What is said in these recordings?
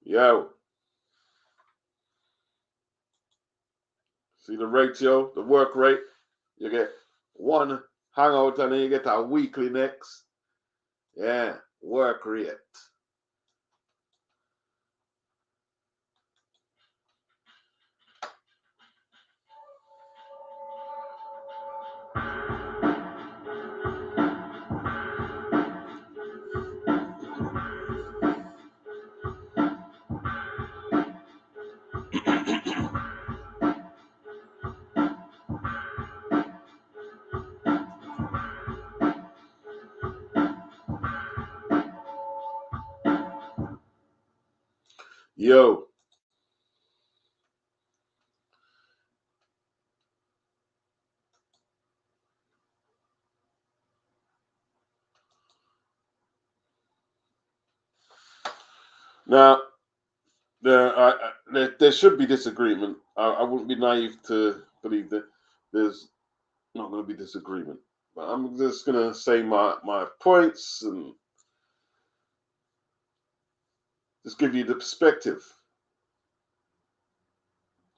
Yo, see the ratio, the work rate? You get one hangout and then you get a weekly next. Yeah, work rate. Yo, now there should be disagreement. I wouldn't be naive to believe that there's not going to be disagreement. But I'm just going to say my points and just give you the perspective.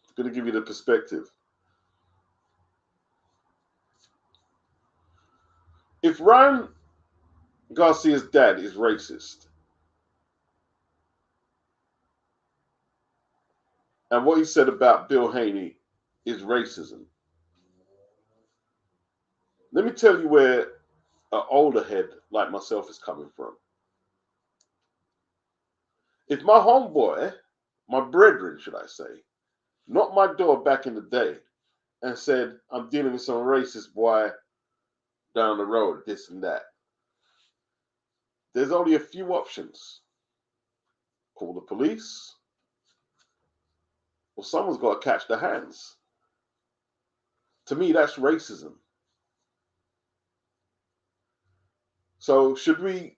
It's going to give you the perspective. If Ryan Garcia's dad is racist, and what he said about Bill Haney is racism, let me tell you where an older head like myself is coming from. If my homeboy, my brethren, should I say, knocked my door back in the day and said, I'm dealing with some racist boy down the road, this and that, there's only a few options. Call the police, or someone's got to catch the hands. To me, that's racism. So, should we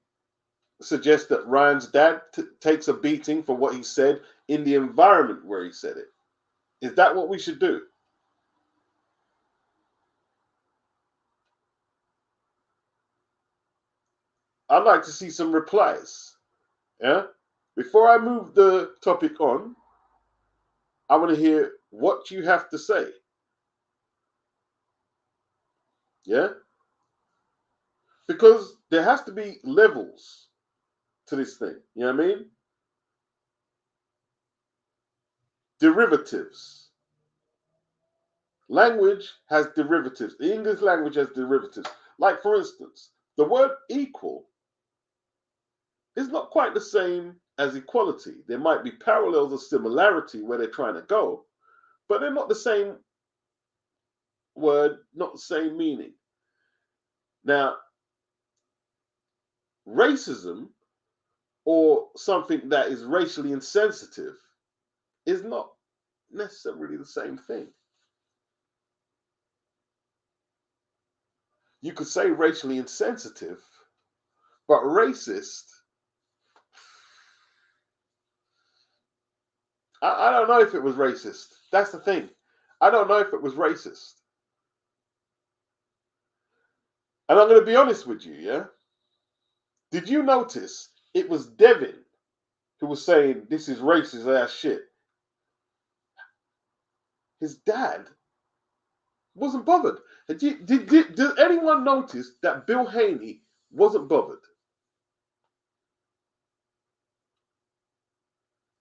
suggest that Ryan's dad takes a beating for what he said in the environment where he said it? Is that what we should do? I'd like to see some replies. Yeah. Before I move the topic on, I want to hear what you have to say. Yeah. Because there has to be levels to this thing. You know what I mean? Derivatives. Language has derivatives. The English language has derivatives. Like, for instance, the word equal is not quite the same as equality. There might be parallels or similarity where they're trying to go, but they're not the same word, not the same meaning. Now, racism or something that is racially insensitive is not necessarily the same thing. You could say racially insensitive, but racist, I don't know if it was racist. That's the thing. I don't know if it was racist. And I'm going to be honest with you, yeah? Did you notice it was Devin who was saying this is racist ass shit? His dad wasn't bothered. Did anyone notice that Bill Haney wasn't bothered?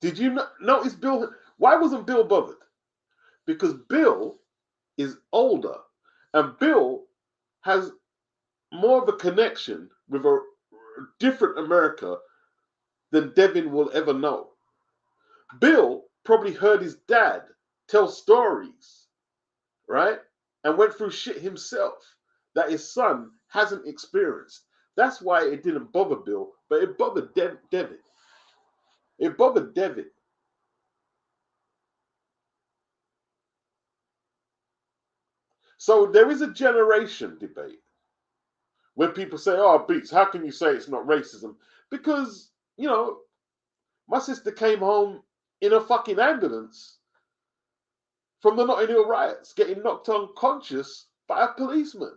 Did you notice Bill? Why wasn't Bill bothered? Because Bill is older and Bill has more of a connection with a different America than Devin will ever know. Bill probably heard his dad tell stories, right? And went through shit himself that his son hasn't experienced. That's why it didn't bother Bill, but it bothered Devin. It bothered Devin. So there is a generation debate when people say, oh, Beats, how can you say it's not racism? Because, you know, my sister came home in a fucking ambulance from the Notting Hill riots, getting knocked unconscious by a policeman.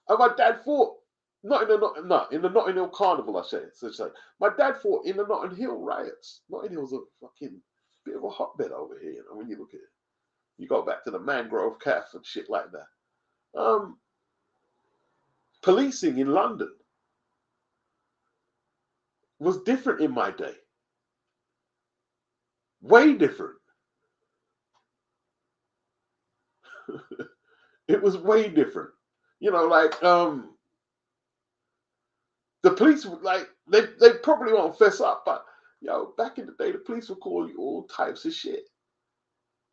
And my dad thought not in the Notting Hill Carnival, I say. My dad fought in the Notting Hill riots. Notting Hill's a fucking bit of a hotbed over here, you know, when you look at it. You go back to the Mangrove Calf and shit like that. Policing in London was different in my day. Way different. It was way different. You know, like the police, like they probably won't fess up, but back in the day, the police would call you all types of shit.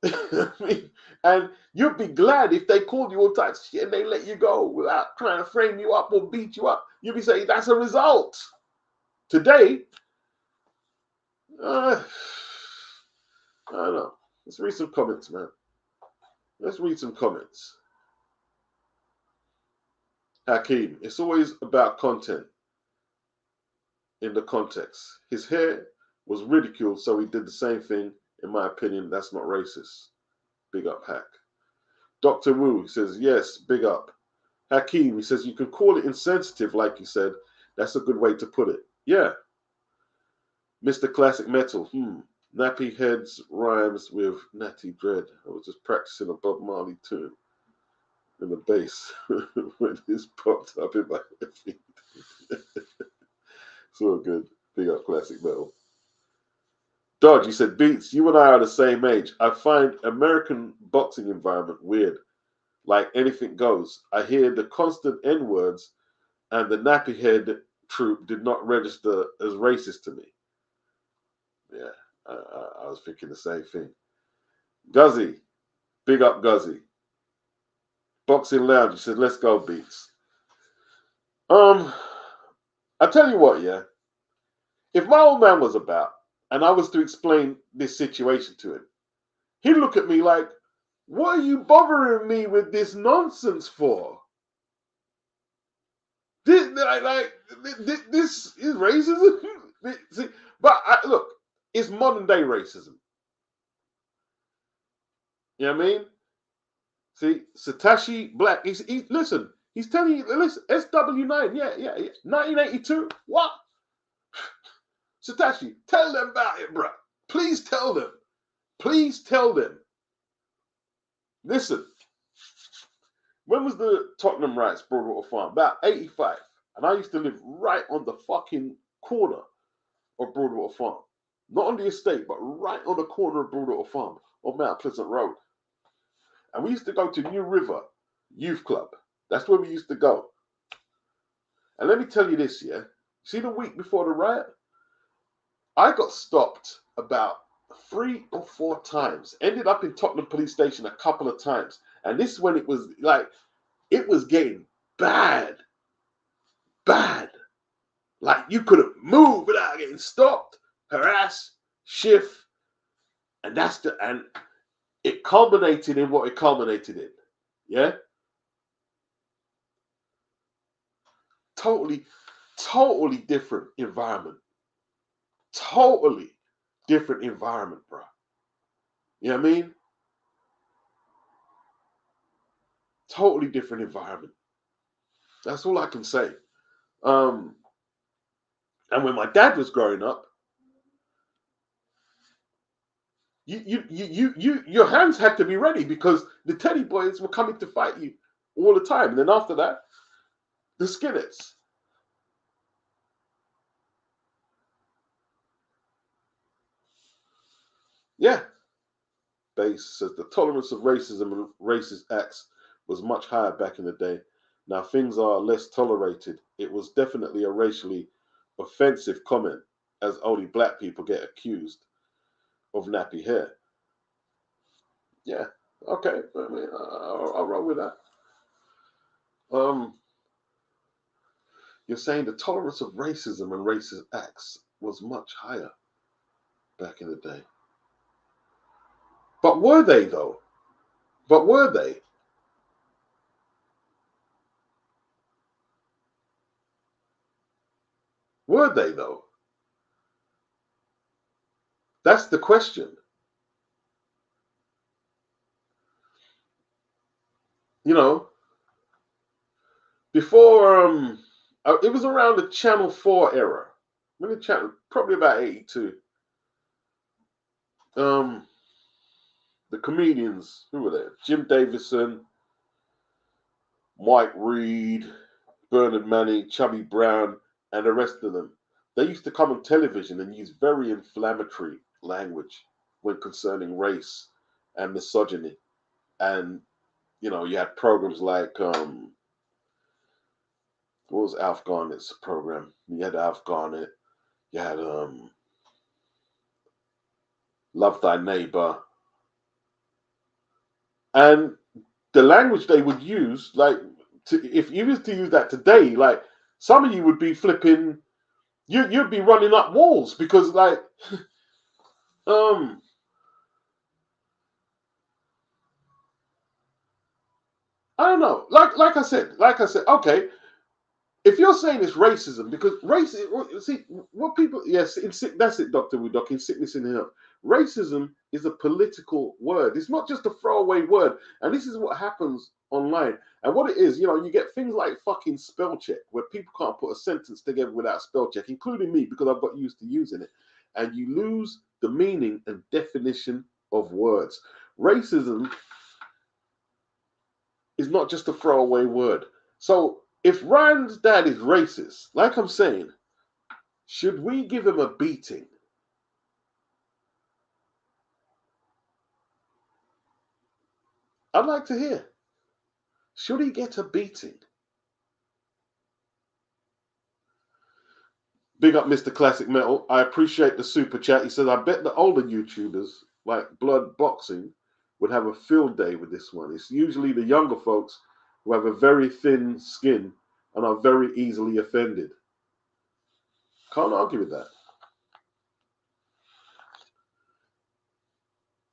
I mean, and you'd be glad if they called you all types of shit and they let you go without trying to frame you up or beat you up. You'd be saying that's a result. Today, I don't know. Let's read some comments, man. Let's read some comments. Hakeem, it's always about content in the context. His hair was ridiculed, so he did the same thing. In my opinion, that's not racist. Big up, Hack. Dr. Wu says, yes, big up. Hakeem, he says, you can call it insensitive, like you said. That's a good way to put it. Yeah. Mr. Classic Metal, Nappy Heads rhymes with Natty Dread. I was just practicing a Bob Marley tune in the bass when this popped up in my feed. So good. Big up Classic Metal. Dodge, he said, Beats, you and I are the same age. I find American boxing environment weird. Like anything goes. I hear the constant N-words, and the Nappy Head troop did not register as racist to me. Yeah, I was thinking the same thing. Guzzy, big up Guzzy. Boxing Lounge, he said, let's go, Beats. I tell you what, yeah. If my old man was about, and I was to explain this situation to him, he'd look at me like, what are you bothering me with this nonsense for? This is racism. See, but look, it's modern day racism. You know what I mean? See, Satoshi Black, listen, he's telling you, listen, SW9, yeah, 1982, what? Satoshi, tell them about it, bro. Please tell them. Please tell them. Listen, when was the Tottenham Riots, Broadwater Farm? About 85. And I used to live right on the fucking corner of Broadwater Farm. Not on the estate, but right on the corner of Broadwater Farm on Mount Pleasant Road. And we used to go to New River Youth Club. That's where we used to go. And let me tell you this, yeah? See the week before the riot? I got stopped about 3 or 4 times. Ended up in Tottenham Police Station a couple of times. And this is when it was like, it was getting bad. Bad. Like you couldn't move without getting stopped, harassed, shift. And and it culminated in what it culminated in. Yeah? Totally different environment. Totally different environment, bro. You know what I mean? Totally different environment. That's all I can say. And when my dad was growing up, your hands had to be ready because the Teddy Boys were coming to fight you all the time. And then after that, the Skinheads. Yeah. Base says the tolerance of racism and racist acts was much higher back in the day. Now things are less tolerated. It was definitely a racially offensive comment, as only black people get accused of nappy hair. Yeah, okay. I mean, I'll roll with that. You're saying the tolerance of racism and racist acts was much higher back in the day. But were they though? But were they? Were they though? That's the question. You know, before It was around the Channel 4 era. When the channel, probably about 82. The comedians, who were there? Jim Davison, Mike Reed, Bernard Manning, Chubby Brown, and the rest of them. They used to come on television and use very inflammatory language when concerning race and misogyny. And, you know, you had programs like, what was Alf Garnett's program? You had Alf Garnett. You had Love Thy Neighbor. And the language they would use, like, if you was to use that today, like, some of you would be flipping, you'd be running up walls because, like, I don't know. Like I said, okay, if you're saying it's racism, because racism, see, what people, yes, that's it, Dr. Woodok, in Sickness and Health. Racism is a political word. It's not just a throwaway word. And this is what happens online. And what it is, you know, you get things like fucking spell check, where people can't put a sentence together without spell check, including me, because I've got used to using it. And you lose the meaning and definition of words. Racism is not just a throwaway word. So if Ryan's dad is racist, like I'm saying, should we give him a beating? I'd like to hear. Should he get a beating? Big up Mr. Classic Metal. I appreciate the super chat. He says, I bet the older YouTubers like Blood Boxing would have a field day with this one. It's usually the younger folks who have a very thin skin and are very easily offended. Can't argue with that.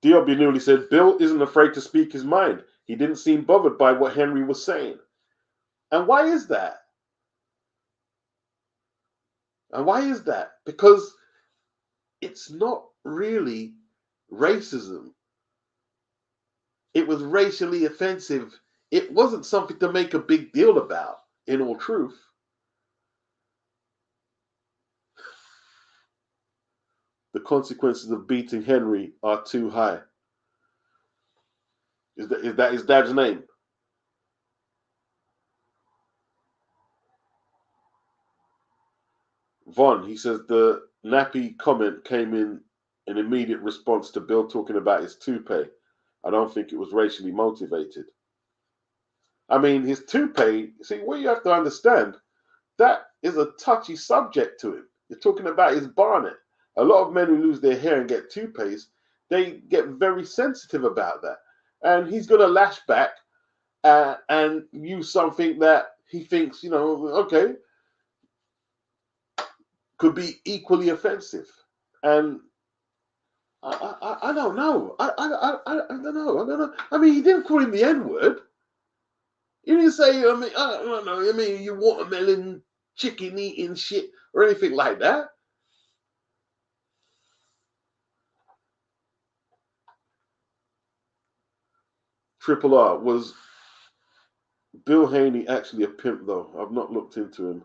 D.O.B. Newley said, Bill isn't afraid to speak his mind. He didn't seem bothered by what Henry was saying. And why is that? And why is that? Because it's not really racism. It was racially offensive. It wasn't something to make a big deal about, in all truth. The consequences of beating Henry are too high. Is that his dad's name? Von, he says the nappy comment came in an immediate response to Bill talking about his toupee. I don't think it was racially motivated. I mean, his toupee, see, what you have to understand, that is a touchy subject to him. You're talking about his barnet. A lot of men who lose their hair and get toupees, they get very sensitive about that. And he's going to lash back and use something that he thinks, you know, okay, could be equally offensive. And I don't know. I don't know. I don't know. I mean, he didn't call him the N-word. He didn't say, I mean, I don't know. I mean, you watermelon, chicken eating shit or anything like that. Triple R, was Bill Haney actually a pimp though? I've not looked into him.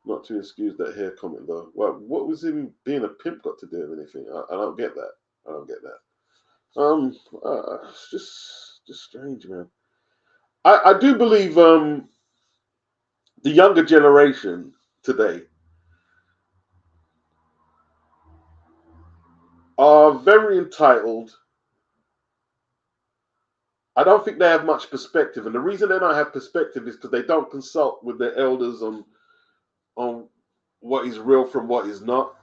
Not to excuse that hair comment though. Well, what was him being a pimp got to do with anything? I don't get that. I don't get that. It's just strange, man. I do believe the younger generation today are very entitled. I don't think they have much perspective, and the reason they don't have perspective is because they don't consult with their elders on what is real from what is not.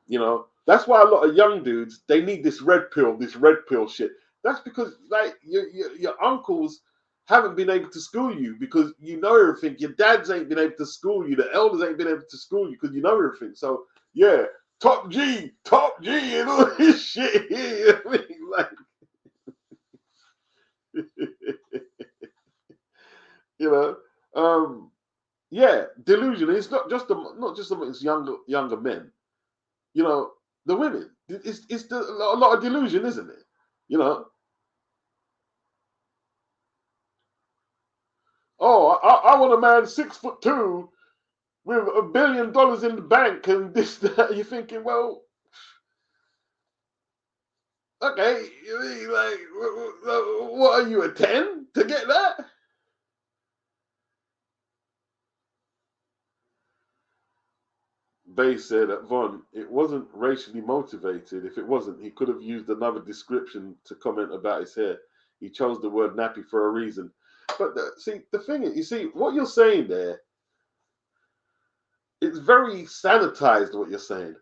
You know, that's why a lot of young dudes, they need this red pill shit. That's because like your uncles haven't been able to school you because you know everything. Your dads ain't been able to school you. The elders ain't been able to school you because you know everything. So yeah, top G, and all this shit here. You know what I mean? Like, you know, yeah, delusion. It's not just amongst younger men. You know, the women. It's a lot of delusion, isn't it? You know. Oh, I want a man 6'2" with $1 billion in the bank and this, that. You're thinking, well, okay, you mean like, what are you, a 10 to get that? Bay said at Von, it wasn't racially motivated. If it wasn't, he could have used another description to comment about his hair. He chose the word nappy for a reason. But see, the thing is, you see, what you're saying there, it's very sanitized what you're saying.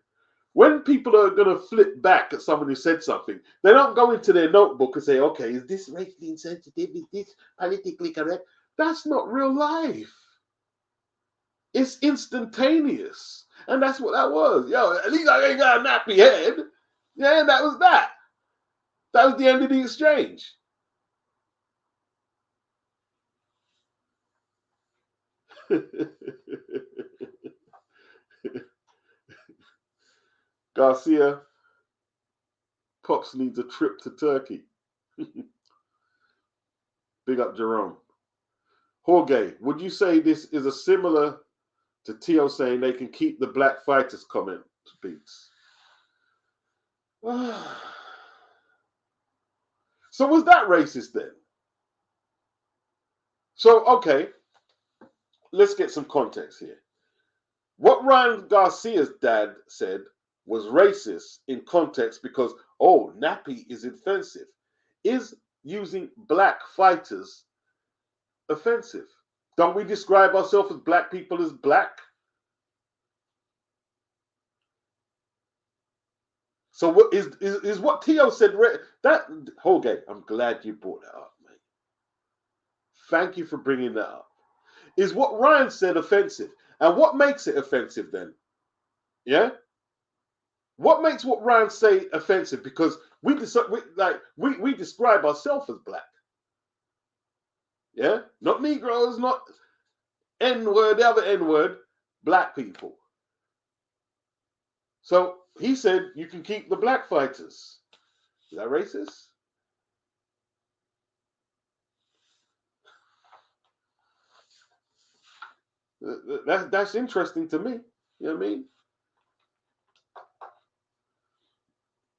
When people are going to flip back at someone who said something, they don't go into their notebook and say, okay, is this racially insensitive? Is this politically correct? That's not real life. It's instantaneous. And that's what that was. Yo, at least I ain't got a nappy head. Yeah, that was that. That was the end of the exchange. Garcia, Pops needs a trip to Turkey. Big up Jerome. Jorge, would you say this is a similar to Tio saying they can keep the black fighters comment beats? So was that racist then? So, okay, let's get some context here. What Ryan Garcia's dad said was racist in context because, oh, nappy is offensive. Is using black fighters offensive? Don't we describe ourselves as black people as black? So what is what Tio said? That Jorge, I'm glad you brought that up, mate. Thank you for bringing that up. Is what Ryan said offensive? And what makes it offensive then? Yeah. What makes what Ryan say offensive? Because we describe ourselves as black. Yeah, not Negroes, not N word, the other N word, black people. So he said you can keep the black fighters. Is that racist? That's interesting to me. You know what I mean?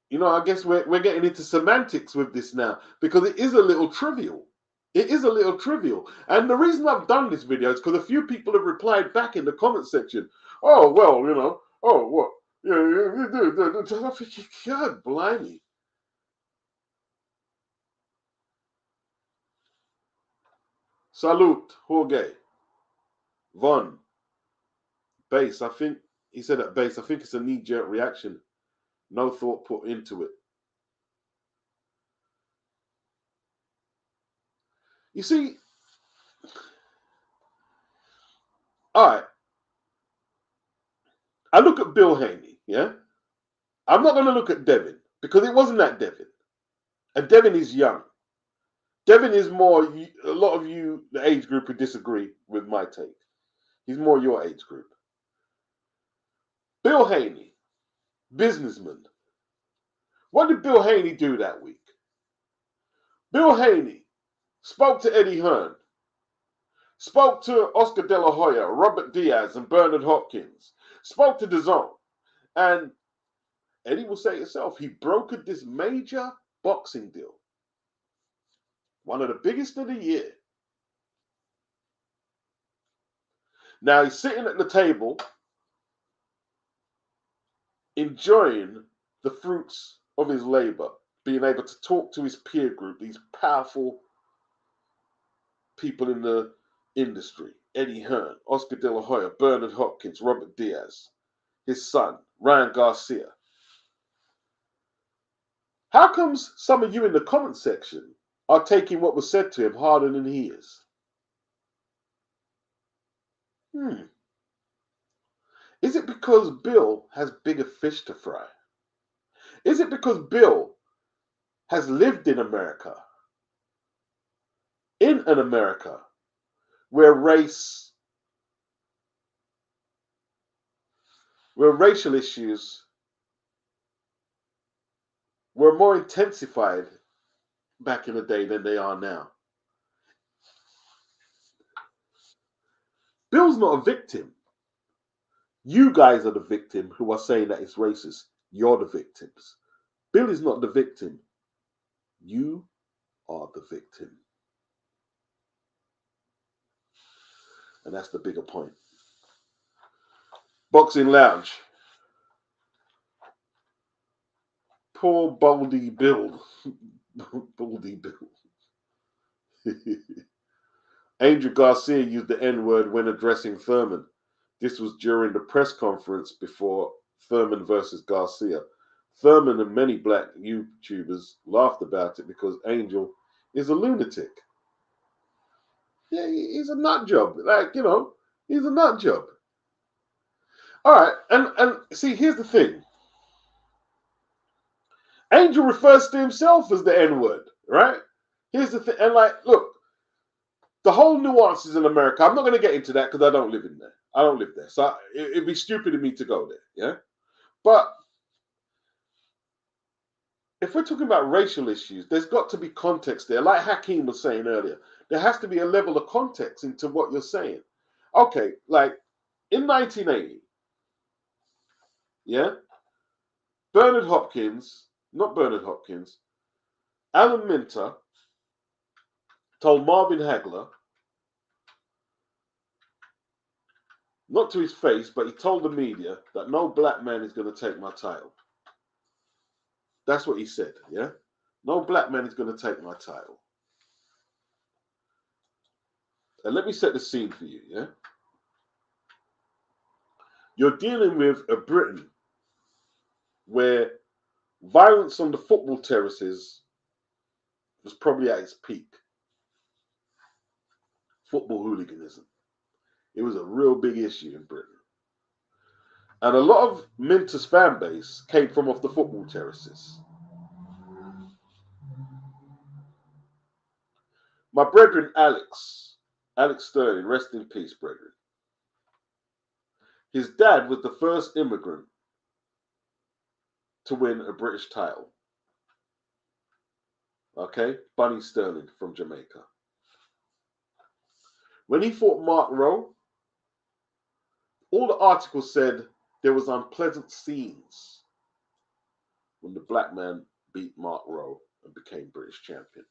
You know, I guess we're getting into semantics with this now because it is a little trivial. It is a little trivial. And the reason I've done this video is because a few people have replied back in the comment section. Oh, well, you know, oh, what? Yeah, God, blimey. Salute, Jorge. Von. Base, I think, he said at base, I think it's a knee-jerk reaction. No thought put into it. You see, all right, I look at Bill Haney, yeah? I'm not going to look at Devin because it wasn't that Devin. And Devin is young. Devin is more, a lot of you, the age group, who disagree with my take. He's more your age group. Bill Haney, businessman. What did Bill Haney do that week? Bill Haney spoke to Eddie Hearn, spoke to Oscar De La Hoya, Robert Diaz, and Bernard Hopkins, spoke to DAZN, and Eddie will say it himself, he brokered this major boxing deal. One of the biggest of the year. Now he's sitting at the table enjoying the fruits of his labor, being able to talk to his peer group, these powerful people in the industry. Eddie Hearn, Oscar De La Hoya, Bernard Hopkins, Robert Diaz, his son, Ryan Garcia. How comes some of you in the comment section are taking what was said to him harder than he is? Is it because Bill has bigger fish to fry? Is it because Bill has lived in America? In an America where racial issues were more intensified back in the day than they are now. Bill's not a victim. You guys are the victim who are saying that it's racist. You're the victims. Bill is not the victim. You are the victim. And that's the bigger point. Boxing Lounge. Poor Baldy Bill. Baldy Bill. Angel Garcia used the N-word when addressing Thurman. This was during the press conference before Thurman versus Garcia. Thurman and many black YouTubers laughed about it because Angel is a lunatic. Yeah, he's a nut job. Like, you know, he's a nut job. All right, and see, here's the thing. Angel refers to himself as the N-word, right? Here's the thing, and like, look, the whole nuances in America, I'm not going to get into that because I don't live in there. I don't live there. So it'd be stupid of me to go there, yeah? But if we're talking about racial issues, there's got to be context there. Like Hakeem was saying earlier, there has to be a level of context into what you're saying. Okay, like in 1980, yeah, Alan Minter told Marvin Hagler, not to his face, but he told the media that no black man is going to take my title. That's what he said, yeah? No black man is going to take my title. And let me set the scene for you, yeah? You're dealing with a Britain where violence on the football terraces was probably at its peak. Football hooliganism. It was a real big issue in Britain. And a lot of Minter's fan base came from off the football terraces. My brethren, Alex Sterling, rest in peace, brethren. His dad was the first immigrant to win a British title. Okay, Bunny Sterling from Jamaica. When he fought Mark Rowe, all the articles said there was unpleasant scenes when the black man beat Mark Rowe and became British champion.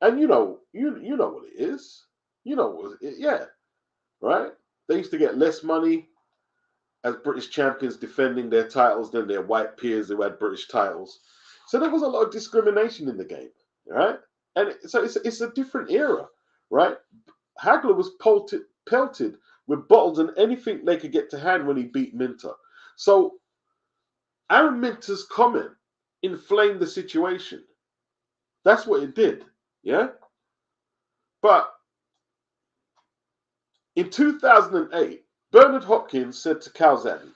And you know what it is. You know what it is, yeah, right? They used to get less money as British champions defending their titles than their white peers who had British titles. So there was a lot of discrimination in the game, right? And so it's a different era, right? Hagler was pelted with bottles and anything they could get to hand when he beat Minter. So Aaron Minter's comment inflamed the situation. That's what it did, yeah? But in 2008, Bernard Hopkins said to Calzaghe,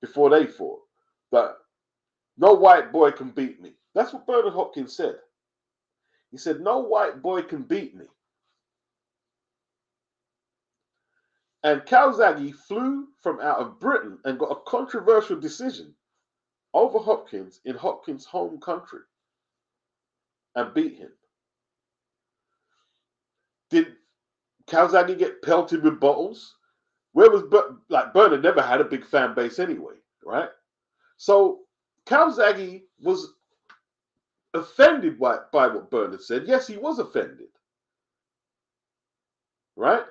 before they fought, that no white boy can beat me. That's what Bernard Hopkins said. He said, no white boy can beat me. And Calzaghe flew from out of Britain and got a controversial decision over Hopkins in Hopkins' home country and beat him. Did Calzaghe get pelted with bottles? Where was like Bernard never had a big fan base anyway, right? So Calzaghe was offended by what Bernard said. Yes, he was offended, right?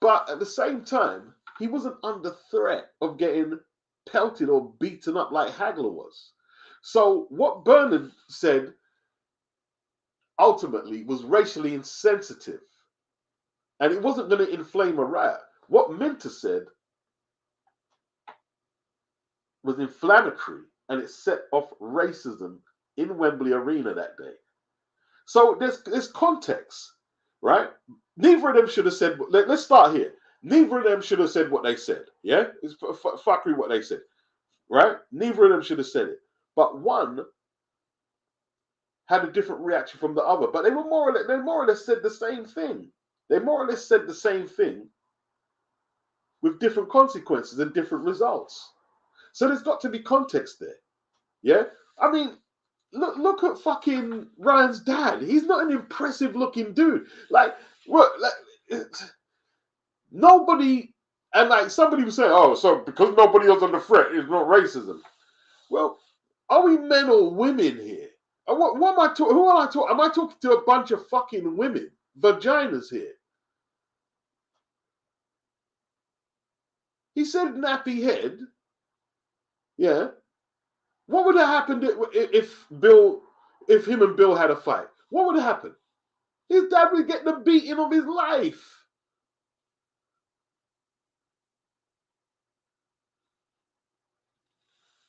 But at the same time, he wasn't under threat of getting pelted or beaten up like Hagler was. So what Bernard said ultimately was racially insensitive, and it wasn't going to inflame a riot. What Minter said was inflammatory, and it set off racism in Wembley Arena that day. So there's context, right? Neither of them should have said. Let's start here. Neither of them should have said what they said. Yeah, it's fuckery what they said, right? Neither of them should have said it, but one had a different reaction from the other. But they more or less said the same thing. They more or less said the same thing with different consequences and different results. So there's got to be context there. Yeah, I mean, look at fucking Ryan's dad. He's not an impressive looking dude. Like, what? Like, Nobody, and like somebody was saying, oh, so because nobody else on the threat is not racism. Well, are we men or women here? What am I talking? Who am I talking? Am I talking to a bunch of fucking women, vaginas here? He said nappy head. Yeah. What would have happened if him and Bill had a fight? What would have happened? His dad would get the beating of his life.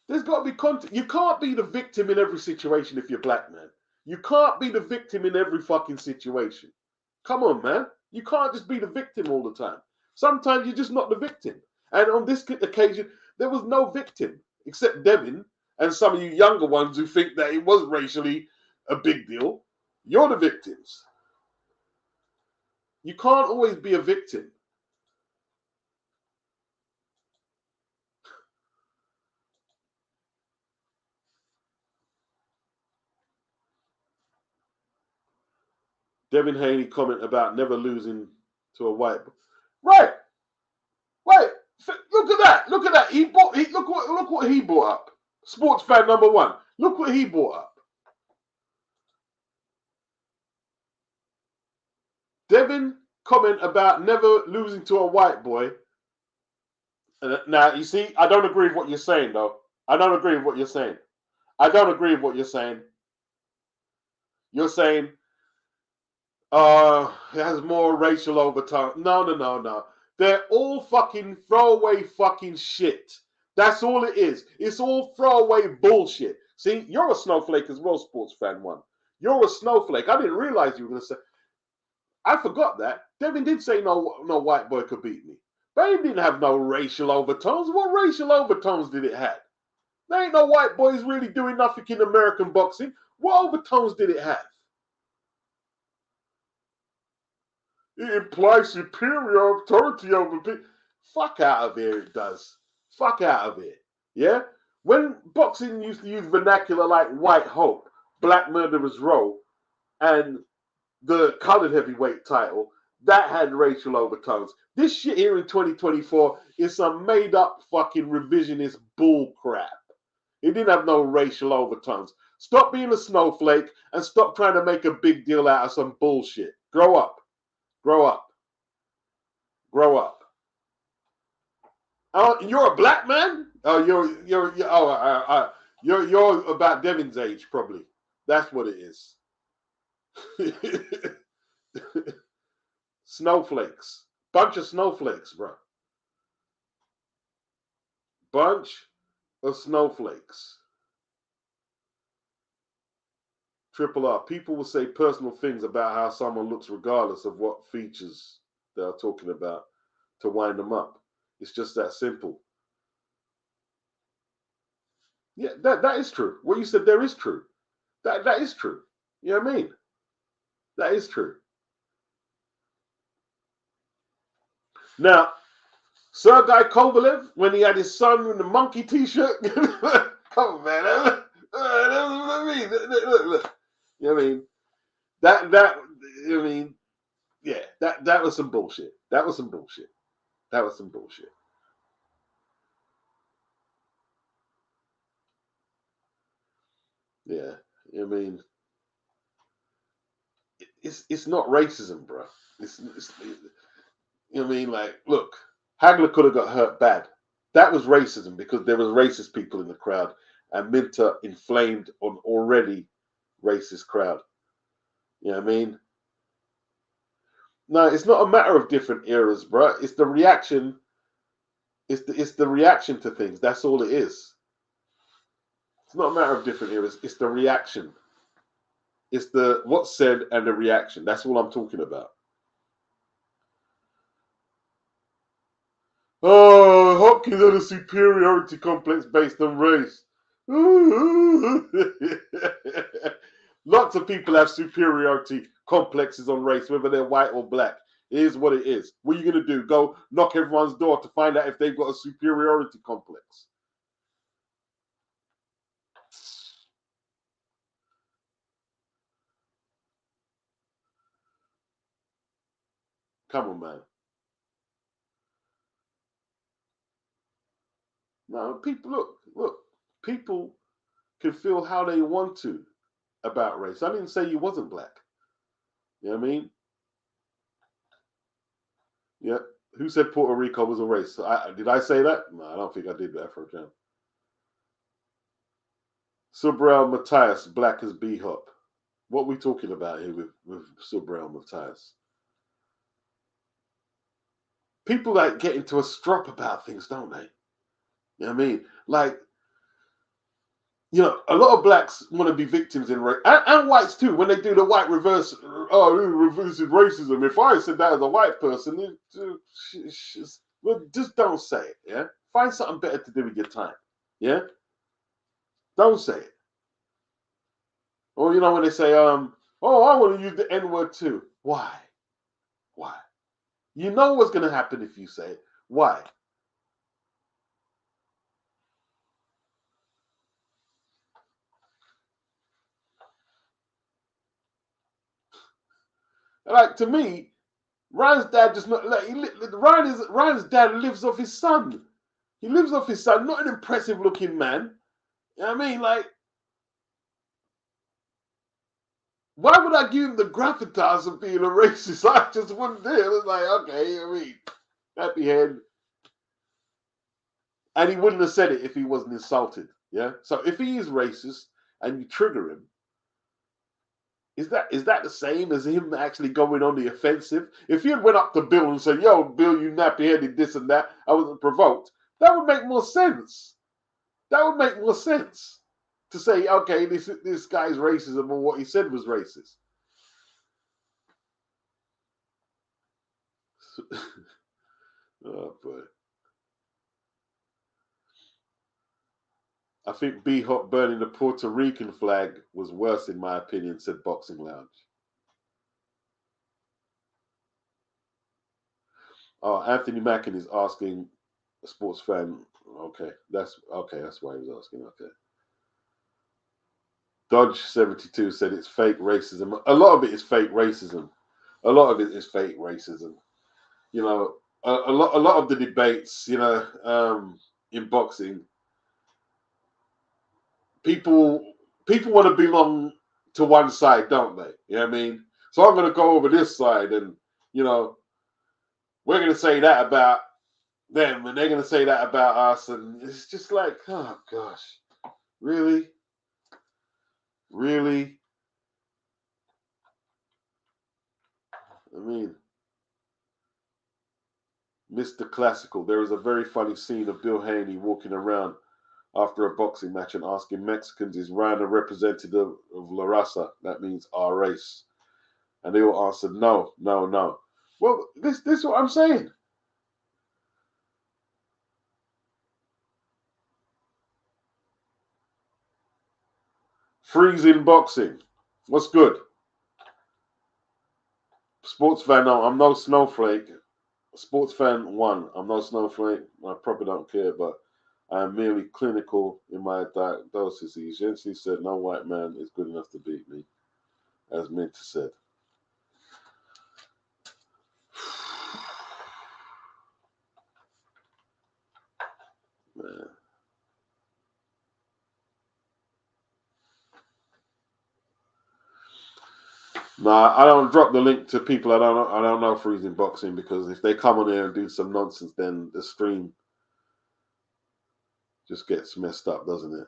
There's got to be content. You can't be the victim in every situation if you're black, man. You can't be the victim in every fucking situation. Come on, man. You can't just be the victim all the time. Sometimes you're just not the victim. And on this occasion, there was no victim except Devin and some of you younger ones who think that it was racially a big deal. You're the victims. You can't always be a victim. Devin Haney comment about never losing to a white. Right. Wait, look at that! Look at that! Look what he brought up. Sports fan number one. Look what he brought up. Devin comment about never losing to a white boy. Now you see, I don't agree with what you're saying, though. I don't agree with what you're saying. I don't agree with what you're saying. You're saying, it has more racial overtone. No. They're all fucking throwaway fucking shit. That's all it is. It's all throwaway bullshit. See, you're a snowflake as well, sports fan one. You're a snowflake. I didn't realize you were going to say. I forgot that. Devin did say no white boy could beat me. But he didn't have no racial overtones. What racial overtones did it have? There ain't no white boys really doing nothing in American boxing. What overtones did it have? It implies superior authority over people. Fuck out of here, it does. Fuck out of here. Yeah? When boxing used to use vernacular like white hope, black murderers row, and the colored heavyweight title, that had racial overtones. This shit here in 2024 is some made up fucking revisionist bull crap. It didn't have no racial overtones. Stop being a snowflake and stop trying to make a big deal out of some bullshit. Grow up. Grow up. Grow up. Oh, you're a black man? Oh, you're about Devin's age, probably. That's what it is. Snowflakes. Bunch of snowflakes, bro. Bunch of snowflakes. Triple R. People will say personal things about how someone looks regardless of what features they are talking about to wind them up. It's just that simple. Yeah, that is true. What you said there is true. That is true. You know what I mean? That is true. Now, Sergei Kovalev, when he had his son in the monkey t-shirt, come on, man. That's what I mean. Look. You know what I mean? I mean, yeah, that was some bullshit. That was some bullshit. That was some bullshit. Yeah, I mean, it's not racism, bro. You know what I mean? Like, look, Hagler could have got hurt bad. That was racism because there was racist people in the crowd, and Minter inflamed an already racist crowd. You know what I mean? No, it's not a matter of different eras, bro. It's the reaction. It's the reaction to things. That's all it is. It's not a matter of different eras. It's the reaction. It's the what's said and the reaction. That's all I'm talking about. Oh, Hopkins had a superiority complex based on race. Lots of people have superiority complexes on race, whether they're white or black. It is what it is. What are you going to do? Go knock everyone's door to find out if they've got a superiority complex? Come on, man. No, people look. People can feel how they want to about race. I didn't say you wasn't black. You know what I mean? Yeah. Who said Puerto Rico was a race? Did I say that? No, I don't think I did, Afro Jam. Subrel Matthias, black as B Hop. What are we talking about here with Subrel Matthias? People like get into a strop about things, don't they? You know what I mean? Like, you know, a lot of blacks want to be victims in race, and whites too. When they do the white reverse, reversing racism. If I said that as a white person, well, just don't say it. Yeah, find something better to do with your time. Yeah, don't say it. Or you know when they say, oh, I want to use the N word too. Why? Why? You know what's going to happen if you say it. Why? Like to me, Ryan's dad just not like Ryan's dad lives off his son. He lives off his son, not an impressive looking man. You know what I mean? Like, why would I give him the gravitas of being a racist? I just wouldn't do it. It's like, okay, I mean, Nappy Head. And he wouldn't have said it if he wasn't insulted. Yeah. So if he is racist and you trigger him, is that the same as him actually going on the offensive? If he had went up to Bill and said, "Yo, Bill, you nappy headed this and that," I wasn't provoked. That would make more sense. That would make more sense to say, okay, this guy's racism or what he said was racist. Oh boy. I think B Hop burning the Puerto Rican flag was worse in my opinion, said Boxing Lounge. Oh, Anthony Mackin is asking a sports fan. Okay, that's why he was asking. Okay. Dodge 72 said it's fake racism. A lot of it is fake racism. A lot of it is fake racism. You know, a lot of the debates, you know, in boxing, people want to belong to one side, don't they? You know what I mean? So I'm going to go over this side, and you know, we're going to say that about them, and they're going to say that about us, and it's just like, oh gosh, really, really. I mean, Mr. Classical. There is a very funny scene of Bill Haney walking around after a boxing match and asking Mexicans, "Is Ryan a representative of La Raza?" That means our race. And they all answered, "No, no, no." Well, this is what I'm saying. Freezing boxing. What's good? Sports fan, no, I'm no snowflake. Sports fan one, I'm no snowflake. I probably don't care, but I am merely clinical in my diagnosis. He essentially said, "No white man is good enough to beat me," as Minter said. Man. Nah, I don't drop the link to people I don't know freezing boxing, because if they come on there and do some nonsense, then the stream just gets messed up, doesn't it?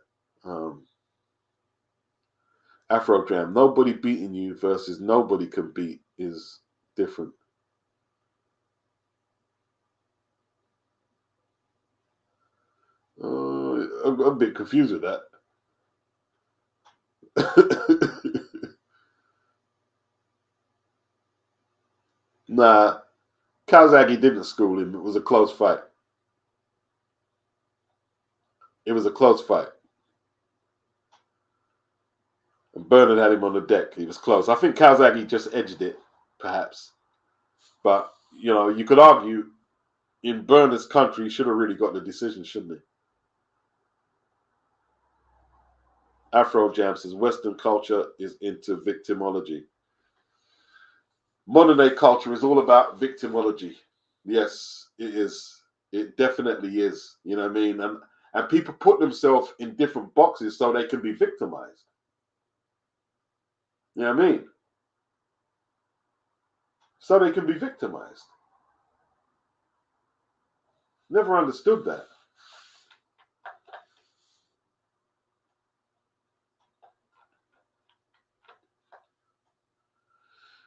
Afro Jam, nobody beating you versus nobody can beat is different. I'm a bit confused with that. Nah, Kazagi didn't school him. It was a close fight. It was a close fight. And Bernard had him on the deck. He was close. I think Kazagi just edged it, perhaps. But, you know, you could argue in Bernard's country, he should have really got the decision, shouldn't he? Afro Jam says Western culture is into victimology. Modern day culture is all about victimology. Yes, it is. It definitely is. You know what I mean? And people put themselves in different boxes so they can be victimized. You know what I mean? So they can be victimized. Never understood that.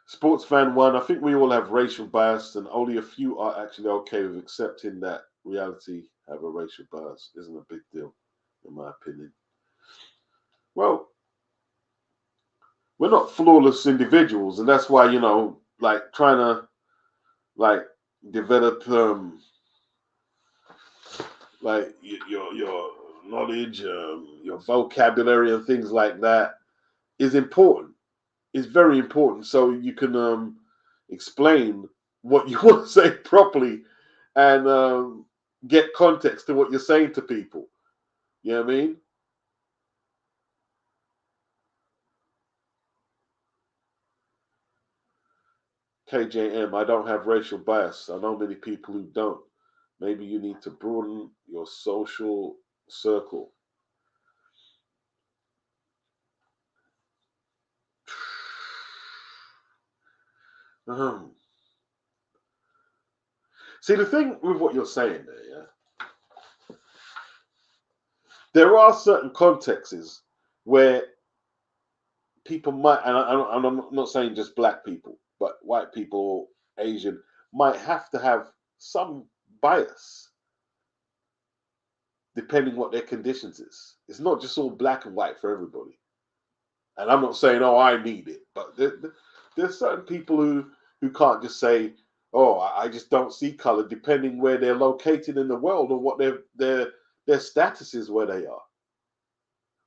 Sports fan one, I think we all have racial bias, and only a few are actually okay with accepting that reality have a racial bias. Isn't a big deal, in my opinion. Well, we're not flawless individuals, and that's why, you know, like trying to like develop like your knowledge, your vocabulary, and things like that is important. It's very important, so you can explain what you want to say properly and get context to what you're saying to people. You know what I mean? KJM, I don't have racial bias. I know many people who don't. Maybe you need to broaden your social circle. See, the thing with what you're saying there, yeah, there are certain contexts where people might, and I'm not saying just black people, but white people, Asian, might have to have some bias depending what their conditions is. It's not just all black and white for everybody. And I'm not saying, oh, I need it, but there's certain people who can't just say, oh, I just don't see color, depending where they're located in the world or what their status is where they are.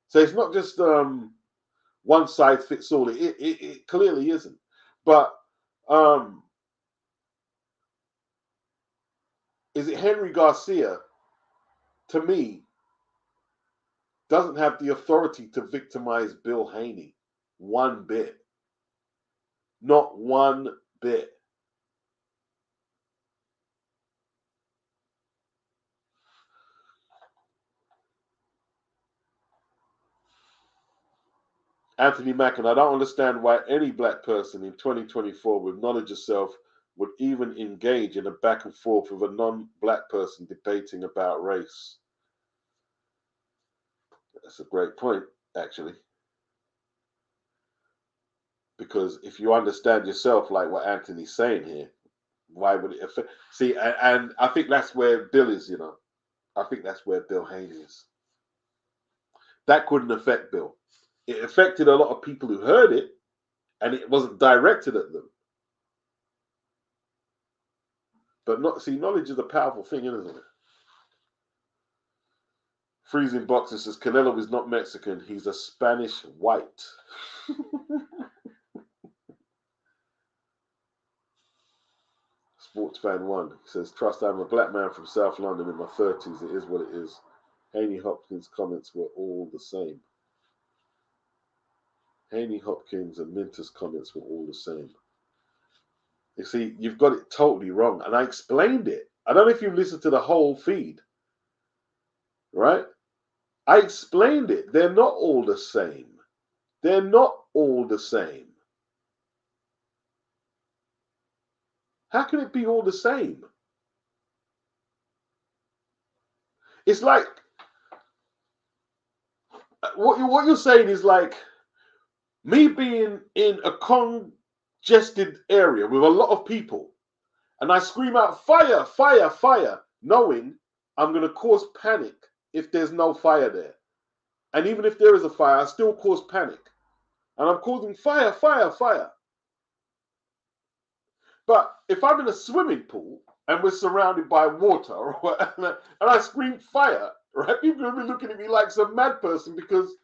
So it's not just one size fits all. It clearly isn't. But is it Henry Garcia? To me, doesn't have the authority to victimize Bill Haney one bit. Not one bit. Anthony Mackin, I don't understand why any black person in 2024 with knowledge of self would even engage in a back and forth with a non-black person debating about race. That's a great point, actually. Because if you understand yourself, like what Anthony's saying here, why would it affect? See, and I think that's where Bill is, you know. I think that's where Bill Haney is. That couldn't affect Bill. It affected a lot of people who heard it, and it wasn't directed at them. But not see, knowledge is a powerful thing, isn't it? Freezing Boxer says Canelo is not Mexican, he's a Spanish white. Sports fan one says, trust, I'm a black man from South London in my 30s. It is what it is. Haney Hopkins' comments were all the same. Haney Hopkins and Minter's comments were all the same. You see, you've got it totally wrong. And I explained it. I don't know if you listened to the whole feed. Right? I explained it. They're not all the same. They're not all the same. How can it be all the same? It's like what you're saying is like me being in a congested area with a lot of people, and I scream out fire, fire, fire, knowing I'm going to cause panic if there's no fire there. And even if there is a fire, I still cause panic. And I'm causing fire, fire, fire. But if I'm in a swimming pool and we're surrounded by water, and I scream fire, right? People will be looking at me like some mad person because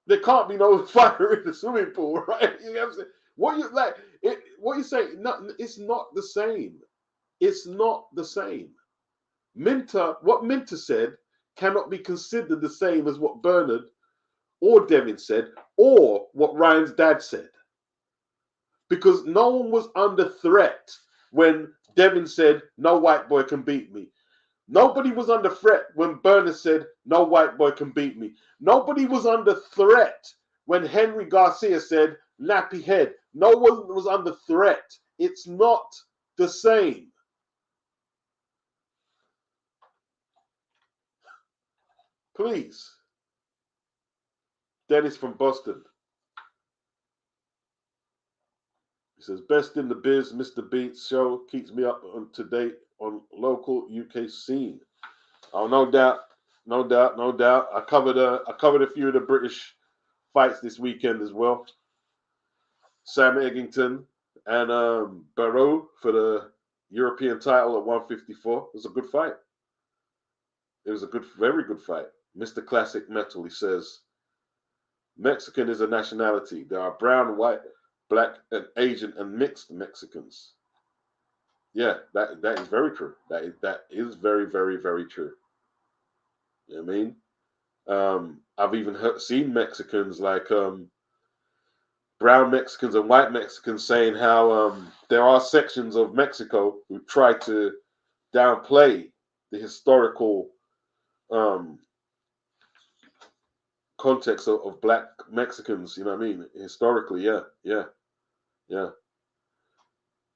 there can't be no fire in the swimming pool, right? You know what I'm saying? What you like? What you say? No, it's not the same. It's not the same. What Minter said cannot be considered the same as what Bernard or Devin said or what Ryan's dad said. Because no one was under threat when Devin said, no white boy can beat me. Nobody was under threat when Berner said, no white boy can beat me. Nobody was under threat when Henry Garcia said, Nappy Head. No one was under threat. It's not the same. Please. Dennis from Boston. He says, best in the biz, Mr. Beats show keeps me up to date on local UK scene. Oh, no doubt, no doubt, no doubt. I covered a few of the British fights this weekend as well. Sam Eggington and Barrow for the European title at 154. It was a good fight. It was a good, very good fight. Mr. Classic Metal, he says, Mexican is a nationality. There are brown, white, black, and Asian and mixed Mexicans. Yeah, that is very true. That is very, very, very true. You know what I mean? I've even seen Mexicans like brown Mexicans and white Mexicans saying how there are sections of Mexico who try to downplay the historical context of black Mexicans. You know what I mean? Historically, yeah.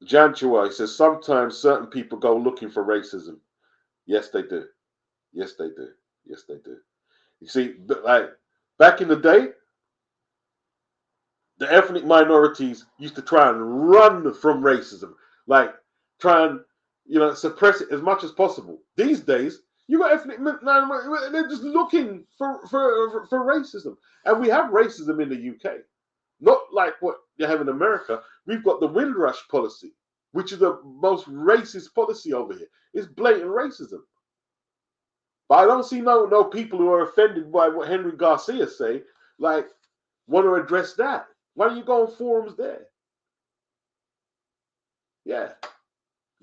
Jantua, he says, sometimes certain people go looking for racism. Yes, they do. Yes, they do. Yes, they do. You see, like back in the day, the ethnic minorities used to try and run from racism, like try and suppress it as much as possible. These days, you got ethnic minorities; they're just looking for racism, and we have racism in the UK, not like what you have in America. We've got the Windrush policy, which is the most racist policy over here. It's blatant racism. But I don't see no people who are offended by what Henry Garcia say, like, want to address that. Why don't you go on forums there? Yeah.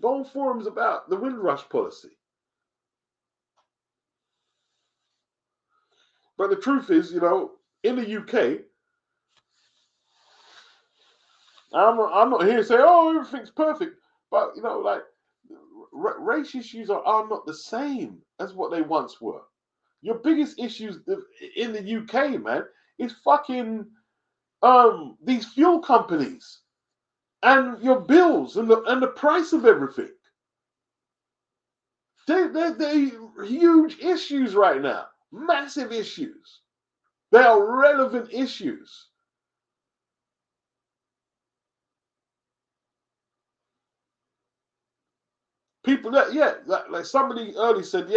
Go on forums about the Windrush policy. But the truth is, in the UK, I'm not here to say, oh, everything's perfect. But, like, race issues are not the same as what they once were. Your biggest issues in the UK, man, is fucking these fuel companies and your bills and the price of everything. They're huge issues right now. Massive issues. They are relevant issues. People like somebody early said,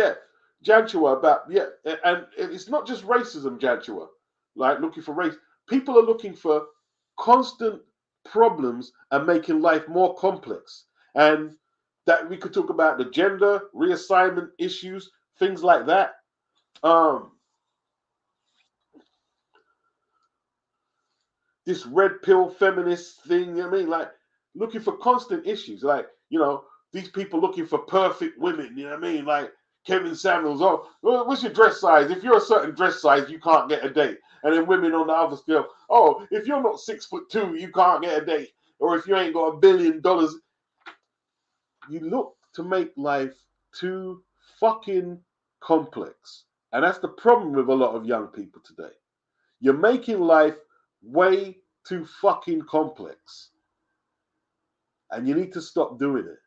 Jantua about, and it's not just racism, Jantua, like looking for race. People are looking for constant problems and making life more complex. And that we could talk about the gender reassignment issues, things like that. This red pill feminist thing, you know what I mean? Like looking for constant issues. Like, these people looking for perfect women, you know what I mean? Like Kevin Samuels, oh, what's your dress size? If you're a certain dress size, you can't get a date. And then women on the other scale, oh, if you're not 6'2", you can't get a date. Or if you ain't got $1 billion, you look to make life too fucking complex. And that's the problem with a lot of young people today. You're making life way too fucking complex. And you need to stop doing it.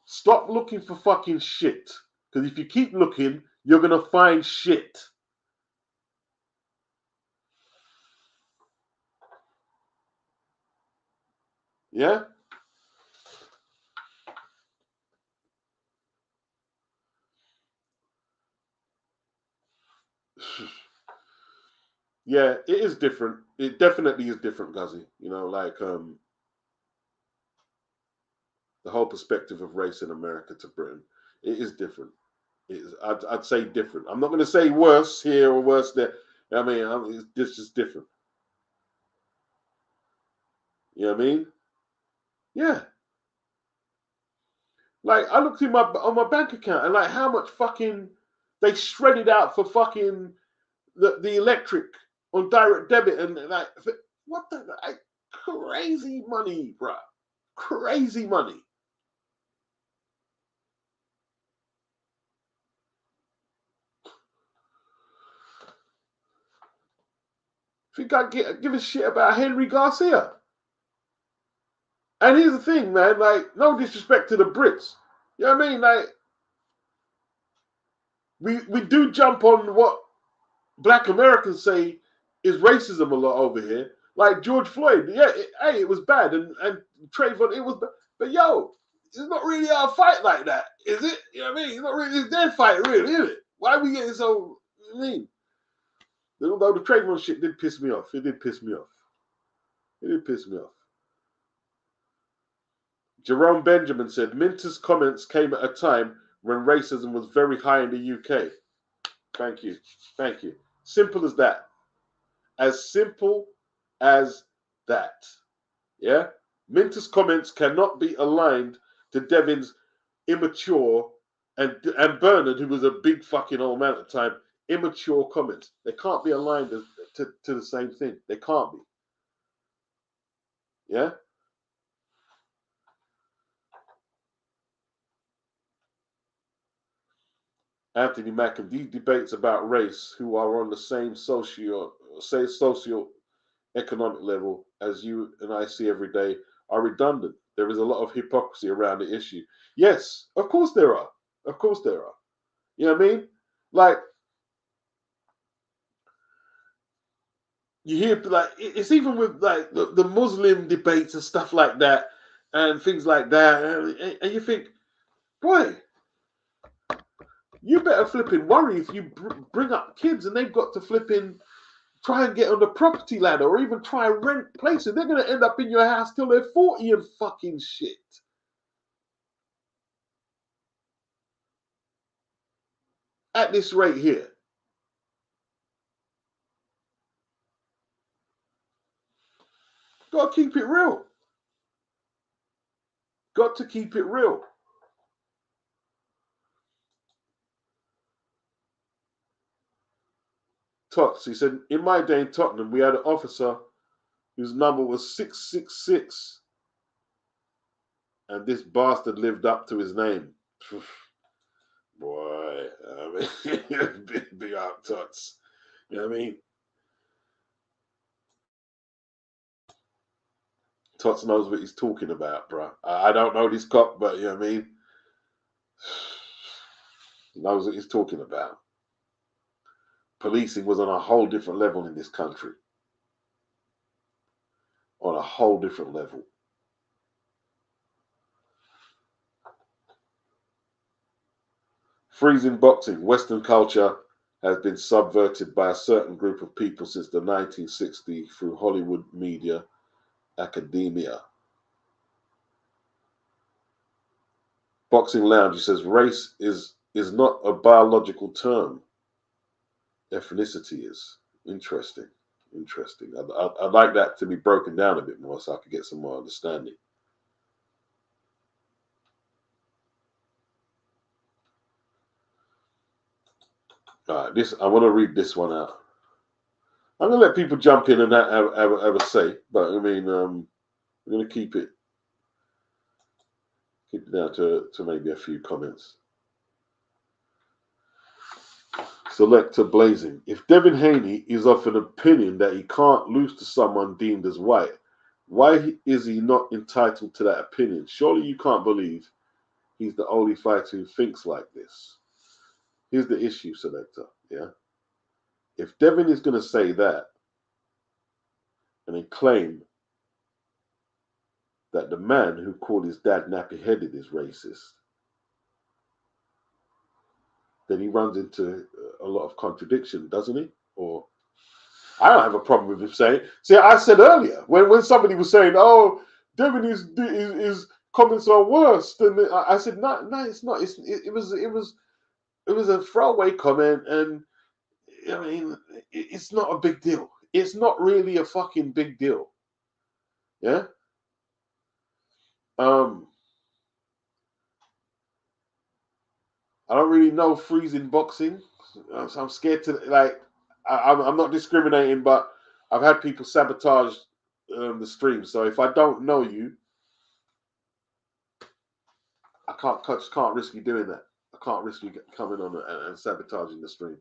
Stop looking for fucking shit. Because if you keep looking, you're going to find shit. Yeah? Yeah, it is different. It definitely is different, Guzzy. Like the whole perspective of race in America to Britain. It is different. I'd say different. I'm not going to say worse here or worse there. I mean, it's just different. You know what I mean? Yeah. Like I looked on my bank account and like how much fucking they shredded out for fucking the electric on direct debit and like what the crazy money, bruh. Crazy money. Think I give a shit about Henry Garcia? And here's the thing, man. Like, no disrespect to the Brits. You know what I mean? Like, we do jump on what Black Americans say is racism a lot over here. Like George Floyd, yeah, hey, it was bad, and Trayvon, it was bad. But yo, it's not really our fight like that, is it? You know what I mean? It's not really, it's their fight, really, is it? Why are we getting so, I mean? Although the Trayvon shit did piss me off. It did piss me off. It did piss me off. Jerome Benjamin said, Minter's comments came at a time when racism was very high in the UK. Thank you. Thank you. Simple as that. As simple as that. Yeah? Minter's comments cannot be aligned to Devin's immature and Bernard, who was a big fucking old man at the time, immature comments. They can't be aligned to the same thing. They can't be. Yeah? Anthony Mackin, these debates about race who are on the same socio-economic level as you and I see every day are redundant. There is a lot of hypocrisy around the issue. Yes, of course there are. Of course there are. You know what I mean? Like, you hear, like, it's even with like the Muslim debates and stuff like that and things like that. And you think, boy, you better flipping worry if you bring up kids and they've got to flipping try and get on the property ladder or even try and rent places. They're going to end up in your house till they're 40 and fucking shit. At this rate here. Got to keep it real. Got to keep it real. Tots, he said, in my day in Tottenham, we had an officer whose number was 666. And this bastard lived up to his name. Boy, I mean, big out Tots. You know what I mean? Tots knows what he's talking about, bro. I don't know this cop, but you know what I mean? He knows what he's talking about. Policing was on a whole different level in this country. On a whole different level. Freezing boxing. Western culture has been subverted by a certain group of people since the 1960s through Hollywood media, academia. Boxing Lounge, he says, race is not a biological term. Ethnicity is. Interesting. Interesting. I'd like that to be broken down a bit more so I could get some more understanding. All right, this I want to read this one out. I'm gonna let people jump in and have a say, but I mean, I'm gonna keep it down to maybe a few comments. Selector Blazing. If Devin Haney is of an opinion that he can't lose to someone deemed as white, why is he not entitled to that opinion? Surely you can't believe he's the only fighter who thinks like this. Here's the issue, Selector. Yeah. If Devin is going to say that and then claim that the man who called his dad Nappy Headed is racist, then he runs into a lot of contradiction, doesn't he? Or I don't have a problem with him saying. See, I said earlier when somebody was saying, "Oh, Devin is comments are worse," than I said, "No, it's not. It was a throwaway comment, and I mean, it's not a big deal. It's not really a fucking big deal." Yeah. I don't really know freezing boxing, so I'm scared to like. I'm not discriminating, but I've had people sabotage the stream. So if I don't know you, I just can't risk you doing that. I can't risk you coming on and sabotaging the stream.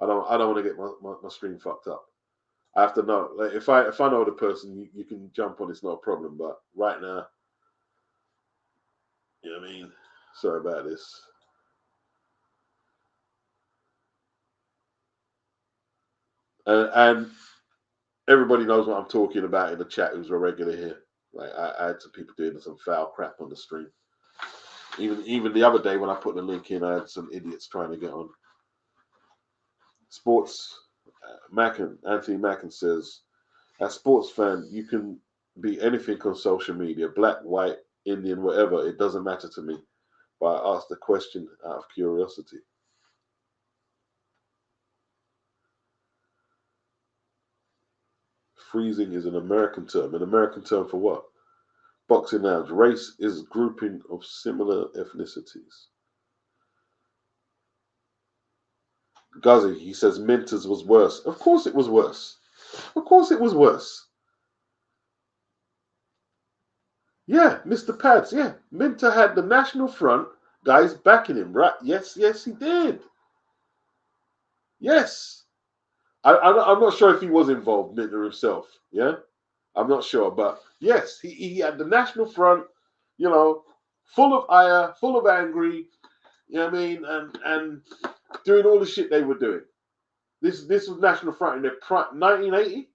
I don't want to get my stream fucked up. I have to know. Like if I know the person, you can jump on. It's not a problem. But right now, you know what I mean. Sorry about this. And everybody knows what I'm talking about in the chat who's a regular here. Like I had some people doing some foul crap on the stream. Even the other day when I put the link in, I had some idiots trying to get on. Sports, Anthony Mackin says, as sports fan, you can be anything on social media, black, white, Indian, whatever. It doesn't matter to me. But I asked the question out of curiosity. Freezing is an American term. An American term for what? Boxing nouns. Race is grouping of similar ethnicities. Guzzy, he says Minter's was worse. Of course it was worse. Of course it was worse. Yeah, Mr. Pads, yeah. Minter had the National Front guys backing him, right? Yes, he did. Yes. I'm not sure if he was involved, Minter himself, yeah? I'm not sure, but yes, he had the National Front, you know, full of ire, full of angry, you know what I mean, and doing all the shit they were doing. This was National Front in their 1980.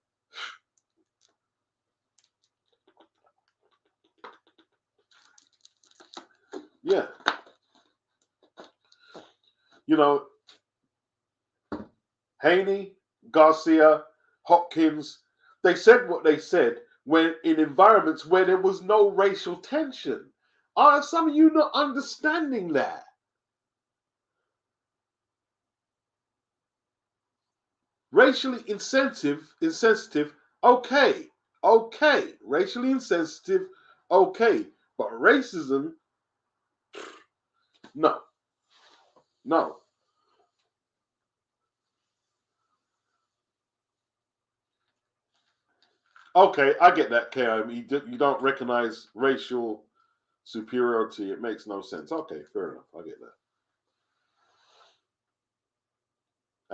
Yeah. You know, Haney, Garcia, Hopkins, they said what they said when in environments where there was no racial tension. Are some of you not understanding that? Racially insensitive, okay. Racially insensitive, okay. But racism, no. Okay, I get that, KM. You don't recognize racial superiority. It makes no sense. Okay, fair enough. I get that.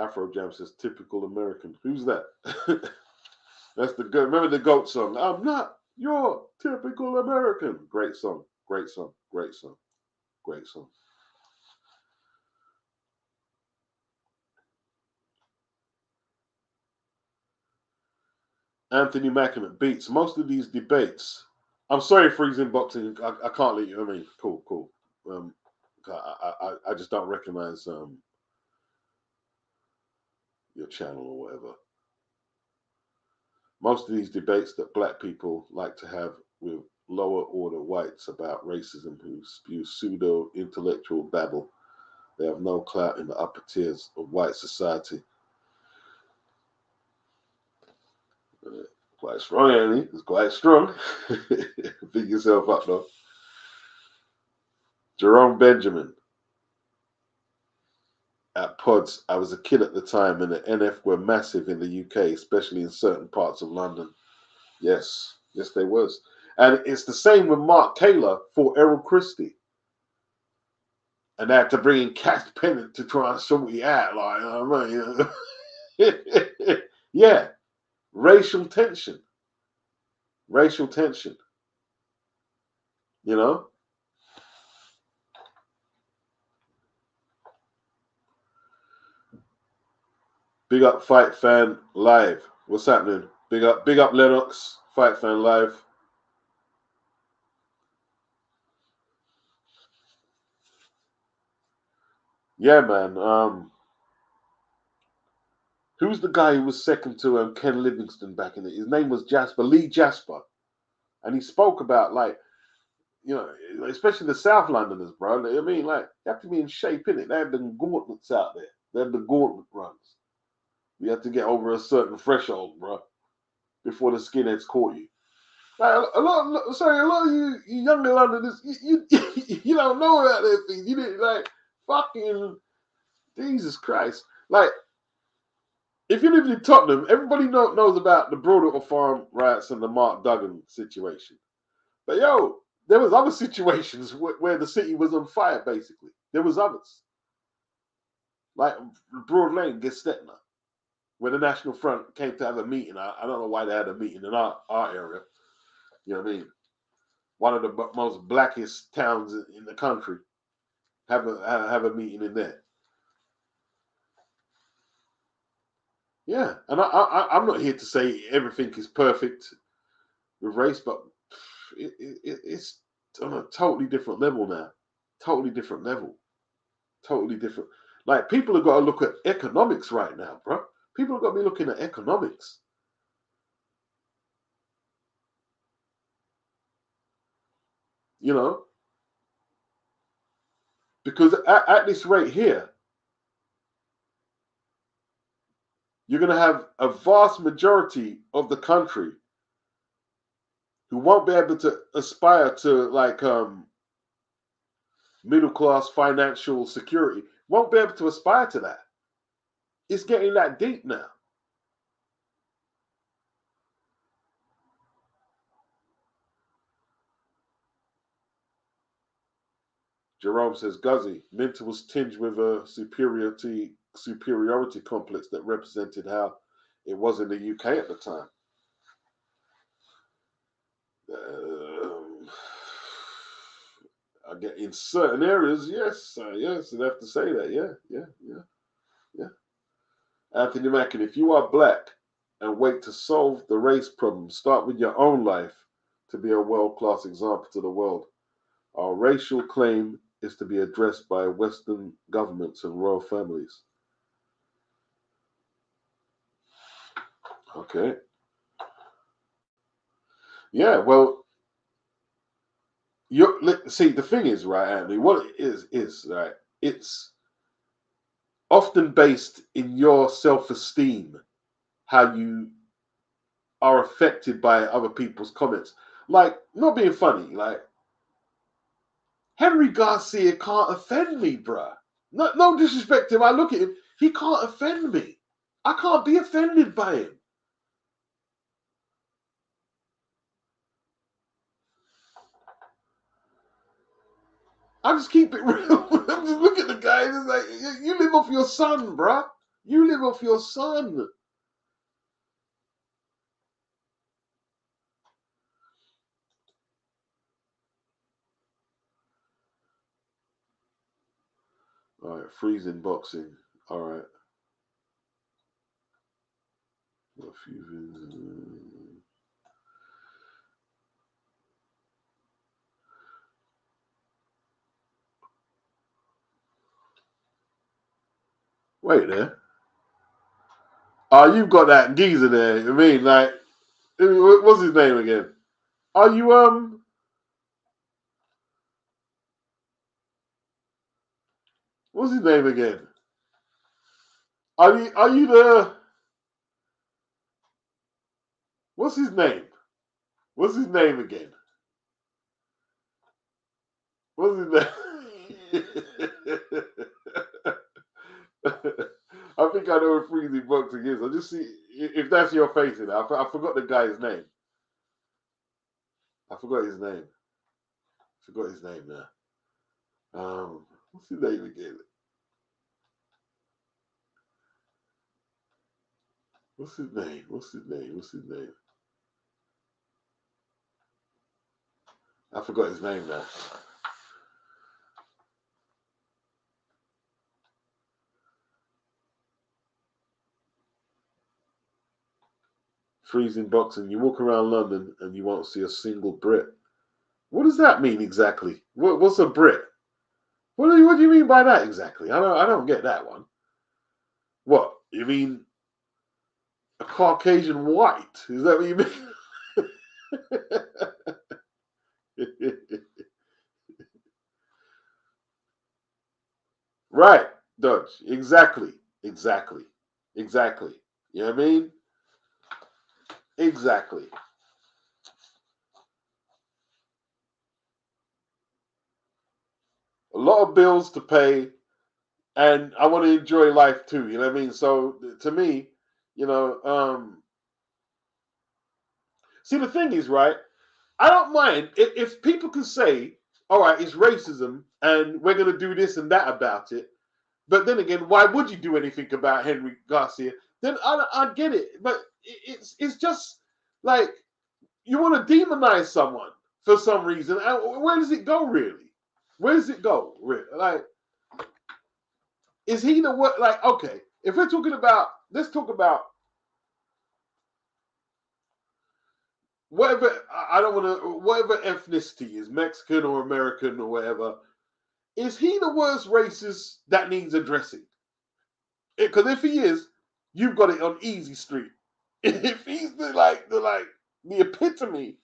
Afro Jam says typical American. Who's that? That's the good. Remember the GOAT song? I'm not your typical American. Great song. Great song. Great song. Great song. Anthony Mackin at Beats. Most of these debates. I'm sorry, freezing boxing. I can't let you. I mean, cool. I just don't recognize your channel or whatever. Most of these debates that black people like to have with lower order whites about racism who spew pseudo intellectual babble. They have no clout in the upper tiers of white society. Quite strong, Annie. It's quite strong. Pick yourself up, though. Jerome Benjamin. At Pods, I was a kid at the time, and the NF were massive in the UK, especially in certain parts of London. Yes, they was. And it's the same with Mark Taylor for Errol Christie. And they had to bring in Cass Pennant to try and sort it out. Like, I mean, yeah, racial tension. You know? Big up Fight Fan Live. What's happening? Big up Lennox. Fight Fan Live. Yeah, man. Who's the guy who was second to Ken Livingstone back in it? His name was Lee Jasper. And he spoke about, like, you know, especially the South Londoners, bro. I mean, like, you have to be in shape, innit? They had the gauntlets out there. They had the gauntlet runs. You have to get over a certain threshold, bro, before the skinheads caught you. Like, a lot of you younger Londoners, you don't know about that thing. You didn't, like, fucking Jesus Christ. Like, if you live in Tottenham, everybody knows about the Broadwater Farm riots and the Mark Duggan situation. But yo, there was other situations where the city was on fire. Basically, there was others like Broad Lane, Gestetner, where the National Front came to have a meeting. I don't know why they had a meeting in our area. You know what I mean? One of the most blackest towns in the country. Have a meeting in there. Yeah, and I'm not here to say everything is perfect with race, but it's on a totally different level now. Totally different level. Totally different. Like people have got to look at economics right now, bro. People have got to be looking at economics. You know, because at this rate here, you're going to have a vast majority of the country who won't be able to aspire to like middle class financial security, won't be able to aspire to that. It's getting that deep now. Jerome says, Guzzy, Minter was tinged with a superiority complex that represented how it was in the UK at the time. I get in certain areas, yes, yes, I'd have to say that, yeah. Anthony Mackin, if you are black and wait to solve the race problem, start with your own life to be a world-class example to the world. Our racial claim is to be addressed by Western governments and royal families. Okay. Yeah, well, see, the thing is, right, Anthony, what it is, right, it's often based in your self-esteem, how you are affected by other people's comments. Like, not being funny, like, Henry Garcia can't offend me, bruh. No disrespect to him. I look at him, he can't offend me. I can't be offended by him. I just keep it real. I'm just looking at the guy and it's like, you live off your son, bruh. You live off your son. All right, freezing boxing. All right. A few. Wait there. Oh, you've got that geezer there. I mean, like, what's his name again? Are you What's his name again? Are you the what's his name? What's his name again? What's his name? I think I know what freezing boxing is. I just see if that's your face in it. I forgot the guy's name. I forgot his name. Forgot his name now. What's his name again? What's his name? What's his name? What's his name? I forgot his name now. Freezing boxing. You walk around London and you won't see a single Brit. What does that mean exactly? What's a Brit? What do you mean by that exactly? I don't get that one. What you mean? A Caucasian white? Is that what you mean? Right, Dutch. Exactly. Exactly. Exactly. You know what I mean? Exactly. A lot of bills to pay, and I want to enjoy life too. You know what I mean? So to me, You know, see, the thing is, right? I don't mind if people can say, all right, it's racism and we're going to do this and that about it. But then again, why would you do anything about Henry Garcia? Then I get it. But it's just like you want to demonize someone for some reason. Where does it go, really? Where does it go? Really? Like, is he the what? Like, okay, if we're talking about, let's talk about whatever. I don't want to, whatever ethnicity is, Mexican or American or whatever. Is he the worst racist that needs addressing? Because if he is, you've got it on easy street. If he's the epitome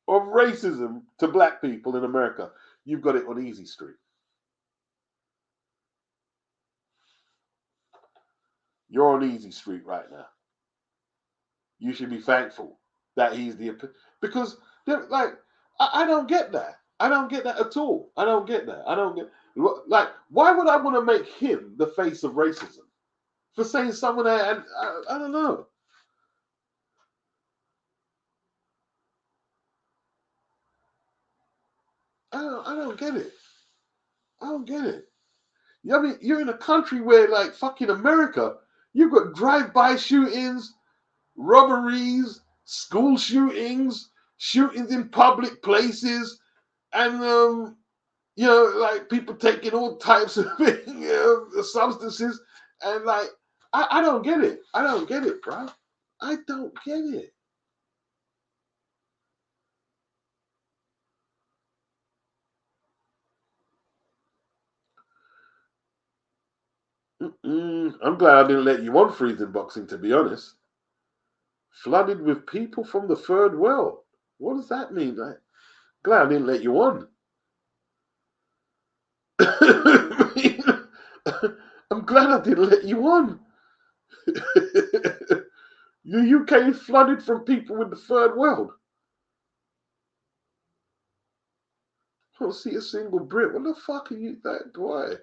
of racism to black people in America, you've got it on easy street. You're on easy street right now. You should be thankful that he's the because like I don't get that. I don't get that at all. I don't get that. I don't get like why would I want to make him the face of racism for saying someone that I don't know. I don't get it. I don't get it. I mean, you're in a country where, like, fucking America, you've got drive-by shootings, robberies, school shootings, shootings in public places, and like people taking all types of substances, and like, I don't get it. I don't get it, bro. I don't get it. I'm glad I didn't let you on freezing boxing, to be honest. Flooded with people from the third world. What does that mean? Glad I didn't let you on. I'm glad I didn't let you on. The UK is flooded from people in the third world. I don't see a single Brit. What the fuck are you, that boy?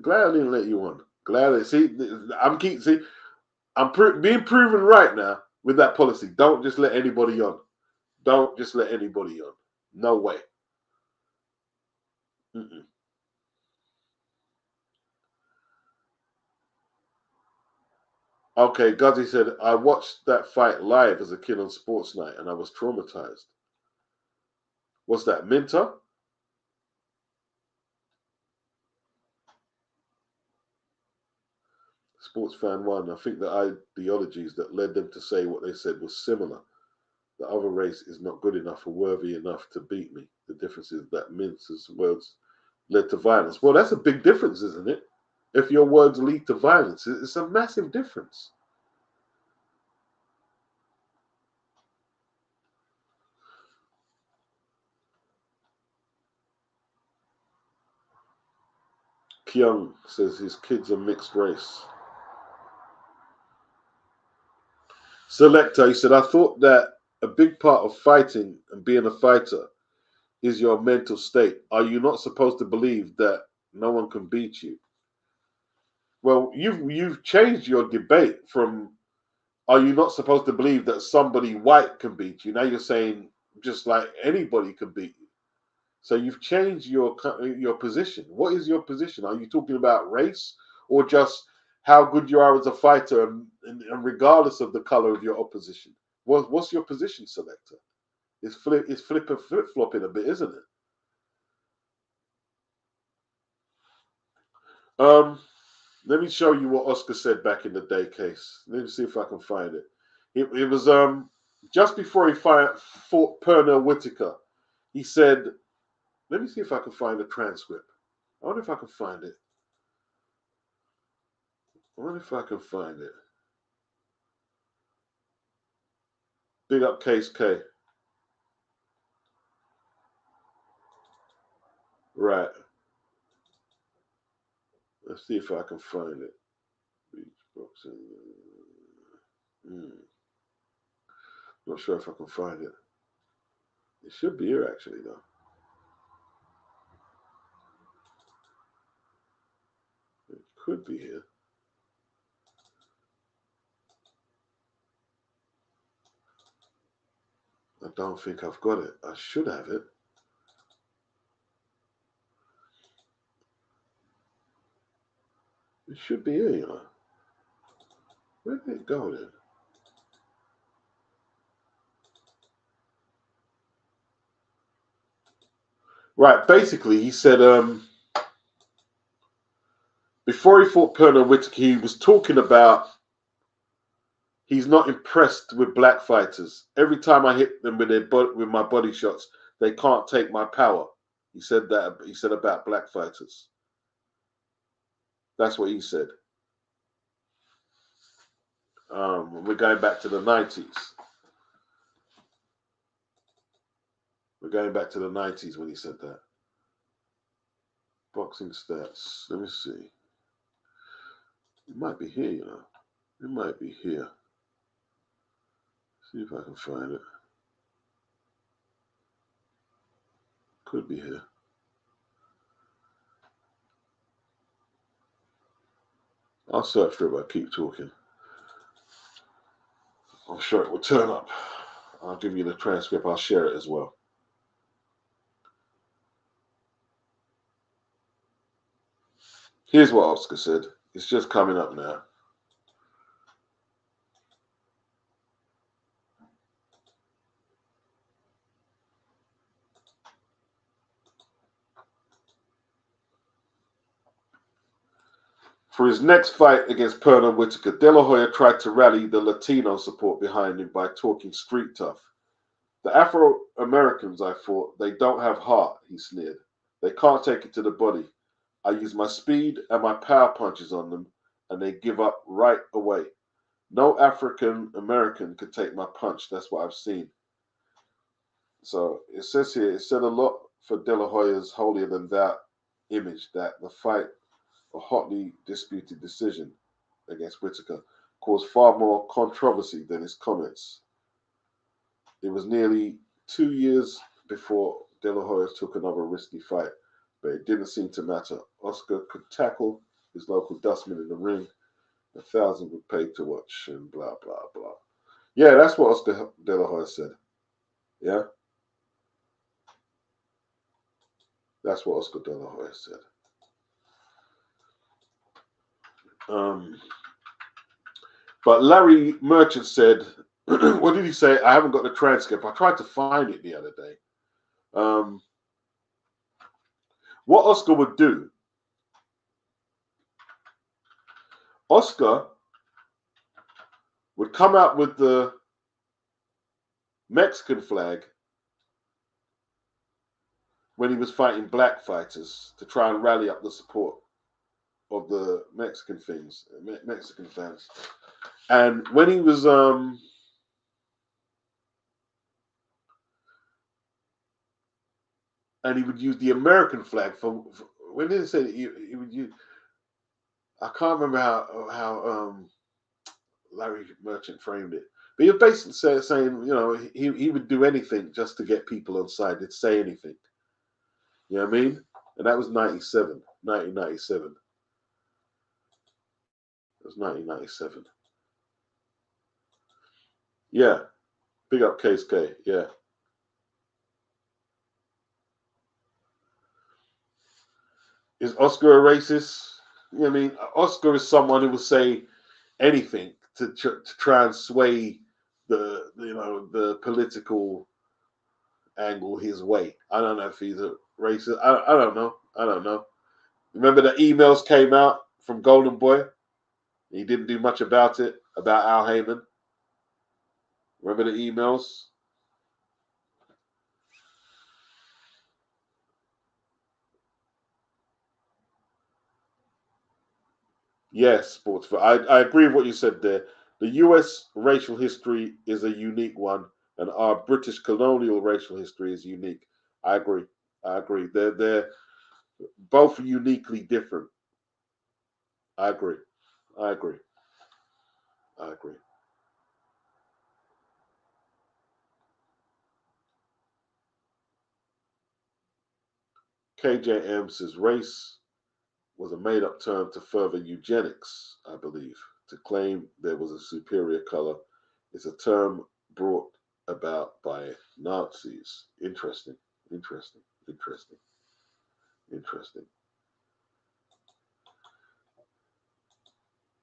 Glad I didn't let you on. Glad I see. I'm being proven right now with that policy. Don't just let anybody on. Don't just let anybody on. No way. Mm-mm. Okay, Guzzy said, I watched that fight live as a kid on Sports Night and I was traumatized. What's that, Minter? Sports fan one. I think the ideologies that led them to say what they said was similar. The other race is not good enough or worthy enough to beat me. The difference is that Minter's words led to violence. Well, that's a big difference, isn't it? If your words lead to violence, it's a massive difference. Kyung says his kids are mixed race. Selector, he said, I thought that a big part of fighting and being a fighter is your mental state. Are you not supposed to believe that no one can beat you? Well, you've changed your debate from are you not supposed to believe that somebody white can beat you? Now you're saying just like anybody can beat you. So you've changed your position. What is your position? Are you talking about race or just how good you are as a fighter and regardless of the color of your opposition? What's your position, Selector? It's flip flopping a bit, isn't it? Um, Let me show you what Oscar said back in the day, Case. Let me see if I can find it. It was just before he fought Pernell Whitaker. He said, "Let me see if I can find the transcript. I wonder if I can find it. I wonder if I can find it." Big up Case K. Right. Let's see if I can find it. Beach boxing. Not sure if I can find it. It should be here actually, though. It could be here. I don't think I've got it. I should have it. It should be here, you know. Where did it go then? Right, basically, he said before he fought Pernell Whitaker, he was talking about he's not impressed with black fighters. Every time I hit them with with my body shots, they can't take my power. He said that. He said about black fighters. That's what he said. We're going back to the 90s. We're going back to the 90s when he said that. Boxing stats. Let me see. It might be here, you know. It might be here. See if I can find it. Could be here. I'll search for it, but keep talking. I'm sure it will turn up. I'll give you the transcript. I'll share it as well. Here's what Oscar said. It's just coming up now. For his next fight against Pernell Whitaker, De La Hoya tried to rally the Latino support behind him by talking street tough. The Afro-Americans, I thought, they don't have heart, he sneered. They can't take it to the body. I use my speed and my power punches on them, and they give up right away. No African-American could take my punch. That's what I've seen. So it says here, it said a lot for De La Hoya's holier-than-thou image that the fight, a hotly disputed decision against Whitaker, caused far more controversy than his comments. It was nearly 2 years before De La Hoya took another risky fight, but it didn't seem to matter. Oscar could tackle his local dustman in the ring. 1,000 would pay to watch, and blah, blah, blah. Yeah, that's what Oscar De La Hoya said. Yeah? That's what Oscar De La Hoya said. But Larry Merchant said, what did he say? I haven't got the transcript. I tried to find it the other day. What Oscar would do, Oscar would come out with the Mexican flag when he was fighting black fighters to try and rally up the support of the Mexican fans. And when he was and he would use the American flag for when did he say he would use? I can't remember how Larry Merchant framed it, but he was basically saying, you know, he would do anything just to get people on side. He'd say anything. You know what I mean? And that was 1997. It was 1997. Yeah. Big up Case K. Yeah. Is Oscar a racist? You know what I mean? Oscar is someone who will say anything to try and sway the political angle his way. I don't know if he's a racist. I don't know. I don't know. Remember the emails came out from Golden Boy? He didn't do much about it, about Al Heyman. Remember the emails? Yes, sports. I agree with what you said there. The U.S. racial history is a unique one, and our British colonial racial history is unique. I agree. I agree. They're both uniquely different. I agree. I agree. I agree. KJM says race was a made-up term to further eugenics, I believe, to claim there was a superior color. It's a term brought about by Nazis. Interesting, interesting, interesting, interesting.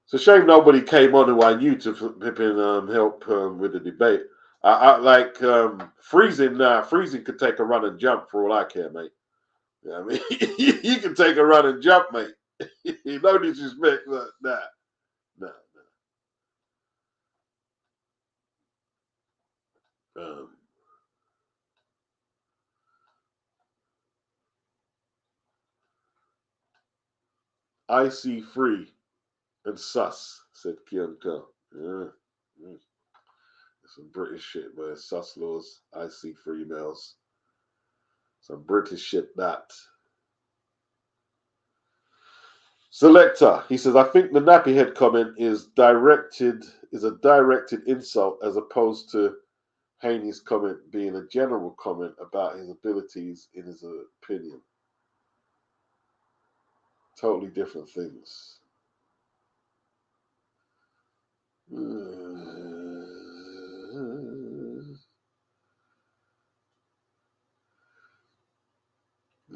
It's a shame nobody came on who I knew to help with the debate. I like freezing. Freezing could take a run and jump for all I care, mate. Yeah, I mean, you can take a run and jump, mate. No disrespect, but nah. I see free and sus, said Kyunko. Yeah. Some British shit, man. Sus laws. I see free males. Some British shit that. Selector, he says, I think the Nappy Head comment is a directed insult as opposed to Haney's comment being a general comment about his abilities in his opinion. Totally different things.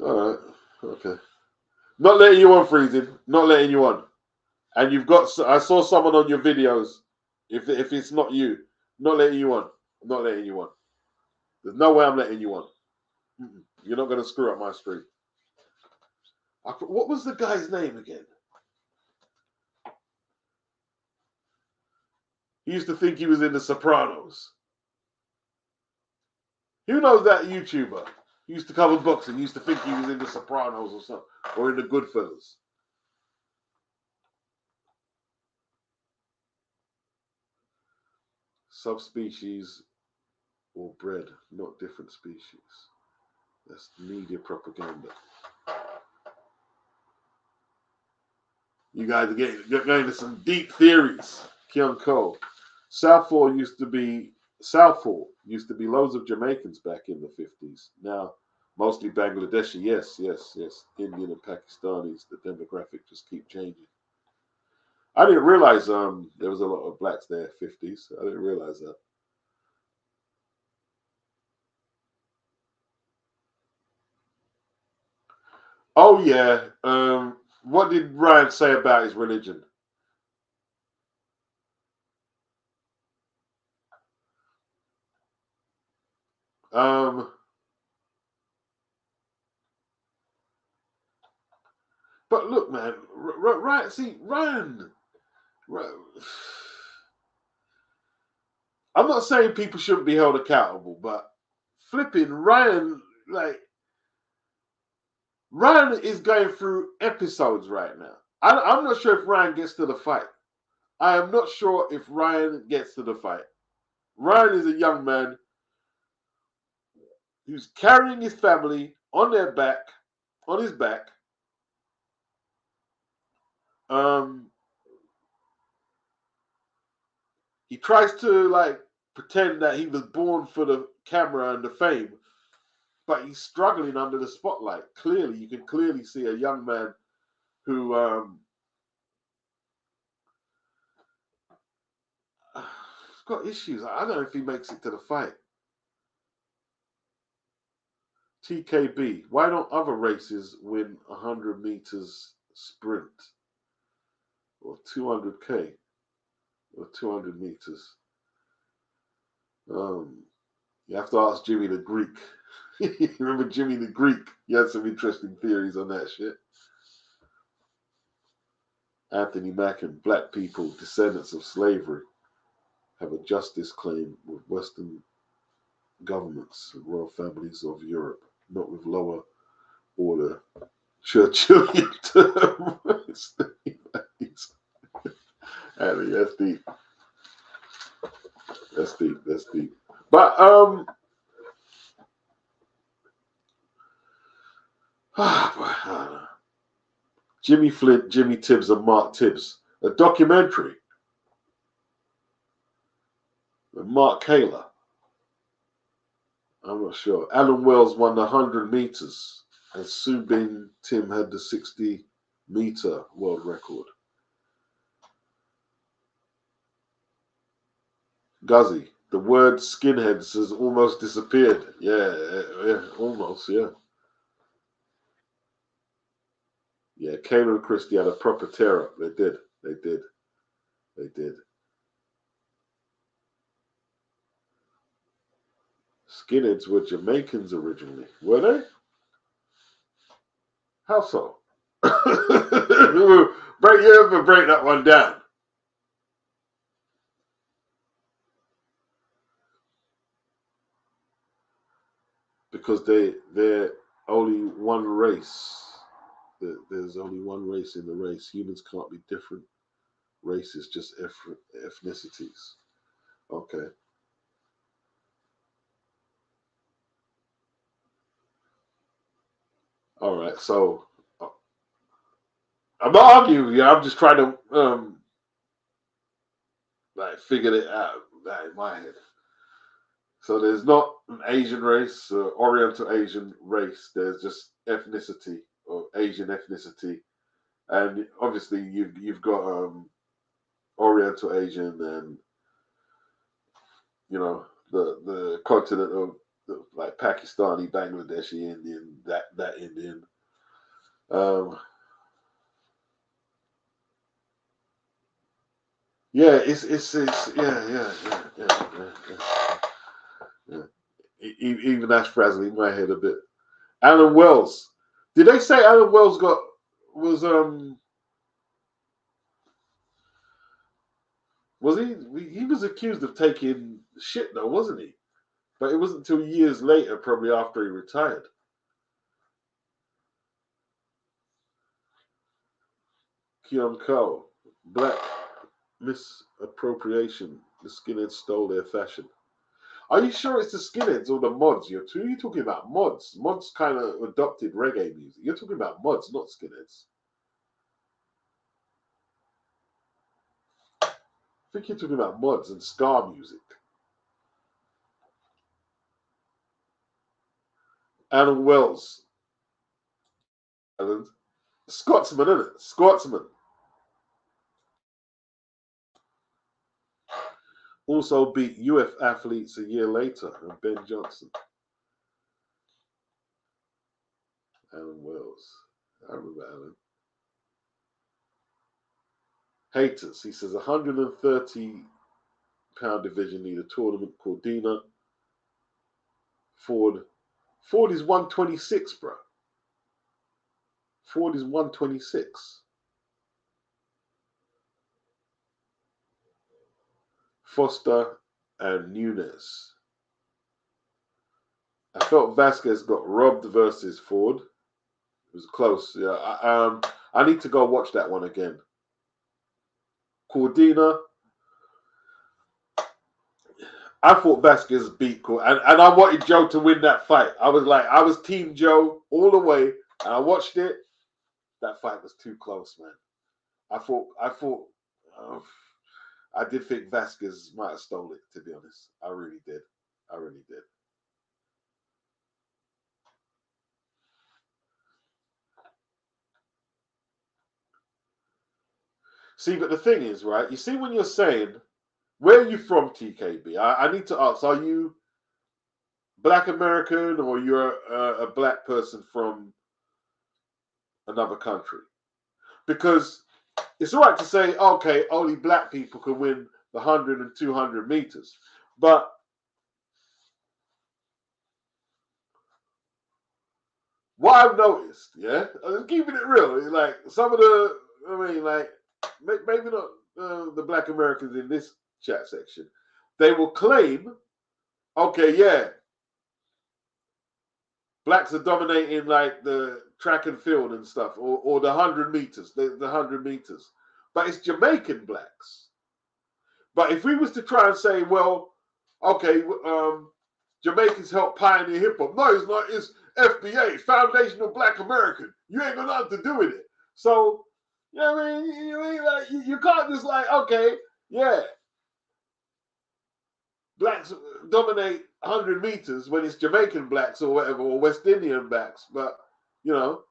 All right, okay. Not letting you on, freezing. Not letting you on. And you've got. I saw someone on your videos. If it's not you, not letting you on. I'm not letting you on. There's no way I'm letting you on. You're not going to screw up my stream. What was the guy's name again? He used to think he was in The Sopranos. Who knows that YouTuber? He used to cover boxing. He used to think he was in The Sopranos or something, or in The Goodfellas. Subspecies or bred, not different species. That's media propaganda. You guys are going into some deep theories. Kyung Ko. Southall used to be loads of Jamaicans back in the 50s. Now, mostly Bangladeshi. Yes. Indian and Pakistanis. The demographic just keep changing. I didn't realize there was a lot of blacks there 50s. I didn't realize that. Oh yeah. What did Ryan say about his religion? But look, man, Ryan. See, Ryan. I'm not saying people shouldn't be held accountable, but flipping Ryan, Ryan is going through episodes right now. I'm not sure if Ryan gets to the fight. I am not sure if Ryan gets to the fight. Ryan is a young man who's carrying his family on his back. He tries to pretend that he was born for the camera and the fame, but he's struggling under the spotlight. Clearly, you can clearly see a young man who has got issues. I don't know if he makes it to the fight. TKB, why don't other races win 100 meters sprint or 200K or 200 meters? You have to ask Jimmy the Greek. Remember Jimmy the Greek? He had some interesting theories on that shit. Anthony Mackin, black people, descendants of slavery, have a justice claim with Western governments and royal families of Europe, not with lower order Churchillian terrorists. That's deep. That's deep. But Jimmy Flint, Jimmy Tibbs, and Mark Tibbs, a documentary. Mark Kaler. I'm not sure. Alan Wells won the 100 meters, and Subin Tim had the 60-meter world record. Guzzy, The word skinheads has almost disappeared. Yeah, almost, yeah. Yeah, Kane and Christie had a proper tear up. They did. They did. They did. Skinheads were Jamaicans originally, were they? How so? You ever break that one down? Because they're only one race. There's only one race in the race. Humans can't be different races, just ethnicities. Okay. All right. So I'm not arguing with you. I'm just trying to like figure it out in my head. So there's not an Asian race, Oriental Asian race. There's just ethnicity or Asian ethnicity, and obviously you've got Oriental Asian and the continent of like Pakistani, Bangladeshi Indian, that Indian. Um, yeah, it's yeah. Even that's frazzling my head a bit. Alan Wells. Did they say Alan Wells was he was accused of taking shit though, wasn't he? But it wasn't until years later, probably after he retired. Keon Cole, black misappropriation. The skinheads stole their fashion. Are you sure it's the skinheads or the mods? You're talking about mods. Mods kind of adopted reggae music. You're talking about mods, not skinheads. I think you're talking about mods and ska music. Alan Wells, Alan. Scotsman, isn't it? Scotsman. Also beat UF athletes a year later, and Ben Johnson. Alan Wells. I remember Alan. Haters. He says 130-pound division leader tournament. Cordina. Ford. Ford is 126, bro. Ford is 126. Foster and Nunes. I felt Vasquez got robbed versus Ford. It was close. Yeah, I need to go watch that one again. Cordina. I thought Vasquez beat Cordina, and I wanted Joe to win that fight. I was Team Joe all the way, and I watched it. That fight was too close, man. I thought, uh, I did think Vasquez might have stole it. To be honest, I really did. I really did. See, but the thing is, right? You see, when you're saying, where are you from, TKB? I need to ask, are you Black American or you're a black person from another country? Because it's all right to say, okay, only black people can win the 100 and 200 meters. But what I've noticed, yeah, I'm keeping it real, like some of like, maybe not the black Americans in this chat section, they will claim, okay, yeah, blacks are dominating like the track and field and stuff, or the 100 meters, the 100 meters. But it's Jamaican blacks. But if we was to try and say, well, okay, Jamaicans helped pioneer hip hop. No, it's not. It's FBA, Foundational Black American. You ain't got nothing to do with it. So, you know what I mean? You can't just like, okay, yeah, blacks dominate 100 meters when it's Jamaican blacks or whatever, or West Indian blacks. But, you know,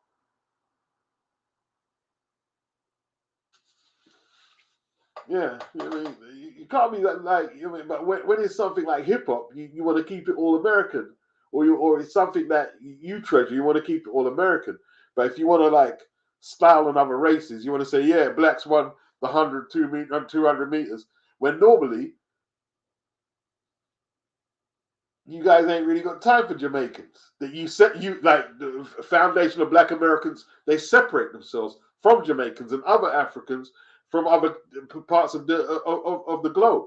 Yeah, I mean, you can't be that like. I mean, but when it's something like hip hop, you want to keep it all American, or it's something that you treasure. You want to keep it all American. But if you want to like style on other races, you want to say, yeah, blacks won the 200 meters. When normally you guys ain't really got time for Jamaicans. That you like the foundation of Black Americans. They separate themselves from Jamaicans and other Africans from other parts of the globe.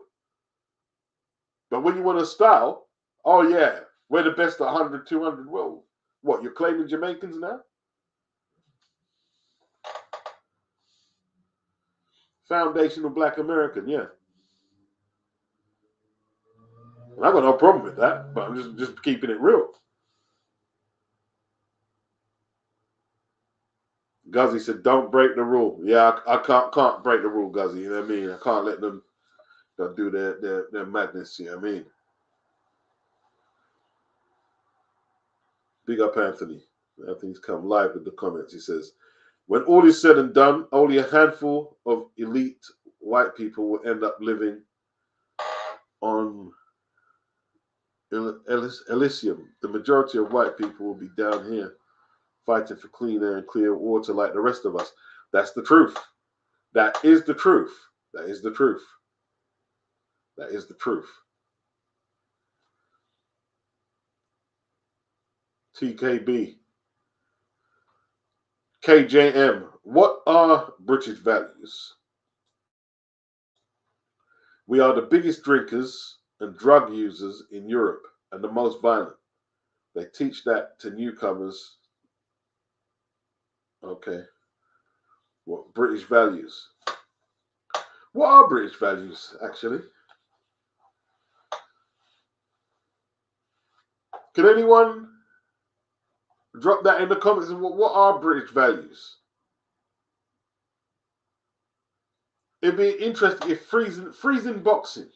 But when you want to style, oh yeah, we're the best at 100, 200. Well, what, you're claiming Jamaicans now? Foundational Black American, yeah. And I've got no problem with that, but I'm just keeping it real. Guzzy said, "Don't break the rule." Yeah, I can't break the rule, Guzzy. You know what I mean? I can't let them do their madness. You know what I mean? Big up Anthony. Anthony's come live with the comments. He says, "When all is said and done, only a handful of elite white people will end up living on Elysium. The majority of white people will be down here fighting for clean air and clear water like the rest of us." That's the truth. That is the truth. That is the truth. That is the truth. TKB. KJM. What are British values? We are the biggest drinkers and drug users in Europe and the most violent. They teach that to newcomers. Okay. What British values? What are British values, actually? Can anyone drop that in the comments? What are British values? It'd be interesting if freezing boxing.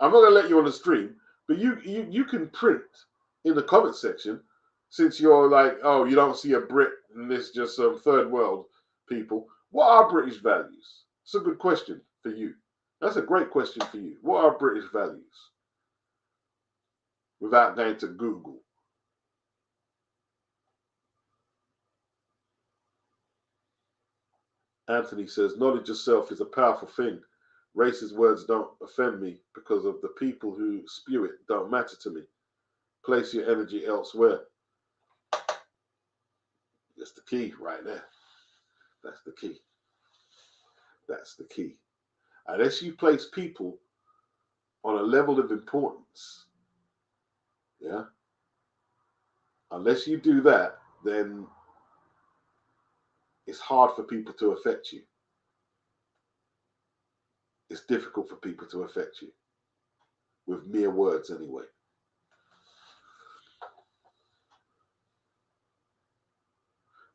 I'm not gonna let you on the stream, but you can print in the comment section, since you're like, oh, you don't see a Brit and this just some third world people. What are British values? It's a good question for you. That's a great question for you. What are British values? Without going to Google. Anthony says, knowledge of self is a powerful thing. Racist words don't offend me because of the people who spew it don't matter to me. Place your energy elsewhere. That's the key right there. That's the key. That's the key. Unless you place people on a level of importance, yeah, unless you do that, then it's hard for people to affect you. It's difficult for people to affect you with mere words, anyway.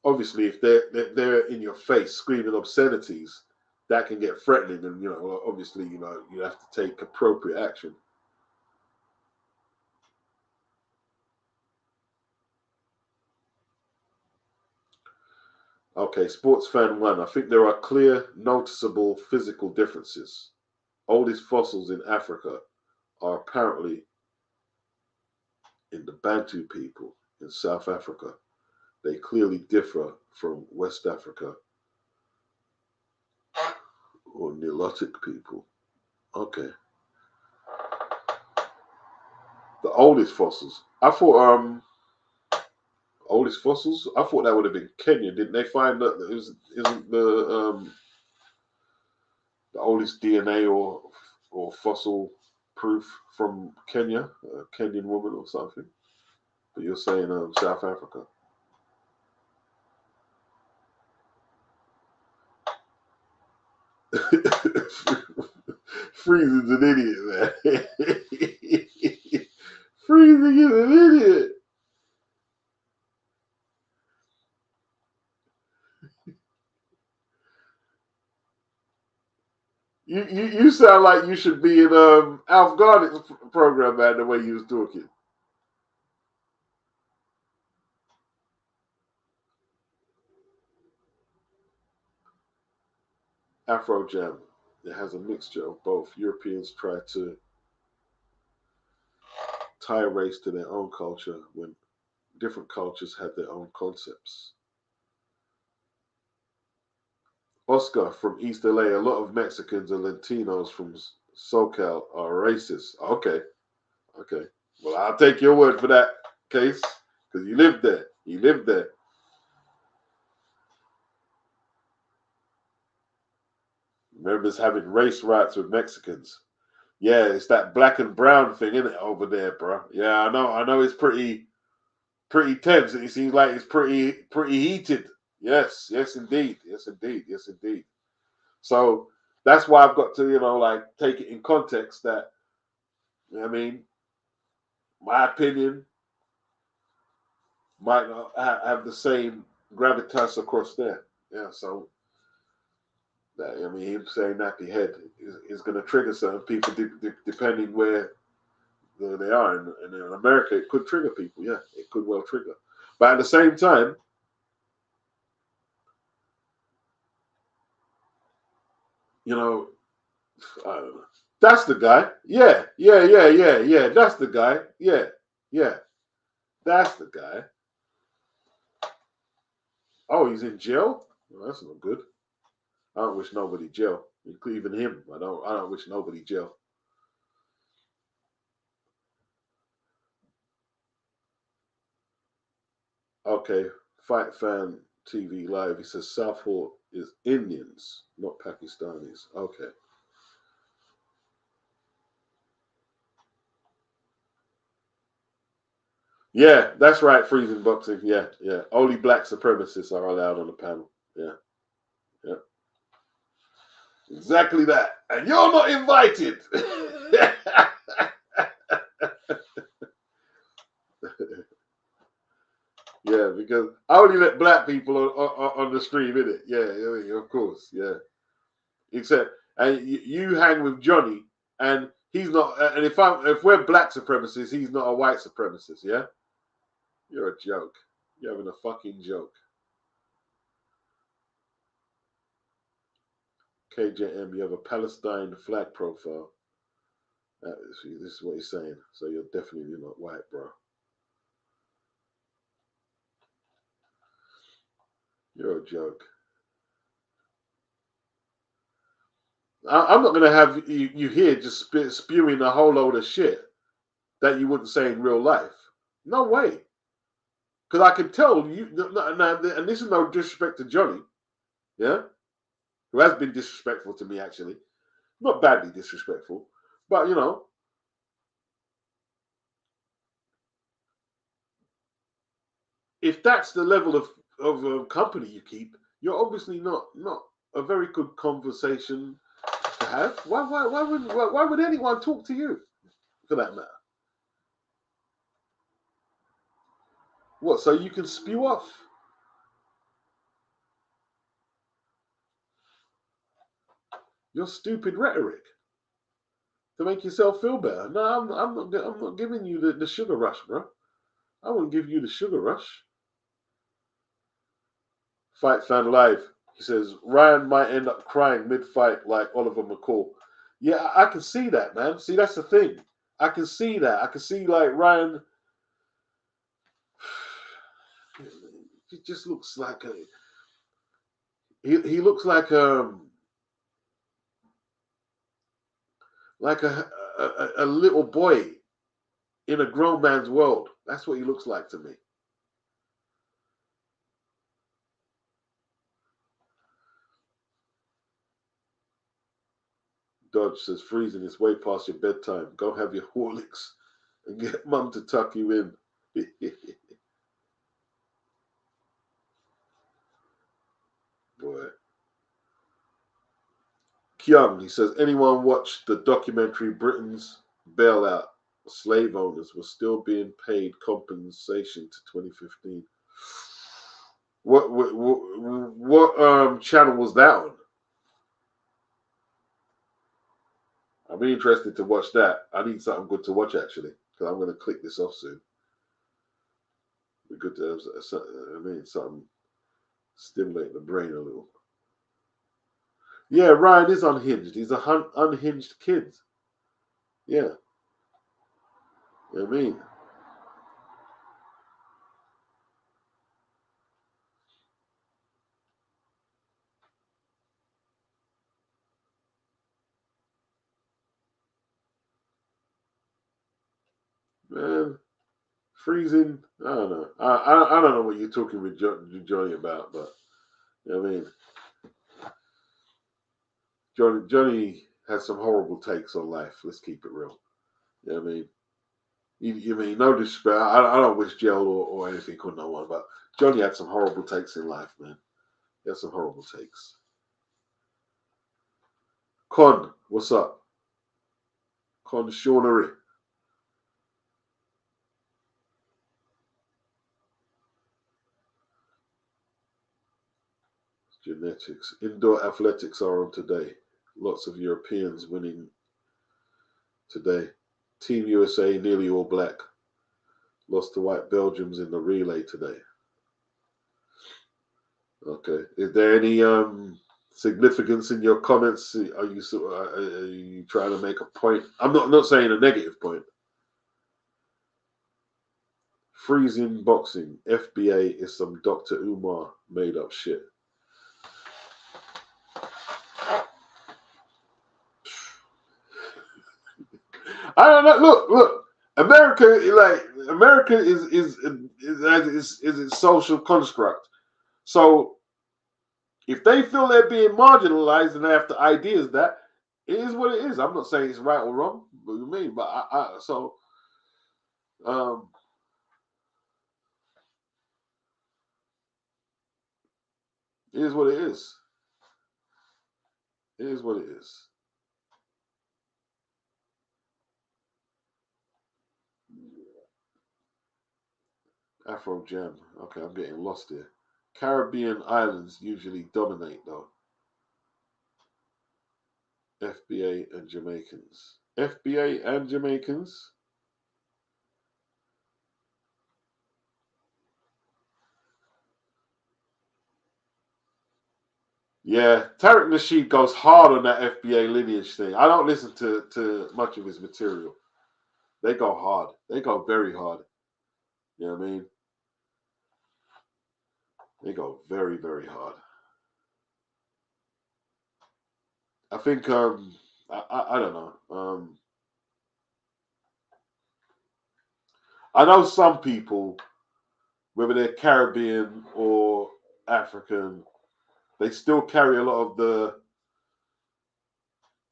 Obviously, if they're in your face screaming obscenities, that can get threatening, and obviously, you have to take appropriate action. Okay, sports fan one. I think there are clear, noticeable physical differences. Oldest fossils in Africa are apparently in the Bantu people in South Africa. They clearly differ from West Africa or Nilotic people. Okay. The oldest fossils. I thought oldest fossils. I thought that would have been Kenya. Didn't they find that it isn't the oldest DNA or fossil proof from Kenya, a Kenyan woman or something? But you're saying South Africa. Freezing's an idiot, man. Freezing is an idiot. You sound like you should be in Alf Garnett's program, man, the way you was talking. Afro Jam. it has a mixture of both. Europeans try to tie race to their own culture when different cultures have their own concepts. Oscar from East LA, a lot of Mexicans and Latinos from SoCal are racist. Okay, okay. Well, I'll take your word for that case because you lived there. You lived there. Remember us having race riots with Mexicans. Yeah, it's that black and brown thing, isn't it, over there, bro? Yeah, I know. I know it's pretty tense. It seems like it's pretty heated. Yes, yes indeed. Yes indeed. Yes indeed. So that's why I've got to, like take it in context that, I mean, my opinion might not have the same gravitas across there. Yeah, so that, I mean, him saying Nappy Head is going to trigger certain people depending where they are. And in America, it could trigger people. Yeah, it could well trigger. But at the same time, you know, I don't know. That's the guy. Yeah, yeah, yeah, yeah, yeah. That's the guy. Yeah, yeah. That's the guy. Oh, he's in jail? Well, that's not good. I don't wish nobody jail, even him. I don't wish nobody jail. Okay, Fight Fan TV Live. He says Southall is Indians, not Pakistanis. Okay. Yeah, that's right. Freezing boxing. Yeah, yeah. Only black supremacists are allowed on the panel. Yeah, yeah. Exactly that. And you're not invited. Yeah, because I only let black people on the stream, innit? Yeah, of course, yeah. Except, and you hang with Johnny, and he's not. And if we're black supremacists, he's not a white supremacist. Yeah, you're a joke. You're having a fucking joke. KJM, you have a Palestine flag profile. See, this is what he's saying. So you're definitely not white, bro. You're a joke. I'm not going to have you here just spewing a whole load of shit that you wouldn't say in real life. No way. Because I can tell you, and this is no disrespect to Johnny, yeah, who has been disrespectful to me actually, not badly disrespectful, but if that's the level of company you keep, you're obviously not a very good conversation to have. Why would anyone talk to you for that matter? What? So you can spew off your stupid rhetoric to make yourself feel better. No, I'm not giving you the sugar rush, bro. I won't give you the sugar rush. Fight fan live. He says Ryan might end up crying mid-fight like Oliver McCall. Yeah, I can see that, man. See, that's the thing. I can see that. I can see like Ryan. He just looks like a. He looks like a little boy in a grown man's world. That's what he looks like to me. Dodge says freezing is way past your bedtime. Go have your Horlicks and get mum to tuck you in. Boy. Kyung, he says, anyone watched the documentary Britain's Bailout? Slave owners were still being paid compensation to 2015. What channel was that on? I'm interested to watch that. I need something good to watch actually, because I'm going to click this off soon. Be good to have, something stimulate the brain a little. Yeah, Ryan is unhinged. He's a unhinged kid. Yeah, you know what I mean. Man, freezing. I don't know. I don't know what you're talking with Johnny about, but you know what I mean. Johnny has some horrible takes on life. Let's keep it real. You know what I mean. You mean no disrespect. I don't wish jail or anything on no one, but Johnny had some horrible takes in life, man. He had some horrible takes. Con, what's up? Con Shaunery. Genetics. Indoor athletics are on today. Lots of Europeans winning today. Team USA nearly all black. Lost to white Belgians in the relay today. Okay. Is there any significance in your comments? Are you trying to make a point? I'm not saying a negative point. Freezing boxing. FBA is some Dr. Umar made up shit. I don't know. Look. America is its social construct. So if they feel they're being marginalized and they have to ideas that it is what it is. I'm not saying it's right or wrong. What you mean? But um, it is what it is. It is what it is. Afro Jam. Okay, I'm getting lost here. Caribbean islands usually dominate though. FBA and Jamaicans. FBA and Jamaicans. Yeah, Tarek Nasheed goes hard on that FBA lineage thing. I don't listen to much of his material. They go hard. They go very hard. You know what I mean? They go very, very hard. I think I don't know. I know some people, whether they're Caribbean or African, they still carry a lot of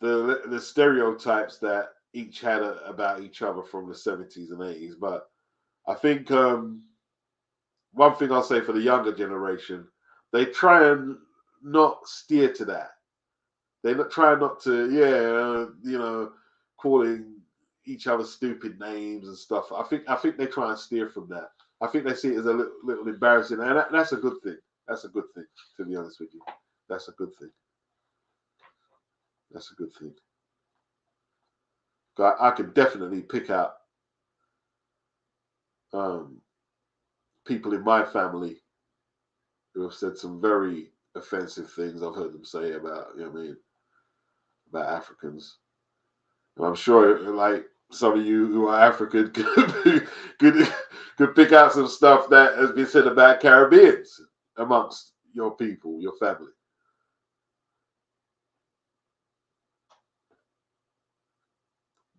the stereotypes that each had about each other from the 70s and 80s. But I think one thing I'll say for the younger generation, they try and not steer to that. They not try not to, calling each other stupid names and stuff. I think they try and steer from that. I think they see it as a little embarrassing, and that's a good thing. That's a good thing, to be honest with you. That's a good thing. That's a good thing. I could definitely pick out um, people in my family who have said some very offensive things. I've heard them say about, what I mean, about Africans. And I'm sure, like some of you who are African could could pick out some stuff that has been said about Caribbeans amongst your people, your family.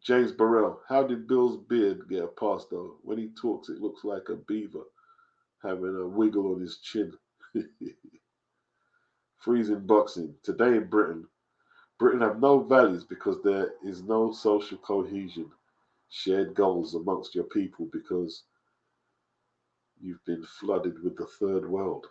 James Burrell, how did Bill's beard get a pass though? When he talks, it looks like a beaver having a wiggle on his chin. Freezing boxing. Today in Britain have no values because there is no social cohesion, shared goals amongst your people because you've been flooded with the third world.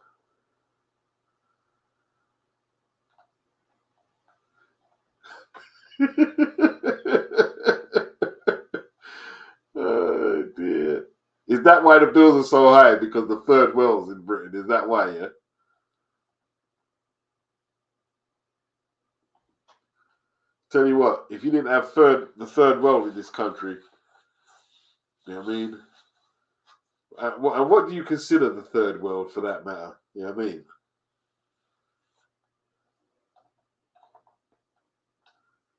Oh dear. Is that why the bills are so high? Because the third world's in Britain. Is that why, yeah? Tell you what, if you didn't have the third world in this country, you know what I mean? And what do you consider the third world for that matter? You know what I mean?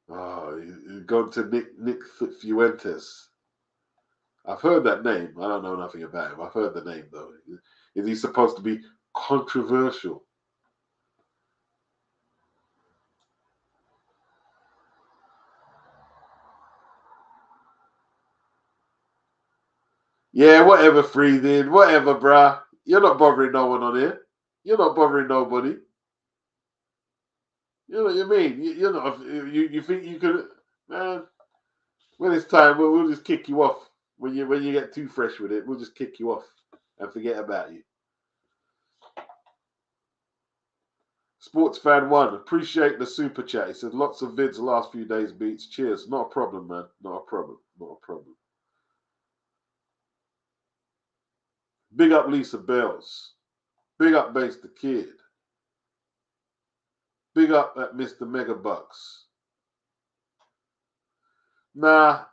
Oh, he's gone to Nick Fuentes. I've heard that name. I don't know nothing about him. I've heard the name though. Is he supposed to be controversial? Yeah, whatever, Freezing. Whatever, bruh. You're not bothering no one on here. You're not bothering nobody. You know what you mean? You're not. You think you could, man? When it's time, we'll just kick you off. When you get too fresh with it, we'll just kick you off and forget about you. Sports fan one, appreciate the super chat. He said lots of vids the last few days. Beats. Cheers. Not a problem, man. Not a problem. Not a problem. Big up Lisa Bells. Big up Base the Kid. Big up at Mr. Megabucks. Nah.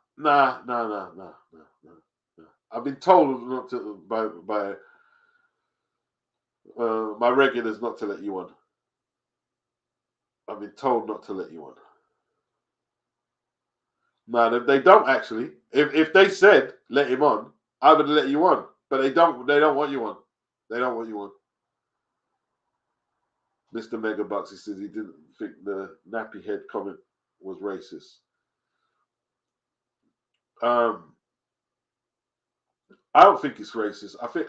I've been told not to by my regulars not to let you on. I've been told not to let you on. No, they don't actually. If they said let him on, I would let you on. But they don't. They don't want you on. They don't want you on. Mr. Megabucks, he says he didn't think the Nappy Head comment was racist. I don't think it's racist. I think,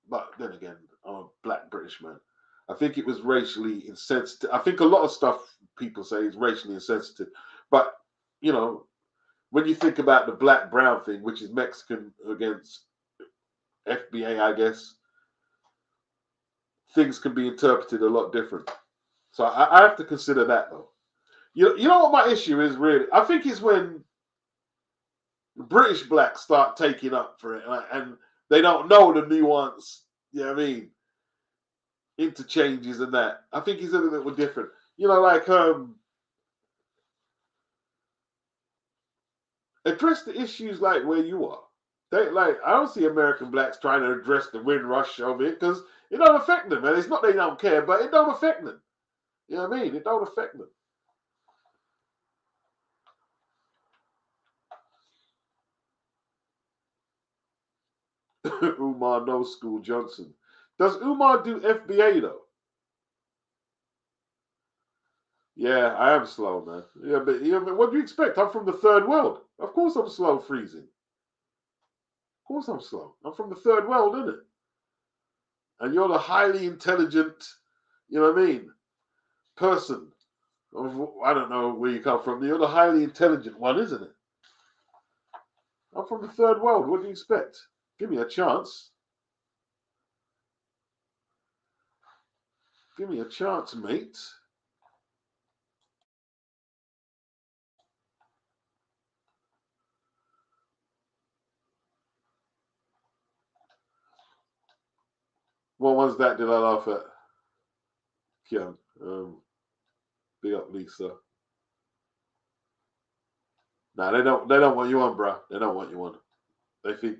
but then again, I'm a black British man. I think it was racially insensitive. I think a lot of stuff people say is racially insensitive. But, you know, when you think about the black brown thing, which is Mexican against FBA, I guess, things can be interpreted a lot different. So I have to consider that, though. You know what my issue is, really? I think it's when British blacks start taking up for it and they don't know the nuance, you know what I mean? Interchanges and that. I think he's a little bit different. You know, like address the issues like where you are. They like I don't see American blacks trying to address the Windrush of it because it don't affect them. And it's not they don't care, but it don't affect them. You know what I mean? It don't affect them. Umar No School Johnson. Does Umar do FBA though? Yeah, I am slow, man. Yeah, but what do you expect? I'm from the third world. Of course I'm slow freezing. Of course I'm slow. I'm from the third world, isn't it? And you're the highly intelligent, you know what I mean, person. I don't know where you come from. You're the highly intelligent one, isn't it? I'm from the third world. What do you expect? Give me a chance. Give me a chance, mate. What one's that did I laugh at? Kian. Big up Lisa. Nah, they don't want you on, bruh. They don't want you on. They think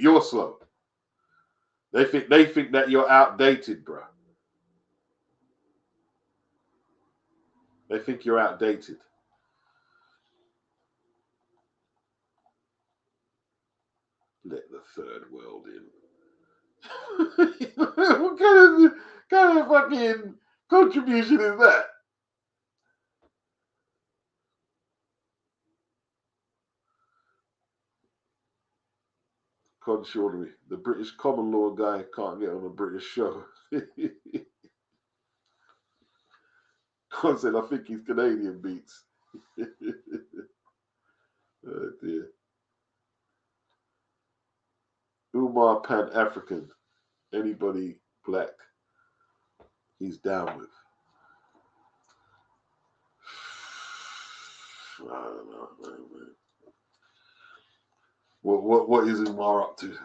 you're slow. They think that you're outdated, bruh. They think you're outdated. Let the third world in. What kind of fucking contribution is that? Consurgery. The British common law guy can't get on a British show. Con said, I think he's Canadian beats. Oh dear. Umar Pan African. Anybody black, he's down with. I don't know, man. What is Umar up to?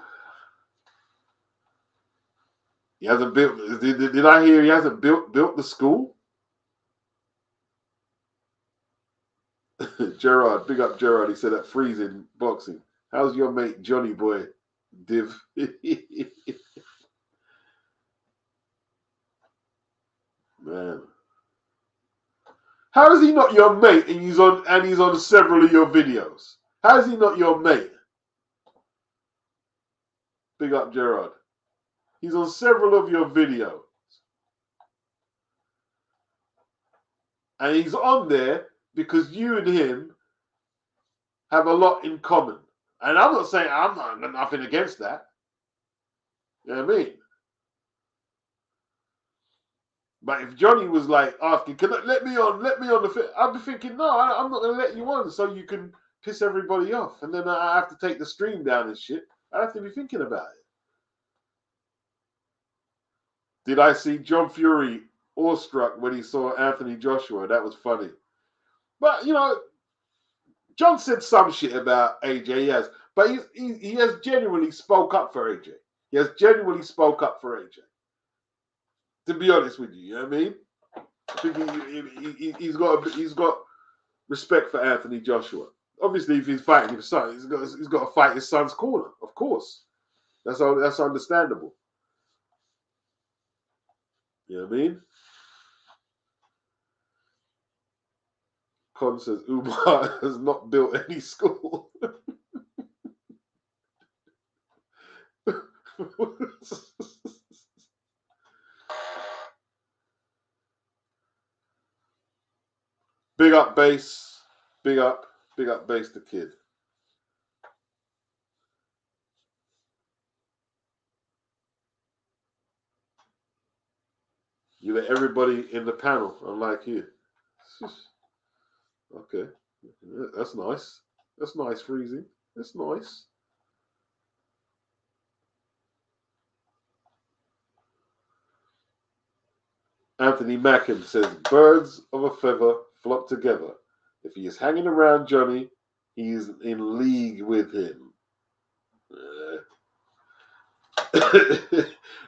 He hasn't built. Did I hear he hasn't built the school? Gerard, big up Gerard. He said that freezing boxing. How's your mate Johnny Boy? Div. Man. How is he not your mate and he's on several of your videos? How is he not your mate? Big up Gerard. He's on several of your videos. And he's on there because you and him have a lot in common. And I'm not saying I'm not got nothing against that. You know what I mean? But if Johnny was like asking, "Can I, let me on the fit?" I'd be thinking, no, I'm not going to let you on so you can piss everybody off. And then I have to take the stream down and shit. I have to be thinking about it. Did I see John Fury awestruck when he saw Anthony Joshua? That was funny. But, you know, John said some shit about AJ, yes. But he has genuinely spoke up for AJ. He has genuinely spoke up for AJ. To be honest with you, you know what I mean? I think he's got respect for Anthony Joshua. Obviously, if he's fighting his son, he's got to fight his son's corner. Of course, that's understandable. You know what I mean? Con says Umar has not built any school. Big up Bass. Big up Bass the Kid. You let everybody in the panel, unlike you. Okay. That's nice. That's nice, Freezing. That's nice. Anthony Mackin says, birds of a feather flock together. If he is hanging around Johnny, he is in league with him.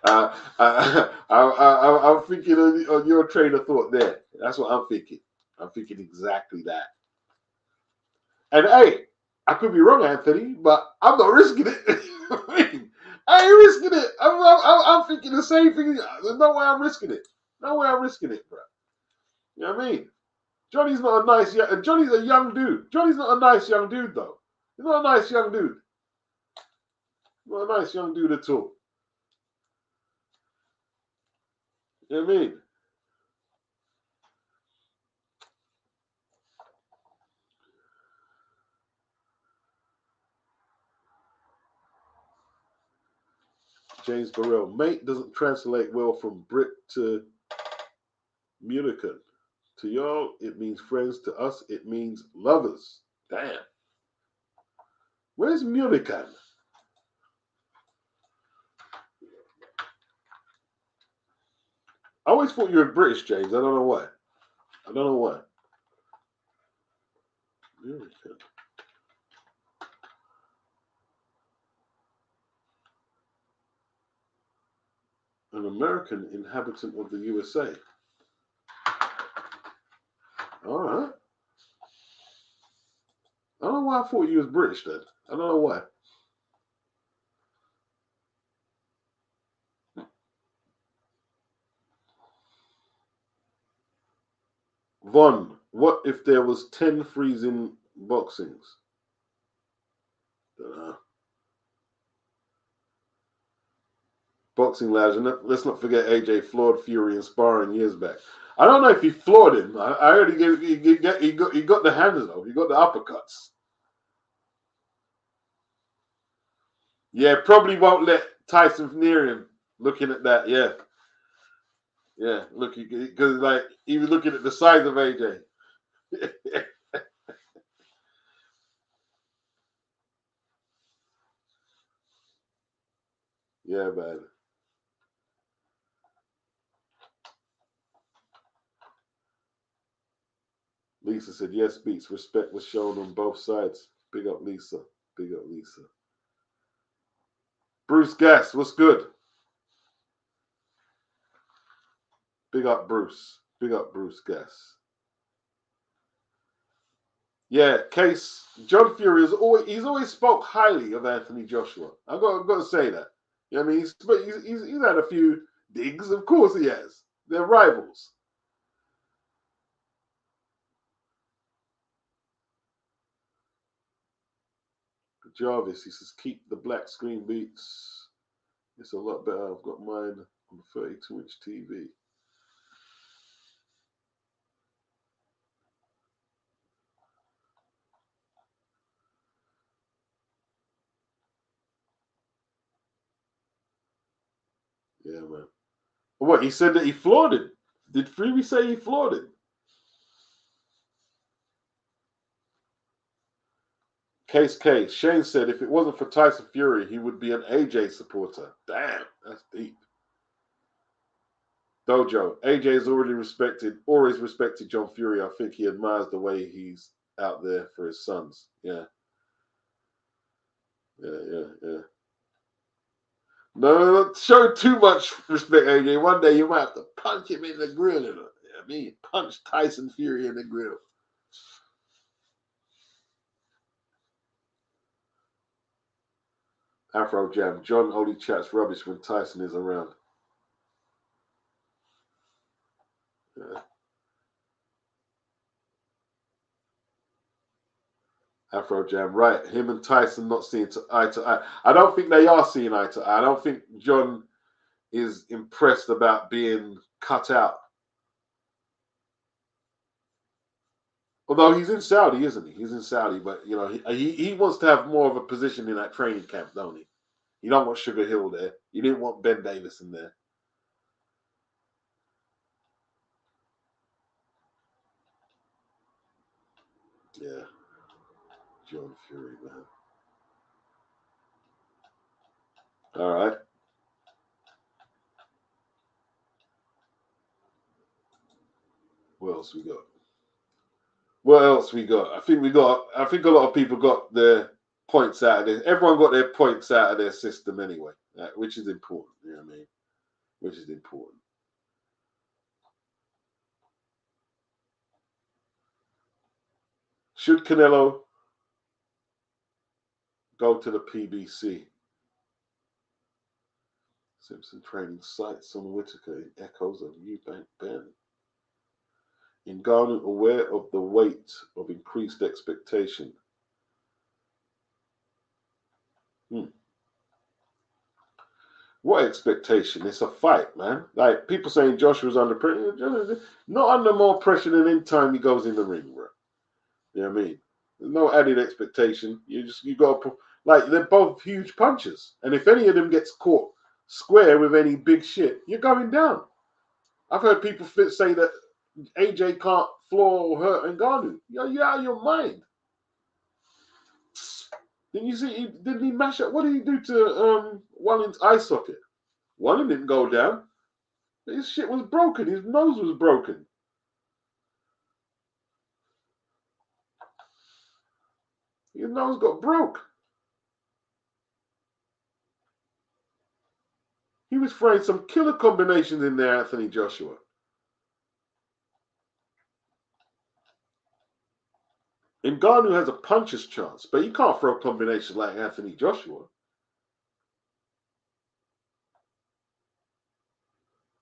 I'm thinking on your train of thought there. That's what I'm thinking. I'm thinking exactly that. And hey, I could be wrong, Anthony, but I'm not risking it. I ain't risking it. I'm thinking the same thing. There's no way I'm risking it. No way I'm risking it, bro. You know what I mean? Johnny's not a nice young. Johnny's a young dude. Johnny's not a nice young dude, though. He's not a nice young dude. Not a nice young dude at all. You know what I mean? James Burrell. Mate doesn't translate well from Brit to Munican. To y'all, it means friends. To us, it means lovers. Damn. Where's Munican? I always thought you were British, James. I don't know why. I don't know why. Munican. An American inhabitant of the USA. All right. I don't know why I thought you was British then. I don't know why. Von, what if there was 10 freezing boxings? Boxing Lounge, and let's not forget AJ floored Fury in sparring years back. I don't know if he floored him. I already he got the hands though. He got the uppercuts. Yeah, probably won't let Tyson near him. Looking at that, yeah, look, because like he was looking at the size of AJ. Yeah, man. Lisa said, yes, Beats. Respect was shown on both sides. Big up, Lisa. Big up, Lisa. Bruce Gass, what's good? Big up, Bruce. Big up, Bruce Gass. Yeah, Case. John Fury he's always spoke highly of Anthony Joshua. I've got to say that. You know what I mean? He's had a few digs. Of course he has. They're rivals. Jarvis, he says, keep the black screen beats. It's a lot better. I've got mine on a 32-inch TV. Yeah, man. What, he said that he floored him? Did Freebie say he floored him? Case K. Shane said if it wasn't for Tyson Fury, he would be an AJ supporter. Damn, that's deep. Dojo. AJ is always respected John Fury. I think he admires the way he's out there for his sons. Yeah. Yeah. No, don't show too much respect, AJ. One day you might have to punch him in the grill. I mean, punch Tyson Fury in the grill. Afro Jam. John only chats rubbish when Tyson is around. Yeah. Afro Jam. Right. Him and Tyson not seeing eye to eye. I don't think they are seeing eye to eye. I don't think John is impressed about being cut out. Although he's in Saudi, isn't he? He's in Saudi, but you know he wants to have more of a position in that training camp, don't he? You don't want Sugar Hill there. You didn't want Ben Davis in there. Yeah, John Fury, man. All right. What else we got? What else we got? I think a lot of people got their points out of this. Everyone got their points out of their system anyway, which is important. You know what I mean? Which is important. Should Canelo go to the PBC? Simpson training sites on Whitaker, echoes of Eubank Ben. Ngannou aware of the weight of increased expectation. What expectation? It's a fight, man. Like people saying Joshua's under pressure. Not under more pressure than any time he goes in the ring, bro. You know what I mean? There's no added expectation. You got to like they're both huge punches, and if any of them gets caught square with any big shit, you're going down. I've heard people say that AJ can't floor or hurt Ngannou. You're out of your mind. Didn't you see? Didn't he mash up? What did he do to Wallen's eye socket? Wallen didn't go down. His shit was broken. His nose was broken. His nose got broke. He was throwing some killer combinations in there, Anthony Joshua. Ngannou has a puncher's chance, but he can't throw a combination like Anthony Joshua.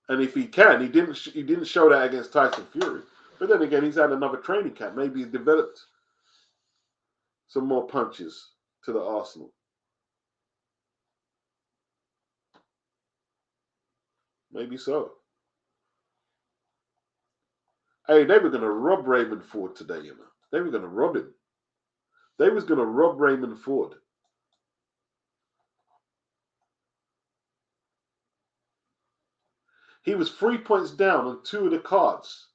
And if he can, he didn't show that against Tyson Fury. But then again, he's had another training camp. Maybe he's developed some more punches to the arsenal. Maybe so. Hey, they were going to rob Raymond Ford today, you know. They were going to rob him. They was going to rob Raymond Ford. He was 3 points down on two of the cards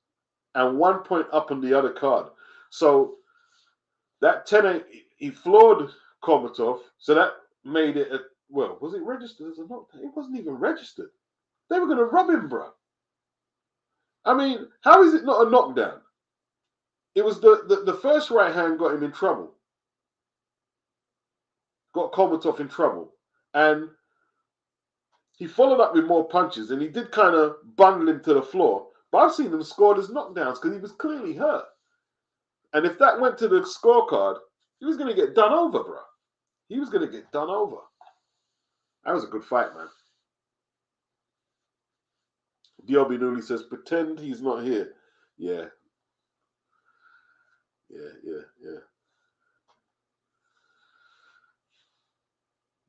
and 1 point up on the other card. So that 10 he floored Komatov. So that made it, was it registered as a knockdown? It wasn't even registered. They were going to rob him, bro. I mean, how is it not a knockdown? It was the first right hand got him in trouble. Got Komatov in trouble. And he followed up with more punches and he did kind of bundle him to the floor. But I've seen them scored as knockdowns because he was clearly hurt. And if that went to the scorecard, he was going to get done over, bro. He was going to get done over. That was a good fight, man. Diobi Newley says, pretend he's not here. Yeah.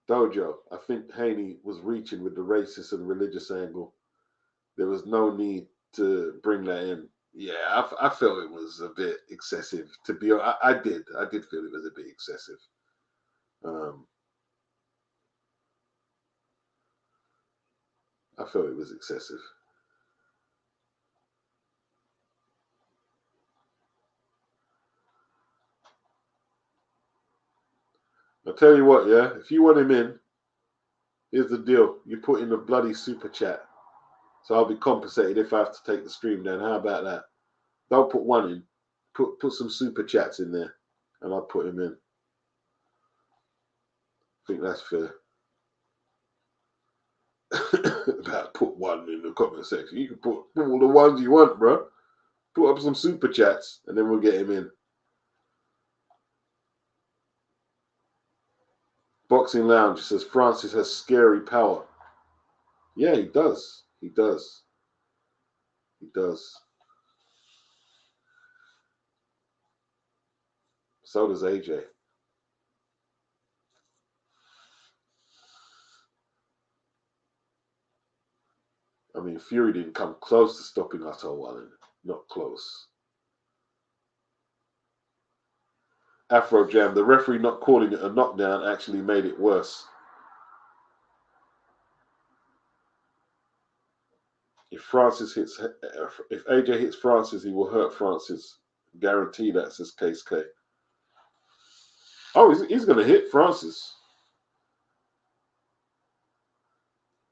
Dojo, I think Haney was reaching with the racist and religious angle. There was no need to bring that in. Yeah, I felt it was a bit excessive. To be honest, I did feel it was a bit excessive. I felt it was excessive. I'll tell you what, yeah, if you want him in, here's the deal. You put in a bloody super chat. So I'll be compensated if I have to take the stream down. How about that? Don't put one in. Put some super chats in there, and I'll put him in. I think that's fair. About put one in the comment section. You can put all the ones you want, bro. Put up some super chats, and then we'll get him in. Boxing Lounge says Francis has scary power. Yeah, he does. He does. He does. So does AJ. I mean, Fury didn't come close to stopping Otto Wallen. Not close. Afro Jam, the referee not calling it a knockdown actually made it worse. If AJ hits Francis, he will hurt Francis. Guarantee that, says Case K. Oh, he's going to hit Francis.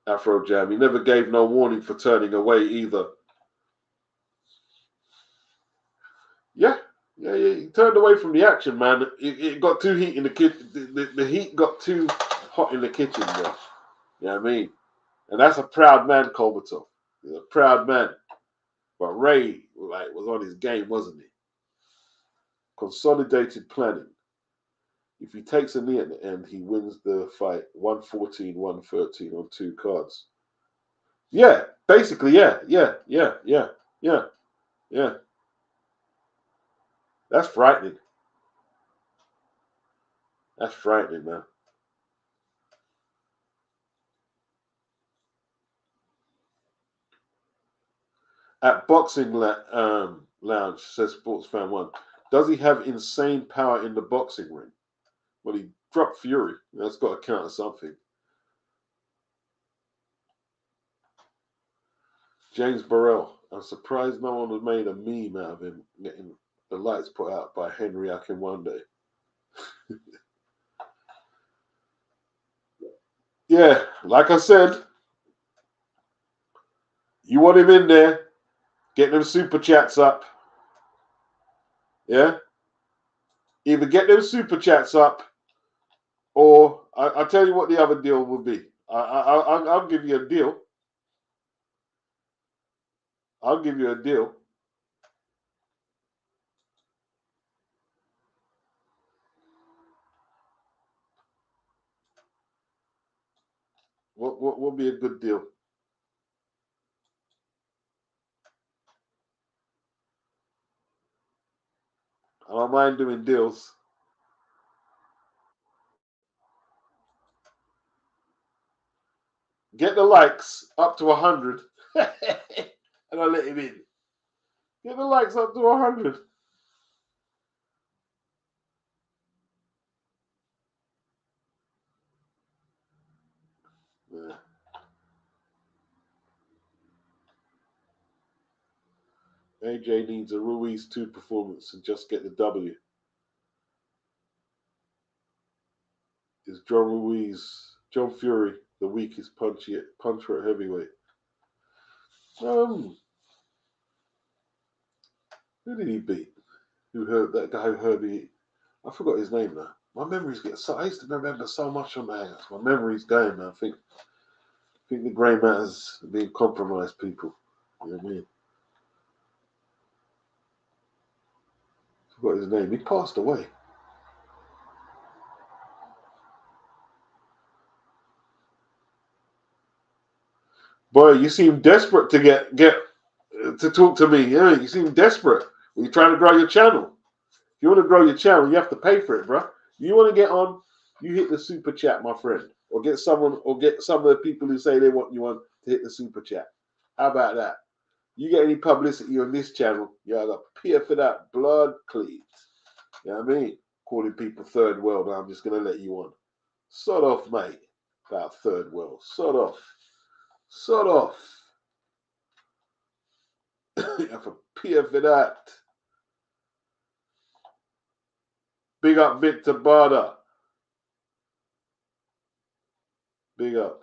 Afro Jam, he never gave no warning for turning away either. Yeah, he turned away from the action, man. It got too heat in the kitchen. The heat got too hot in the kitchen, bro. You know what I mean? And that's a proud man, Kolbatov. He's a proud man. But Ray, was on his game, wasn't he? Consolidated planning. If he takes a knee at the end, he wins the fight 114, 113 on 2 cards. Yeah, basically, yeah. That's frightening. That's frightening, man. At Boxing Lounge, says Sports Fan 1, does he have insane power in the boxing ring? Well, he dropped Fury. That's got to count as something. James Burrell, I'm surprised no one has made a meme out of him getting the lights put out by Henry Akinwande. Yeah, like I said, you want him in there, get them super chats up. Yeah? Either get them super chats up, or I'll tell you what the other deal will be. I'll give you a deal. I'll give you a deal. What will be a good deal? I don't mind doing deals. Get the likes up to 100, and I'll let him in. Get the likes up to 100. Yeah. AJ needs a Ruiz 2 performance and just get the W. Is John Fury, the weakest puncher at heavyweight? Who did he beat? That guy who Herbie? I forgot his name now. My memory's getting so. I used to remember so much on that. My memory's going, man. I think the grey matter's being compromised, people. You know what I mean? I forgot his name. He passed away. Boy, you seem desperate to get to talk to me. Yeah, you seem desperate. You're trying to grow your channel. If you want to grow your channel, you have to pay for it, bro. You want to get on, you hit the super chat, my friend. or get someone, or get some of the people who say they want you on to hit the super chat. How about that? You get any publicity on this channel, you got pay for that blood cleat. You know what I mean? Calling people third world, I'm just gonna let you on. Sod off, mate. About third world. Sod off. Sod off. You have to pay for that. Big up Victor Barda. Big up.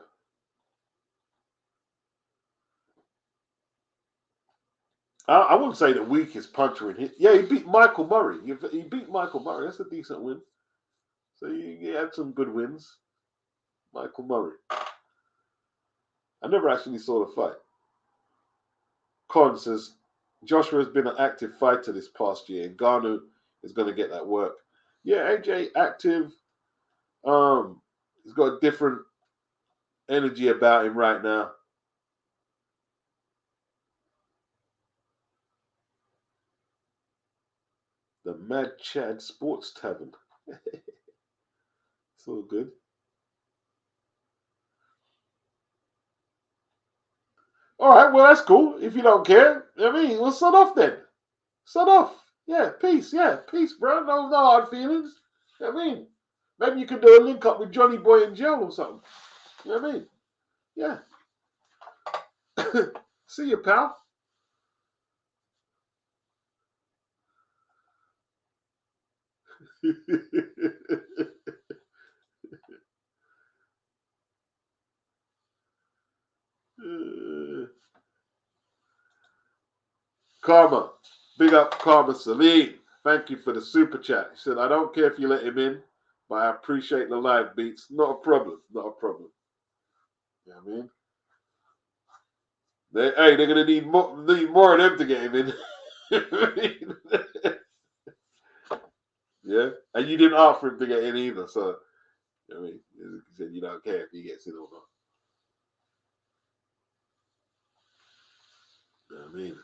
I wouldn't say the weakest puncher in hit. Yeah, he beat Michael Murray. He beat Michael Murray. That's a decent win. So he had some good wins. Michael Murray. I never actually saw the fight. Con says, Joshua has been an active fighter this past year, and Ngannou is going to get that work. Yeah, AJ active. He's got a different energy about him right now. The Mad Chad Sports Tavern. It's all good. All right, well, that's cool. If you don't care, I mean, we'll shut off then. Shut off. Yeah, peace. Yeah, peace, bro. No hard feelings. You know what I mean? Maybe you could do a link up with Johnny Boy in jail or something. You know what I mean? Yeah. See you, pal. Karma. Big up Karma Celine. Thank you for the super chat. She said, I don't care if you let him in, but I appreciate the live beats. Not a problem. Not a problem. You know what I mean? They're going to need more of them to get him in. Yeah? And you didn't ask for him to get in either, so, you know what I mean? You said you don't care if he gets in or not. You know what I mean?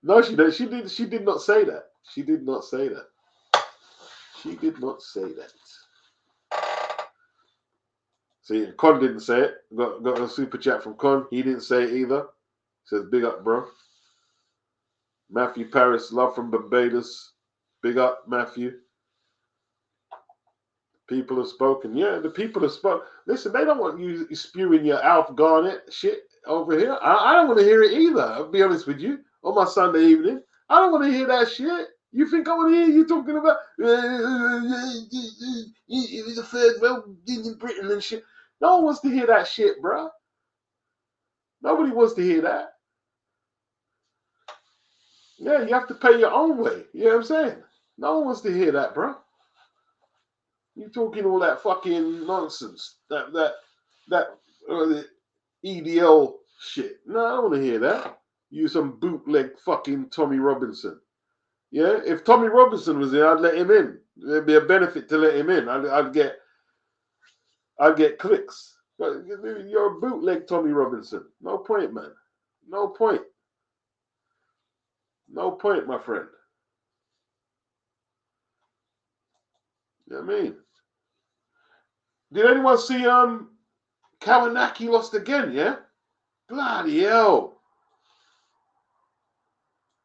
No, she did not say that. She did not say that. She did not say that. See, Con didn't say it. Got a super chat from Con. He didn't say it either. Says, big up, bro. Matthew Paris, love from Barbados. Big up, Matthew. People have spoken. Yeah, the people have spoken. Listen, they don't want you spewing your Alf Garnett shit over here. I don't want to hear it either, I'll be honest with you, on my Sunday evening. I don't want to hear that shit. You think I want to hear you talking about the third world in Britain and shit? No one wants to hear that shit, bro. Nobody wants to hear that. Yeah, you have to pay your own way. You know what I'm saying? No one wants to hear that, bro. You talking all that fucking nonsense. That EDL shit. No, I don't want to hear that. You some bootleg fucking Tommy Robinson. Yeah, if Tommy Robinson was in, I'd let him in. There'd be a benefit to let him in. I'd get clicks. But you're a bootleg Tommy Robinson. No point, man. No point. No point, my friend. You know what I mean? Did anyone see Kawanaki lost again, yeah? Bloody hell.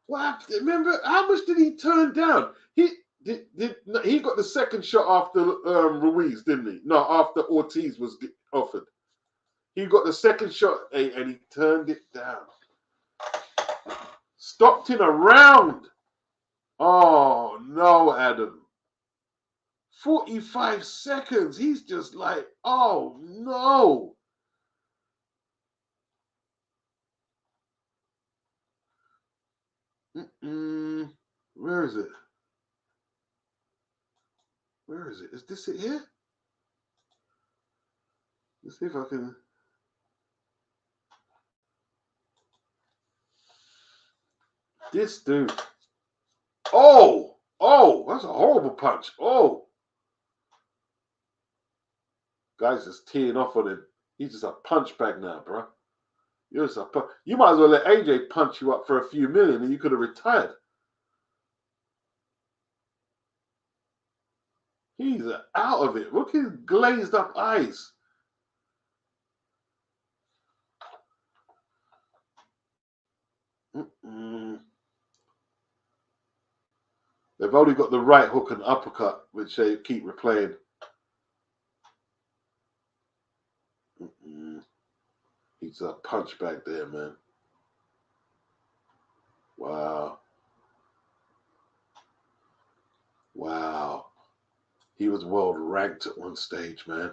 What? Remember, how much did he turn down? He got the second shot after Ruiz, didn't he? No, after Ortiz was offered. He got the second shot and he turned it down. Stopped in a round. Oh, no, Adam. 45 seconds. He's just like, oh, no. Where is it? Where is it? Is this it here? Let's see if I can. This dude. Oh, that's a horrible punch. Oh. Guy's just teeing off on him. He's just a punch bag now, bro. You're just you might as well let AJ punch you up for a few million and you could have retired. He's out of it. Look at his glazed up eyes. They've only got the right hook and uppercut, which they keep replaying. He's a punch back there, man. Wow. Wow. He was world ranked at one stage, man.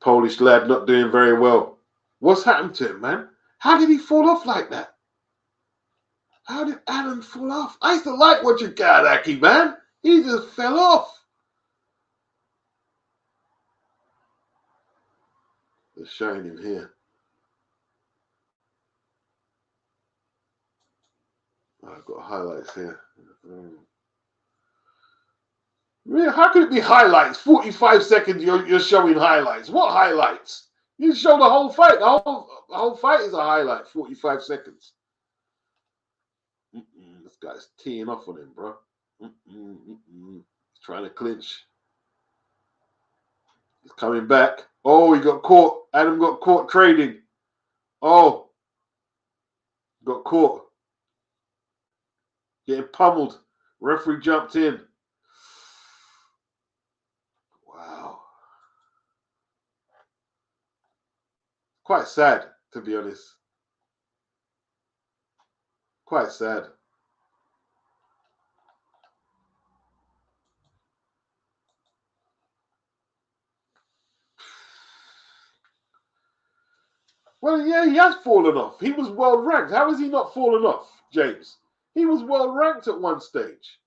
Polish lad not doing very well. What's happened to him, man? How did he fall off like that? How did Adam fall off? I used to like watching Kownacki, man. He just fell off. They're showing him here. I've got highlights here. Yeah, how could it be highlights? 45 seconds you're showing highlights. What highlights? You show the whole fight. The whole fight is a highlight, 45 seconds. This guy's teeing off on him, bro. He's trying to clinch. He's coming back. Oh, he got caught. Adam got caught trading. Oh, got caught. Getting pummeled. Referee jumped in. Wow. Quite sad, to be honest. Quite sad. Well, yeah, he has fallen off. He was world ranked. How has he not fallen off, James? He was world ranked at one stage.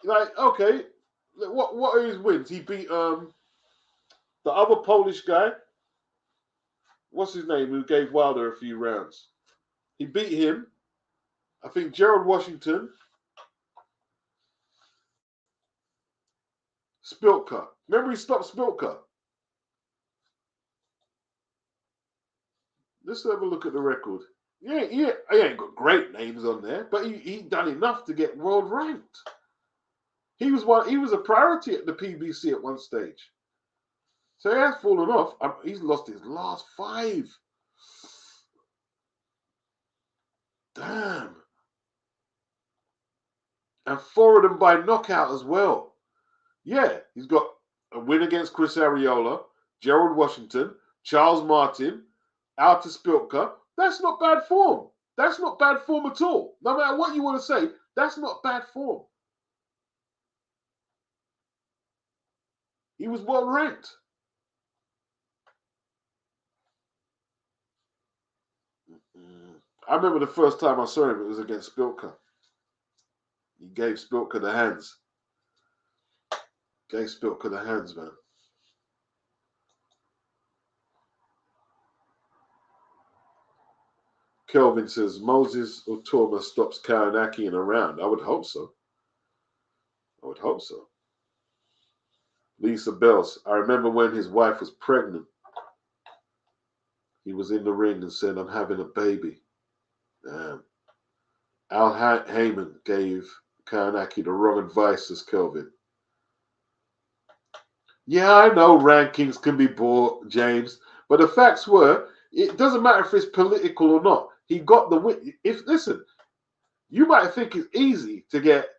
Like, okay, what are his wins? He beat the other Polish guy. What's his name? Who gave Wilder a few rounds? He beat him. I think Gerald Washington. Spilka. Remember he stopped Spilka. Let's have a look at the record. Yeah, he ain't got great names on there, but he done enough to get world ranked. He was a priority at the PBC at one stage. So he has fallen off. He's lost his last 5. Damn. And 4 of them by knockout as well. Yeah, he's got a win against Chris Arreola, Gerald Washington, Charles Martin, Alta Spilka. That's not bad form. That's not bad form at all. No matter what you want to say, that's not bad form. He was well ranked. I remember the first time I saw him, it was against Spilka. He gave Spilka the hands. Gave Spilka the hands, man. Kelvin says, Moses Utoma stops Kownacki in a round. I would hope so. I would hope so. Lisa Bells, I remember when his wife was pregnant. He was in the ring and said, I'm having a baby. Damn. Al Heyman gave Kownacki the wrong advice, says Kelvin. Yeah, I know rankings can be bought, James, but the facts were, it doesn't matter if it's political or not. He got the win. Listen, you might think it's easy to get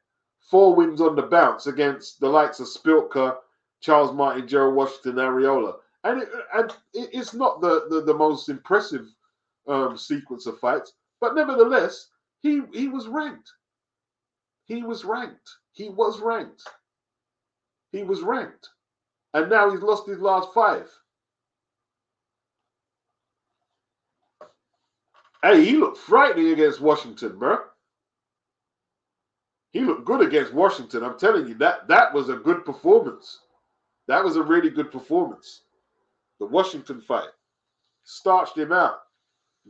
4 wins on the bounce against the likes of Spilka, Charles Martin, Gerald Washington, Arreola. And it's not the most impressive sequence of fights, but nevertheless, he was ranked. He was ranked. He was ranked. He was ranked. And now he's lost his last 5. Hey, he looked frightening against Washington, bro. He looked good against Washington. I'm telling you, that was a good performance. That was a really good performance. The Washington fight. Starched him out.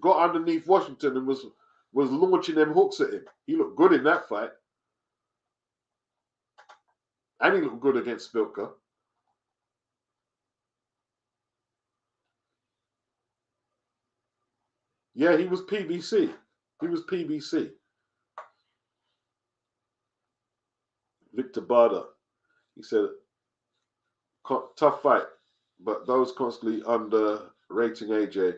Got underneath Washington and was launching them hooks at him. He looked good in that fight. And he looked good against Spilka. Yeah, he was PBC. He was PBC. Victor Barda. He said, tough fight, but those constantly underrating AJ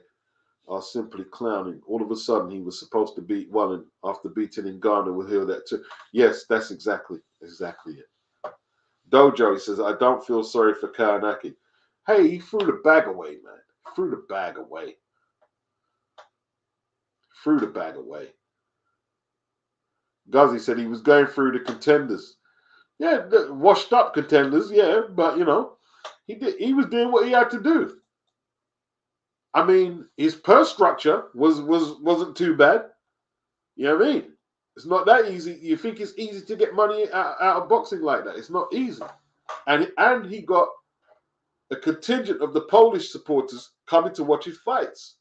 are simply clowning. All of a sudden, he was supposed to beat Wallen after beating Ngannou. We'll hear that too. Yes, that's exactly it. Dojo, he says, I don't feel sorry for Karanaki. Hey, he threw the bag away, man. Threw the bag away. Threw the bag away. Guzzi said he was going through the contenders. Yeah, the washed up contenders, yeah, but you know, he was doing what he had to do. I mean, his purse structure wasn't too bad. You know what I mean? It's not that easy. You think it's easy to get money out of boxing like that? It's not easy. And he got a contingent of the Polish supporters coming to watch his fights.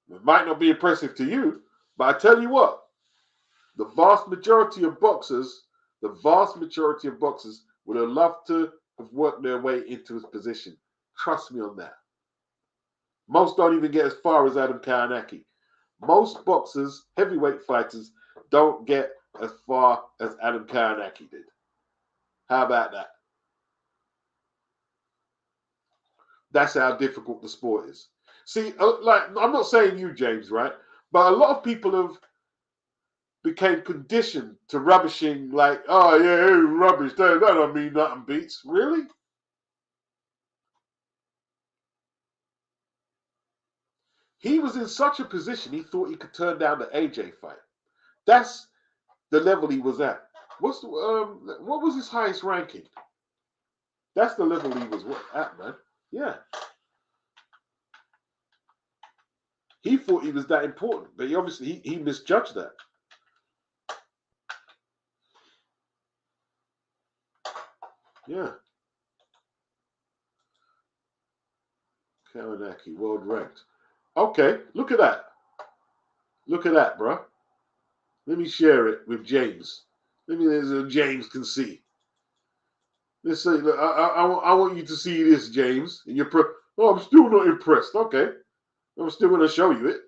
It might not be impressive to you, but I tell you what, the vast majority of boxers would have loved to have worked their way into his position. Trust me on that. Most don't even get as far as Adam Karanaki. Most boxers, heavyweight fighters, don't get as far as Adam Karanaki did. How about that? That's how difficult the sport is. See, like, I'm not saying you, James, right? But a lot of people have became conditioned to rubbishing, like, oh yeah, rubbish. That don't mean nothing beats. Really? He was in such a position he thought he could turn down the AJ fight. That's the level he was at. What was his highest ranking? That's the level he was at, man. Yeah. He thought he was that important, but he obviously he misjudged that. Yeah. Karanaki, world ranked. Okay, look at that. Look at that, bro. Let me share it with James. Let me, so James can see. Let's say, look, I want you to see this, James. And you're oh, I'm still not impressed. Okay, I'm still going to show you it.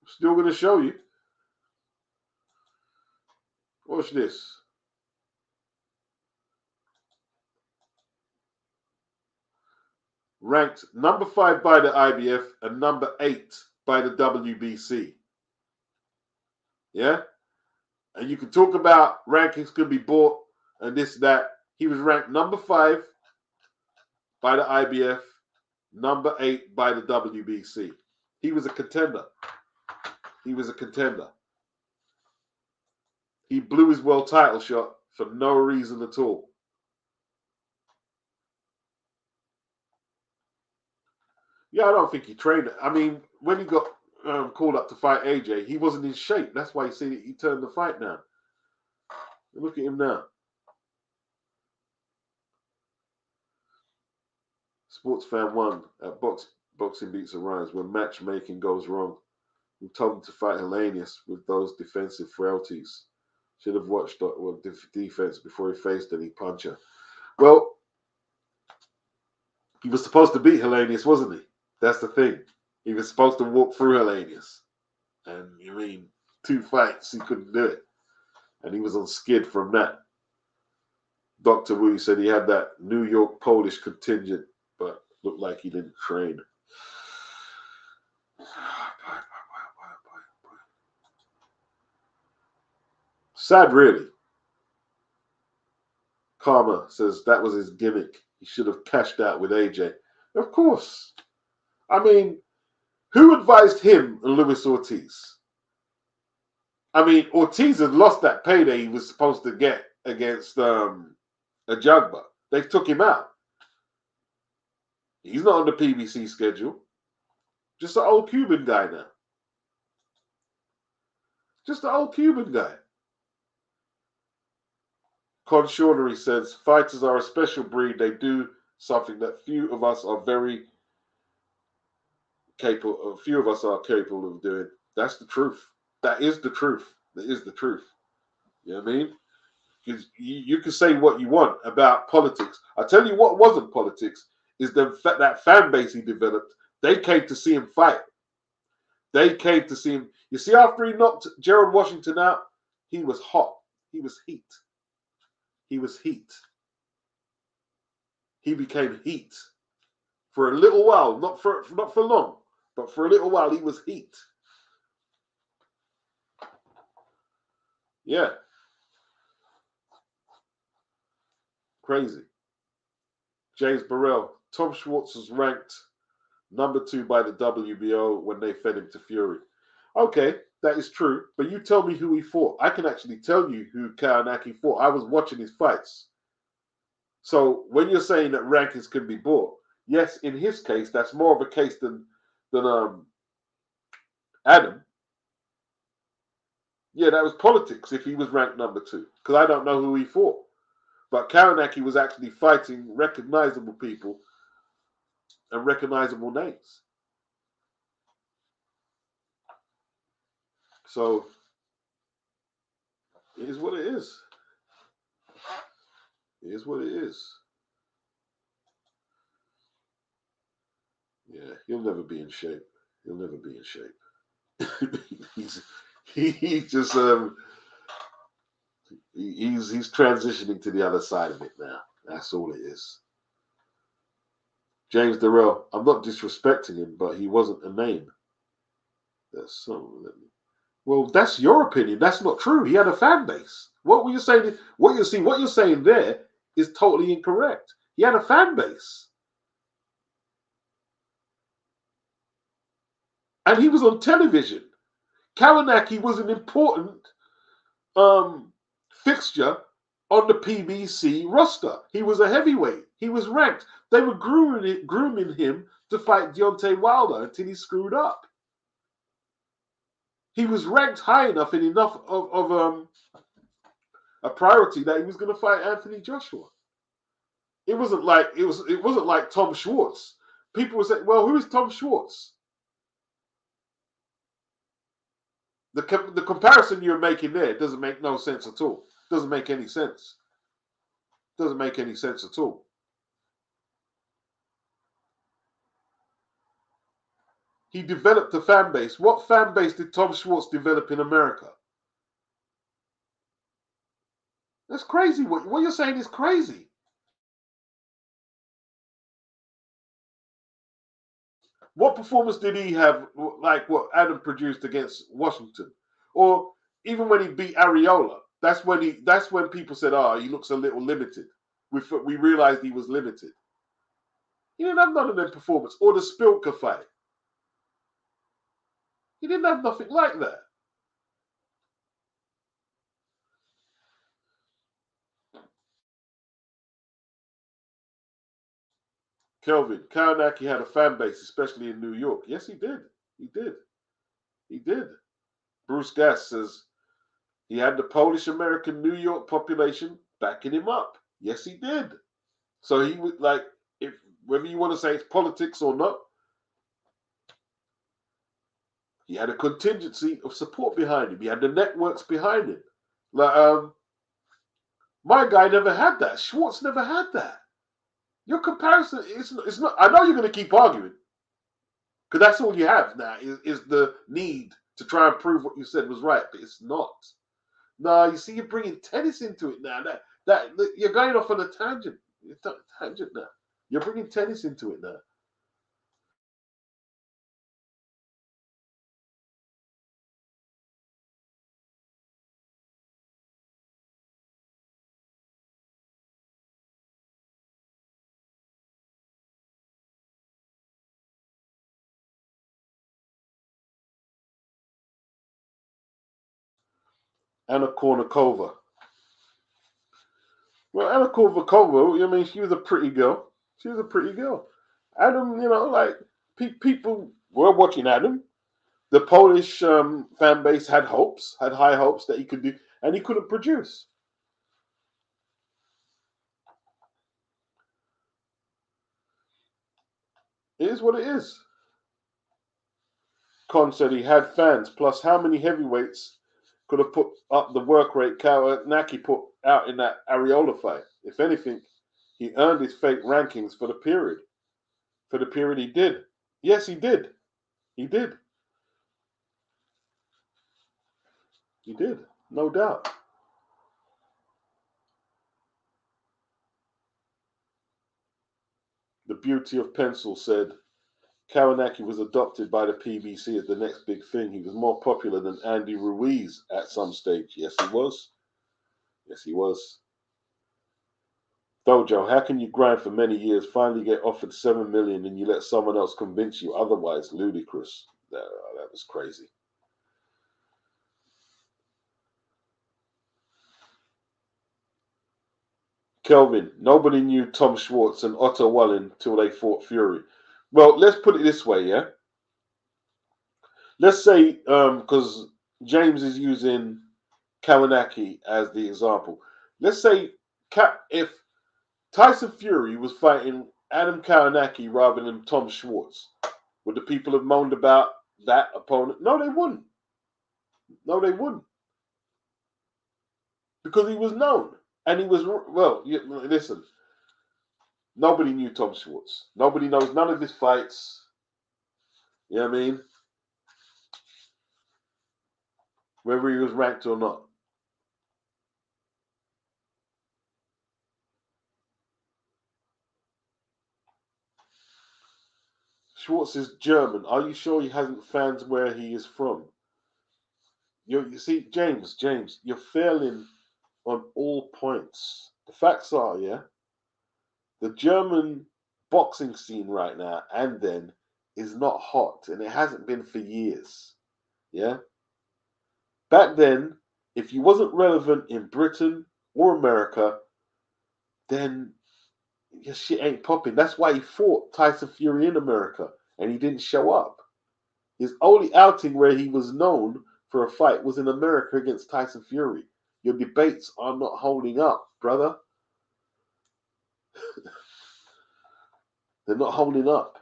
I'm still going to show you. Watch this. Ranked number 5 by the IBF and number 8 by the WBC. Yeah? And you can talk about rankings could be bought and this, that. He was ranked number 5 by the IBF, number 8 by the WBC. He was a contender. He was a contender. He blew his world title shot for no reason at all. Yeah, I don't think he trained it. I mean, when he got called up to fight AJ, he wasn't in shape. That's why he turned the fight down. Look at him now. Sports fan 1 at Boxing Beats Arise when matchmaking goes wrong. We told him to fight Hellenius with those defensive frailties. Should have watched defense before he faced any puncher. Well, he was supposed to beat Hellenius, wasn't he? That's the thing. He was supposed to walk through Hellenius. And you mean 2 fights, he couldn't do it. And he was on skid from that. Dr. Wu said he had that New York Polish contingent, but looked like he didn't train. Sad, really. Karma says that was his gimmick. He should have cashed out with AJ. Of course. I mean, who advised him and Luis Ortiz? I mean, Ortiz had lost that payday he was supposed to get against Ajagba. They took him out. He's not on the PBC schedule. Just an old Cuban guy now. Just an old Cuban guy. Con Shornery says, fighters are a special breed. They do something that few of us are capable of doing. That's the truth. That is the truth. That is the truth. You know what I mean? Because you can say what you want about politics. I tell you what wasn't politics is that fan base he developed. They came to see him fight. They came to see him. You see, after he knocked Gerald Washington out, he was hot. He was heat. He was heat. He became heat for a little while, not for long, but for a little while he was heat. Yeah. Crazy. James Burrell. Tom Schwartz was ranked #2 by the WBO when they fed him to Fury. Okay, that is true. But you tell me who he fought. I can actually tell you who Kawanaki fought. I was watching his fights. So when you're saying that rankings can be bought, yes, in his case, that's more of a case than Adam. Yeah, that was politics if he was ranked #2, because I don't know who he fought. But Kawanaki was actually fighting recognizable people and recognizable names. So it is what it is. It is what it is. Yeah, he'll never be in shape. He'll never be in shape. he's just he's transitioning to the other side of it now. That's all it is. James Durrell, I'm not disrespecting him, but he wasn't a name. That's so. Well, that's your opinion. That's not true. He had a fan base. What were you saying? What you're saying there is totally incorrect. He had a fan base, and he was on television. Kawanaki was an important fixture on the PBC roster. He was a heavyweight. He was ranked. They were grooming him to fight Deontay Wilder until he screwed up. He was ranked high enough and enough of a priority that he was going to fight Anthony Joshua. It wasn't like Tom Schwartz. People were saying, "Well, who is Tom Schwartz?" The comparison you're making there doesn't make no sense at all. Doesn't make any sense. Doesn't make any sense at all. He developed a fan base. What fan base did Tom Schwartz develop in America? That's crazy. What you're saying is crazy. What performance did he have, like what Adam produced against Washington? Or even when he beat Areola, that's when people said, "Oh, he looks a little limited." We realized he was limited. He didn't have none of them performance. Or the Spilka fight. He didn't have nothing like that. Kelvin, Kawanaki had a fan base, especially in New York. Yes, he did. He did. He did. Bruce Gass says he had the Polish American New York population backing him up. Yes, he did. So he would if whether you want to say it's politics or not, he had a contingency of support behind him. He had the networks behind him. Like my guy never had that. Schwartz never had that. Your comparison is not. I know you're going to keep arguing because that's all you have now is the need to try and prove what you said was right, but it's not. No, you see, you're bringing tennis into it now. That you're going off on a tangent. It's not a tangent now. You're bringing tennis into it now. Anna Kournikova. Well, Anna Kournikova, I mean, she was a pretty girl. She was a pretty girl. Adam, people were watching Adam. The Polish fan base had high hopes that he could do, and he couldn't produce. It is what it is. Con said he had fans, plus how many heavyweights could have put up the work rate Kawanaki put out in that Areola fight? If anything, he earned his fake rankings for the period. for the period he did. Yes, he did. He did. He did. No doubt. The Beauty of Pencil said Kawanaki was adopted by the PBC as the next big thing. He was more popular than Andy Ruiz at some stage. Yes, he was. Yes, he was. Dojo, how can you grind for many years, finally get offered 7 million and you let someone else convince you otherwise? Ludicrous. That was crazy. Kelvin, nobody knew Tom Schwartz and Otto Wallin till they fought Fury. Well, let's put it this way, yeah? Let's say, because James is using Kawanaki as the example. Let's say if Tyson Fury was fighting Adam Kawanaki rather than Tom Schwartz, would the people have moaned about that opponent? No, they wouldn't. No, they wouldn't. Because he was known. And he was, well, listen, nobody knew Tom Schwartz. Nobody knows none of his fights. You know what I mean? Whether he was ranked or not. Schwartz is German. Are you sure he hasn't fans where he is from? You see, James, you're failing on all points. The facts are, yeah, the German boxing scene right now and then is not hot, and it hasn't been for years. Yeah, back then, if you wasn't relevant in Britain or America, then your shit ain't popping. That's why he fought Tyson Fury in America, and he didn't show up. His only outing where he was known for a fight was in America against Tyson Fury. Your debates are not holding up, brother. They're not holding up.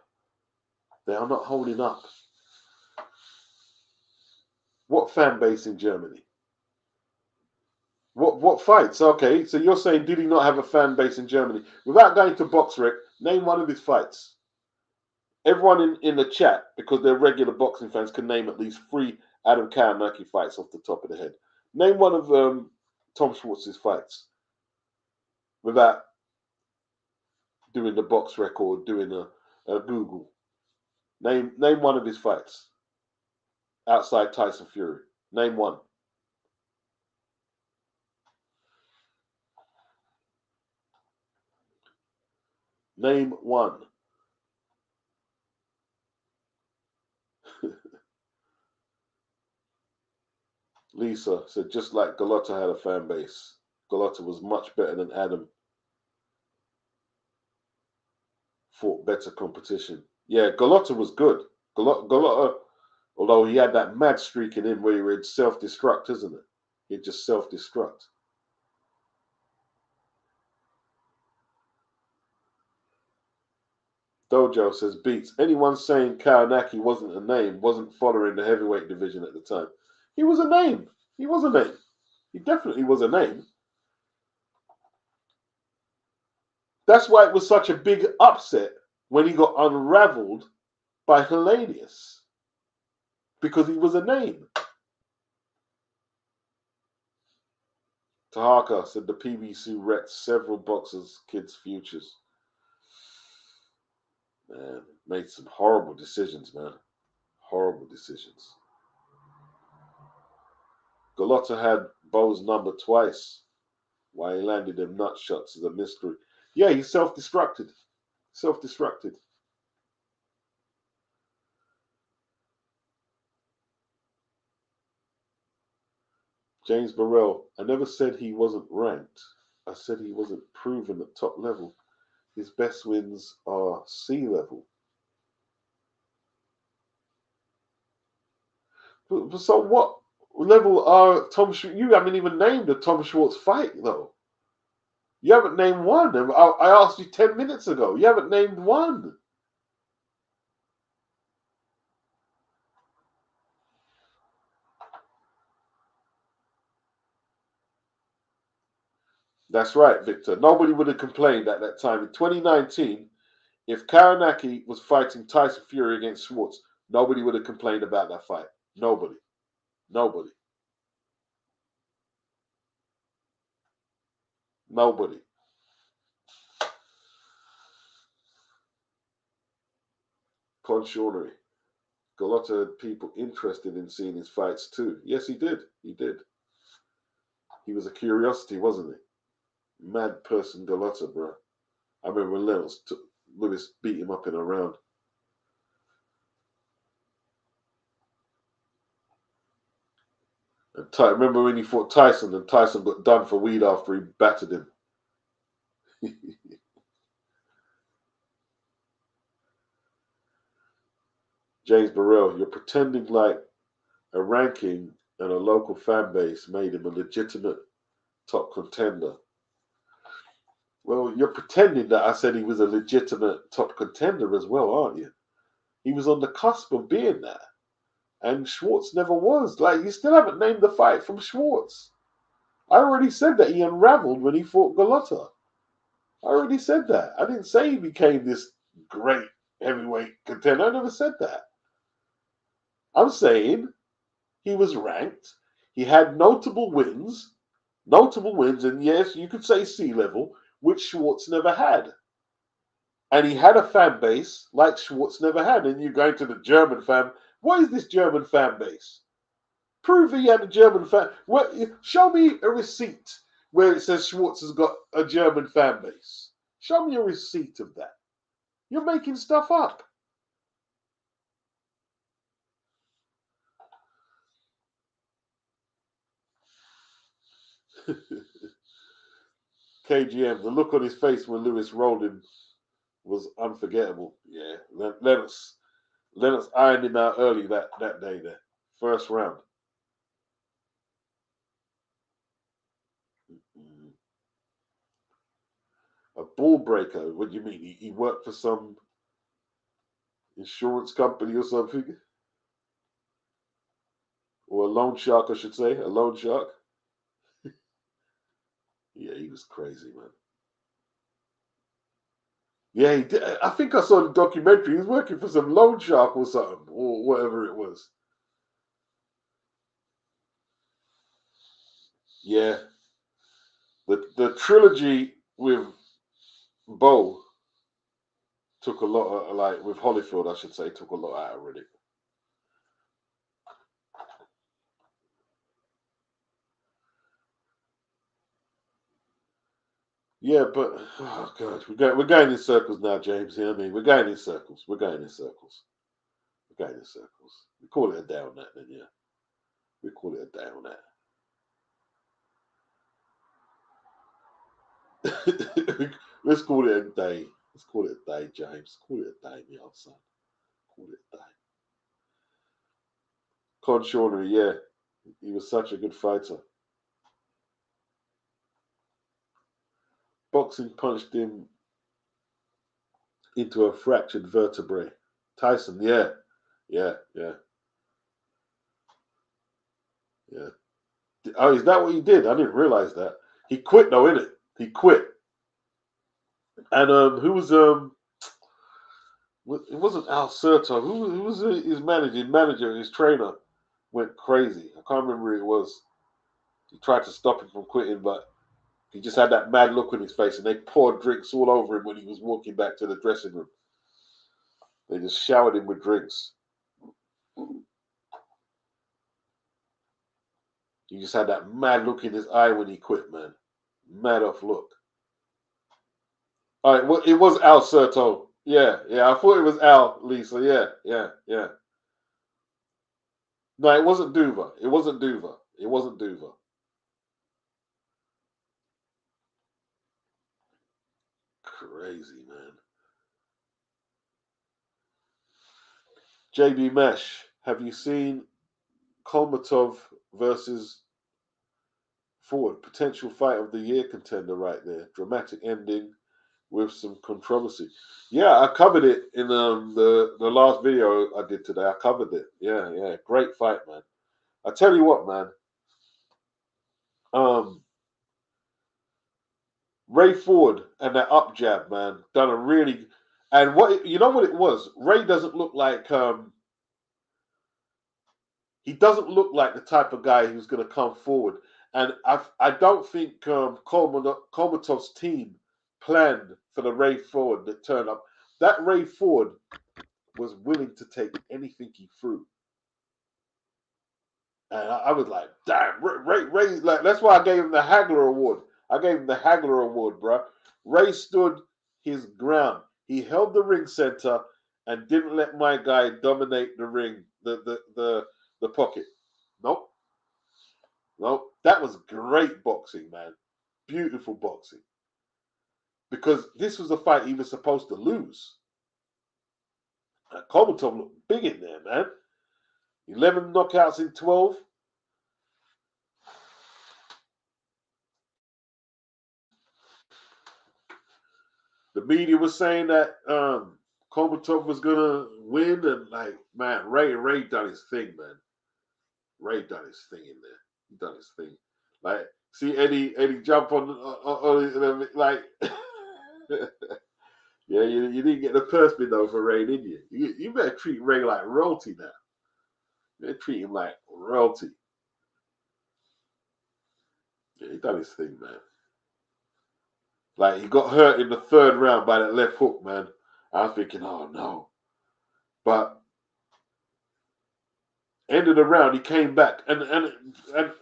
They are not holding up. What fan base in Germany? What fights? Okay, so you're saying did he not have a fan base in Germany? Without going to BoxRec, name one of his fights. Everyone in the chat, because they're regular boxing fans, can name at least 3 Adam Kawanaki fights off the top of the head. Name one of Tom Schwartz's fights without doing the box record, doing a Google. Name one of his fights outside Tyson Fury. Name one. Name one. Lisa said, just like Galota had a fan base. Galota was much better than Adam. Fought better competition. Yeah, Galota was good. Galota, although he had that mad streak in him where he would self-destruct, isn't it? He'd just self-destruct. Dojo says, beats. Anyone saying Kawanaki wasn't a name wasn't following the heavyweight division at the time. He was a name. He was a name. He definitely was a name. That's why it was such a big upset when he got unraveled by Hellenius. Because he was a name. Tahaka said the PBC wrecked several boxers' kids' futures. Man, made some horrible decisions, man. Horrible decisions. Galota had Bo's number twice. Why he landed them nut shots is a mystery. Yeah, he self-destructed. Self-destructed. James Burrell, I never said he wasn't ranked. I said he wasn't proven at top level. His best wins are C level. So what level are Tom Schwartz? You haven't even named a Tom Schwartz fight, though. You haven't named one. I asked you 10 minutes ago. You haven't named one. That's right, Victor. Nobody would have complained at that time. In 2019, If Karanaki was fighting Tyson Fury against Schwartz, nobody would have complained about that fight. Nobody. Nobody. Nobody. Conchornery. Gallotta had people interested in seeing his fights too. Yes, he did. He did. He was a curiosity, wasn't he? Mad person Gallotta, bro. I remember when Lewis beat him up in a round. And remember when he fought Tyson and Tyson got done for weed after he battered him? James Burrell, you're pretending like a ranking and a local fan base made him a legitimate top contender. Well, you're pretending that I said he was a legitimate top contender as well, aren't you? He was on the cusp of being that. And Schwartz never was. Like, you still haven't named the fight from Schwartz. I already said that he unraveled when he fought Gallotta. I already said that. I didn't say he became this great heavyweight contender. I never said that. I'm saying he was ranked. He had notable wins, and yes, you could say sea level, which Schwartz never had. And he had a fan base like Schwartz never had. And you go to the German fan. What is this German fan base? Prove he had a German fan. Show me a receipt where it says Schwartz has got a German fan base. Show me a receipt of that. You're making stuff up. KGM, the look on his face when Lewis rolled him was unforgettable. Yeah, Lennox ironed him out early that day there. First round. A ball breaker? What do you mean? He worked for some insurance company or something? Or a loan shark, I should say. A loan shark? Yeah, he was crazy, man. Yeah, he did. I think I saw the documentary. He was working for some loan shark or something, or whatever it was. Yeah. The trilogy with Bo took a lot of, like, with Holyfield, I should say, took a lot out of Riddick. Yeah, but oh god, we're going in circles now, James. You know what I mean? We're going in circles. We're going in circles. We're going in circles. We call it a day on that, then, yeah. We call it a day on that. Let's call it a day. Let's call it a day, James. Call it a day, my old son. Call it a day. Conchornery, yeah. He was such a good fighter. Boxing punched him into a fractured vertebrae. Tyson, yeah. Yeah, yeah, yeah. Oh, is that what he did? I didn't realize that. He quit though, innit? He quit. And who was it wasn't Al Serto. Who was his manager, his trainer went crazy. I can't remember who it was. He tried to stop him from quitting, but he just had that mad look on his face, and they poured drinks all over him when he was walking back to the dressing room. They just showered him with drinks. He just had that mad look in his eye when he quit, man. Mad off look. All right, well, it was Al Serto. Yeah, yeah. I thought it was Al, Lisa. Yeah, yeah, yeah. No, it wasn't Duva. It wasn't Duva. It wasn't Duva. Crazy, man. JB Mesh, have you seen Kolmatov versus Ford? Potential fight of the year contender right there. Dramatic ending with some controversy. Yeah, I covered it in the last video I did today. I covered it. Yeah, yeah. Great fight, man. I tell you what, man. Um, Ray Ford and that up jab, man, done a really. And you know what it was? Ray doesn't look like he doesn't look like the type of guy who's going to come forward. And I don't think Kolmatov's team planned for the Ray Ford that turned up. That Ray Ford was willing to take anything he threw. And I was like, damn, Ray, like, that's why I gave him the Hagler Award. I gave him the Hagler Award, bro. Ray stood his ground. He held the ring center and didn't let my guy dominate the ring, the pocket. Nope. Nope. That was great boxing, man. Beautiful boxing. Because this was a fight he was supposed to lose. Kolmatov looked big in there, man. 11 knockouts in 12. The media was saying that Kolmatov was gonna win, and like, man, Ray done his thing, man. Ray done his thing in there. He done his thing. Like, see Eddie jump on like, yeah, you didn't get the purse bid though for Ray, did you? You better treat Ray like royalty now. You better treat him like royalty. Yeah, he done his thing, man. Like, he got hurt in the third round by that left hook, man. I was thinking, oh no. But end of the round, he came back, and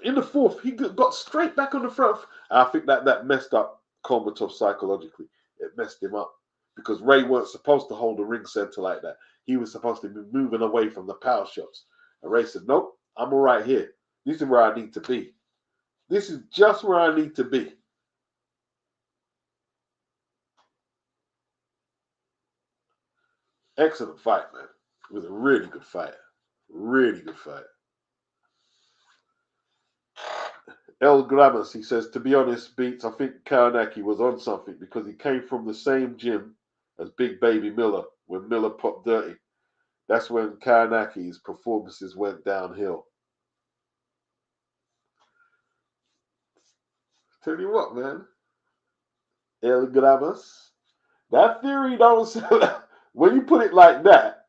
in the fourth, he got straight back on the front. And I think that messed up Kolmatov psychologically. It messed him up because Ray weren't supposed to hold the ring center like that. He was supposed to be moving away from the power shots. And Ray said, nope, I'm all right here. This is where I need to be. This is just where I need to be. Excellent fight, man. It was a really good fight. Really good fight. El Gramas, he says, to be honest, Beats, I think Karanaki was on something because he came from the same gym as Big Baby Miller when Miller popped dirty. That's when Karanaki's performances went downhill. Tell you what, man. El Gramas. That theory don't when you put it like that,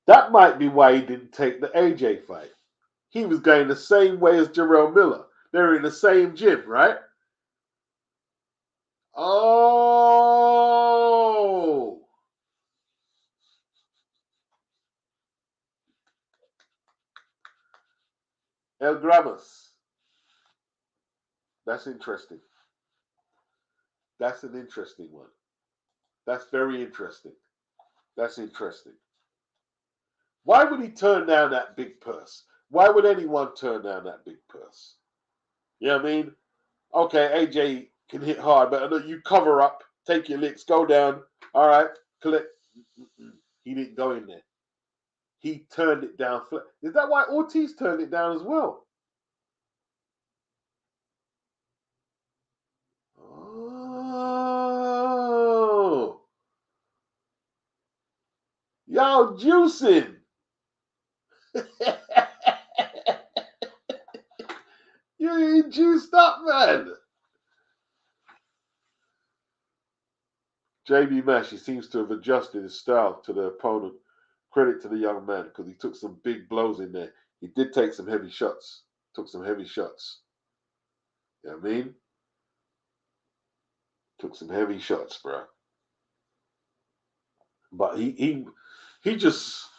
that might be why he didn't take the AJ fight. He was going the same way as Jarrell Miller. They're in the same gym, right? Oh. El Gramas. That's interesting. That's an interesting one. That's very interesting. That's interesting. Why would he turn down that big purse? Why would anyone turn down that big purse? You know what I mean? Okay, AJ can hit hard, but you cover up, take your licks, go down. All right, collect. He didn't go in there. He turned it down flat. Is that why Ortiz turned it down as well? Oh. Y'all juicing. You ain't juiced up, man. JB Mash, he seems to have adjusted his style to the opponent. Credit to the young man because he took some big blows in there. He did take some heavy shots. Took some heavy shots. You know what I mean? Took some heavy shots, bro. But he just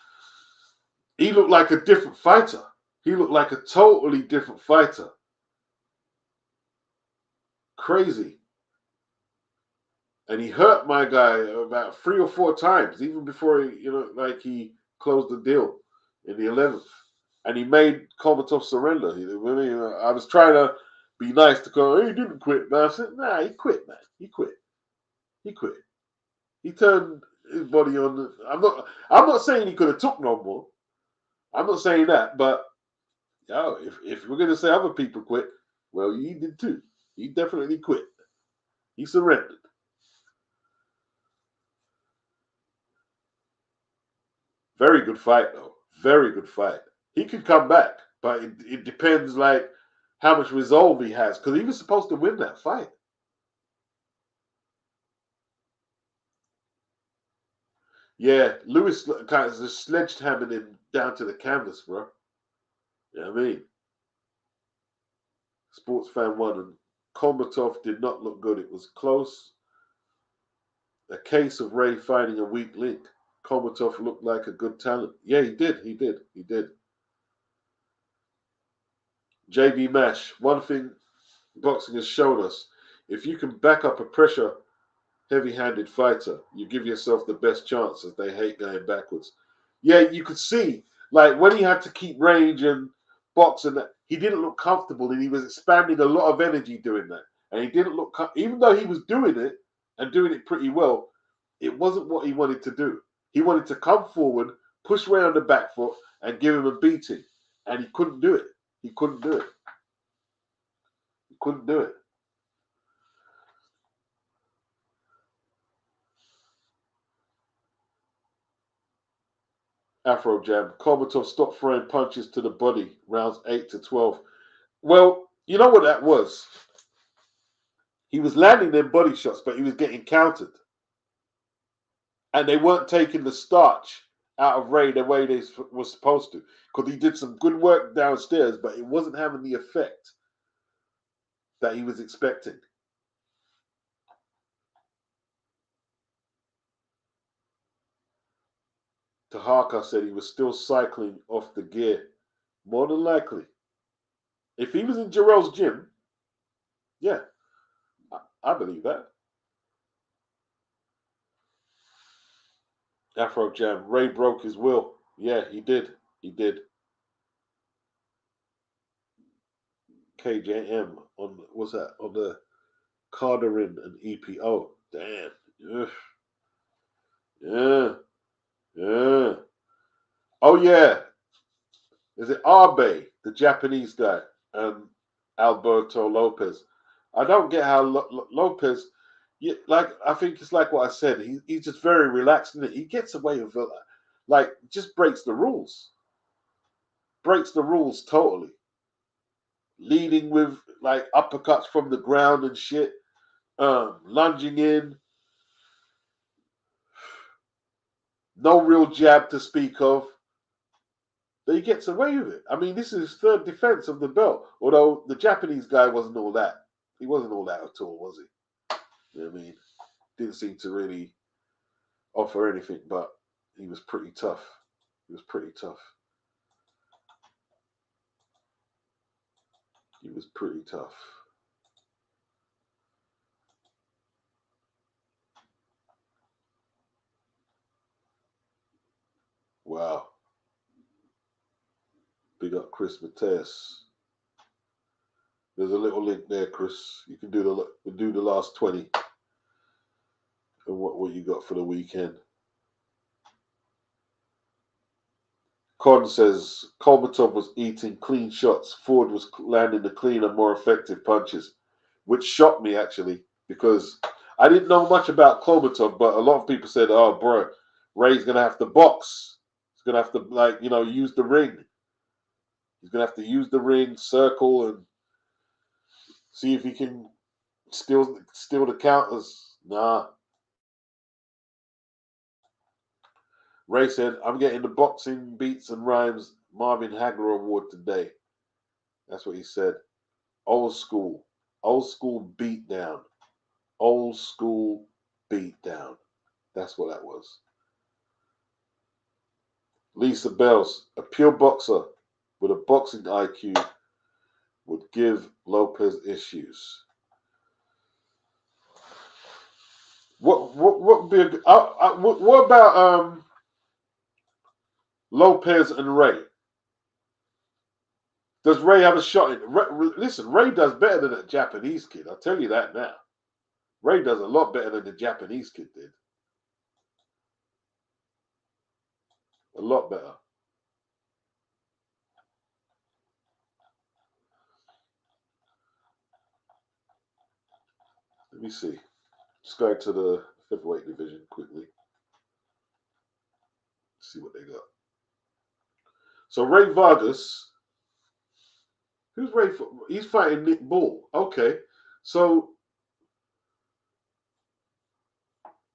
he looked like a different fighter. He looked like a totally different fighter. Crazy. And he hurt my guy about 3 or 4 times, even before he closed the deal in the 11th. And he made Kolmatov surrender. I was trying to be nice to go, he didn't quit, man. I said, nah, he quit, man. He quit. He quit. He turned his body on. I'm not saying he could have took no more. I'm not saying that, but if we're gonna say other people quit, well, he did too. He definitely quit. He surrendered. Very good fight, though. Very good fight. He could come back, but it depends, like, how much resolve he has, because he was supposed to win that fight. Yeah, Lewis kind of just sledgehammered him down to the canvas, bro. You know what I mean? Sports fan one, and Kolmatov did not look good. It was close. A case of Ray finding a weak link. Kolmatov looked like a good talent. Yeah, he did. He did. He did. JB Mash. One thing boxing has shown us: if you can back up a pressure heavy-handed fighter, you give yourself the best chance, as they hate going backwards. Yeah, you could see, like, when he had to keep range and box and that, he didn't look comfortable, and he was expanding a lot of energy doing that. And he didn't look, even though he was doing it and doing it pretty well, it wasn't what he wanted to do. He wanted to come forward, push Ray on the back foot, and give him a beating. And he couldn't do it. He couldn't do it. He couldn't do it. Afro Jam. Kolmatov stopped throwing punches to the body, rounds 8 to 12. Well, you know what that was? He was landing them body shots, but he was getting countered. And they weren't taking the starch out of Ray the way they were supposed to. Because he did some good work downstairs, but it wasn't having the effect that he was expecting. Tahaka said he was still cycling off the gear. More than likely. If he was in Jarrell's gym, yeah, I believe that. Afro Jam. Ray broke his will. Yeah, he did. He did. KJM on, what's that? On the Carterin and EPO. Damn. Ugh. Yeah. Yeah. Oh yeah. Is it Abe, the Japanese guy, and Alberto Lopez? I don't get how Lopez. Yeah, like, I think it's like what I said. He's just very relaxed in it. He gets away with it, like, just breaks the rules. Breaks the rules totally. Leading with like uppercuts from the ground and shit. Lunging in. No real jab to speak of. But he gets away with it. I mean, this is his third defense of the belt. Although the Japanese guy wasn't all that. He wasn't all that at all, was he? You know what I mean? Didn't seem to really offer anything, but he was pretty tough. He was pretty tough. He was pretty tough. Wow. Big up Chris Mateus. There's a little link there, Chris. You can do the last 20 and what you got for the weekend. Con says Kolmatov was eating clean shots. Ford was landing the cleaner, more effective punches, which shocked me actually, because I didn't know much about Kolmatov, but a lot of people said, "Oh, bro, Ray's gonna have to box. He's gonna have to, like, use the ring. He's gonna have to use the ring, circle, and see if he can steal the counters." Nah. Ray said, "I'm getting the boxing beats and rhymes Marvin Hagler Award today." That's what he said. Old school beat down. Old school beat down. That's what that was. Lisa Bells, a pure boxer with a boxing IQ, would give Lopez issues. What would be what about Lopez and Ray? Does Ray have a shot? Listen, Ray does better than that Japanese kid. I'll tell you that now. Ray does a lot better than the Japanese kid did. A lot better. Let me see. Just go to the featherweight division quickly. See what they got. So Ray Vargas, who's Ray? He's fighting Nick Bull. Okay, so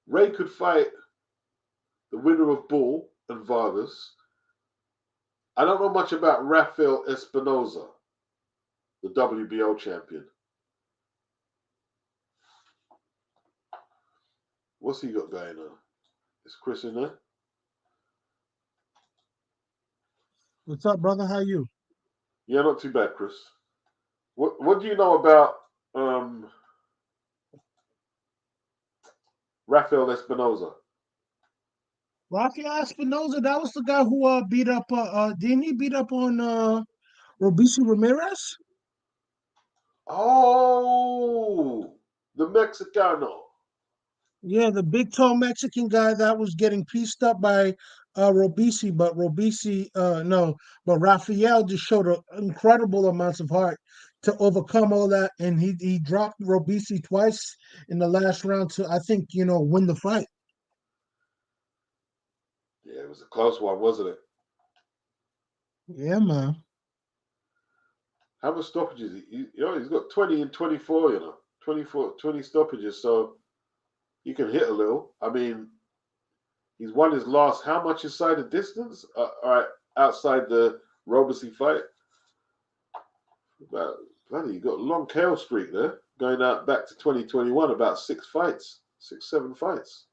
Ray could fight the winner of Bull and Vargas. I don't know much about Rafael Espinoza, the WBO champion. What's he got going on? Is Chris in there? What's up, brother? How you? Yeah, not too bad, Chris. What do you know about um, Rafael Espinoza? Rafael Espinoza, that was the guy who beat up didn't he beat up on Robici Ramirez? Oh, the Mexicano. Yeah, the big tall Mexican guy that was getting pieced up by Robici, but Robici no, but Rafael just showed incredible amounts of heart to overcome all that, and he dropped Robici twice in the last round to I think win the fight. Yeah, it was a close one, wasn't it? Yeah, man. How much stoppages? He's got 20 and 24, 24, 20 stoppages, so he can hit a little. I mean, he's won his last, how much inside the distance? All right, outside the Robeson fight? About, bloody, you got a long tail streak there, going out back to 2021, about 6 fights, 6, 7 fights.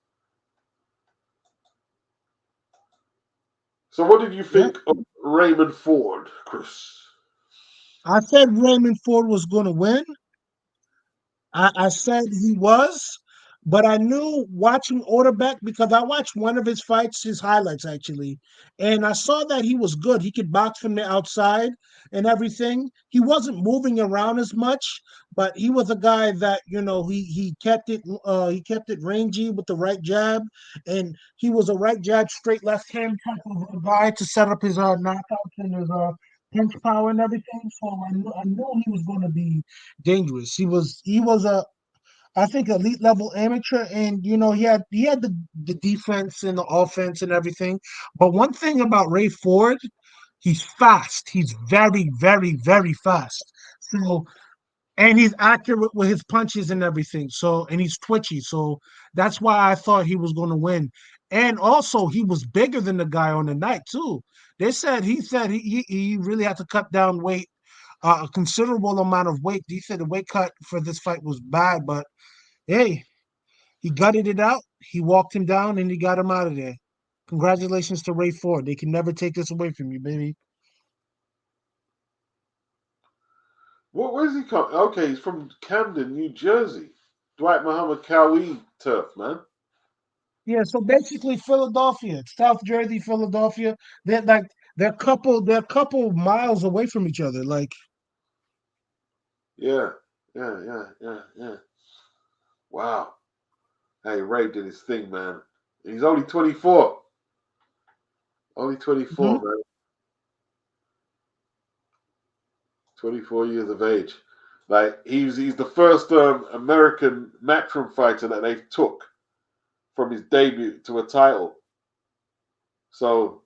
So, what did you Yeah. think of Raymond Ford, Chris? I said Raymond Ford was going to win. I said he was, but I knew watching Orderbeck because I watched one of his fights, his highlights actually, and I saw that he was good. He could box from the outside and everything. He wasn't moving around as much, but he was a guy that he kept it rangy with the right jab, and he was a right jab, straight left hand type of a guy to set up his knockouts and his punch power and everything. So I knew he was going to be dangerous. He was a I think elite level amateur, and he had the defense and the offense and everything. But one thing about Ray Ford, he's fast. He's very, very, very fast. So and he's accurate with his punches and everything. So and he's twitchy. So that's why I thought he was going to win. And also he was bigger than the guy on the night too. He said he really had to cut down weight, a considerable amount of weight. He said the weight cut for this fight was bad, but hey, he gutted it out. He walked him down and he got him out of there. Congratulations to Ray Ford. They can never take this away from you, baby. Where's he come? Okay, he's from Camden, New Jersey. Dwight Muhammad Cowie turf, man. Yeah, so basically Philadelphia, South Jersey, Philadelphia, they're like they're a couple miles away from each other. Like, Yeah, yeah. Wow. Hey, Ray did his thing, man. He's only 24. Only 24, mhm. man. 24 years of age. Like he's the first American matchroom fighter that they took from his debut to a title. So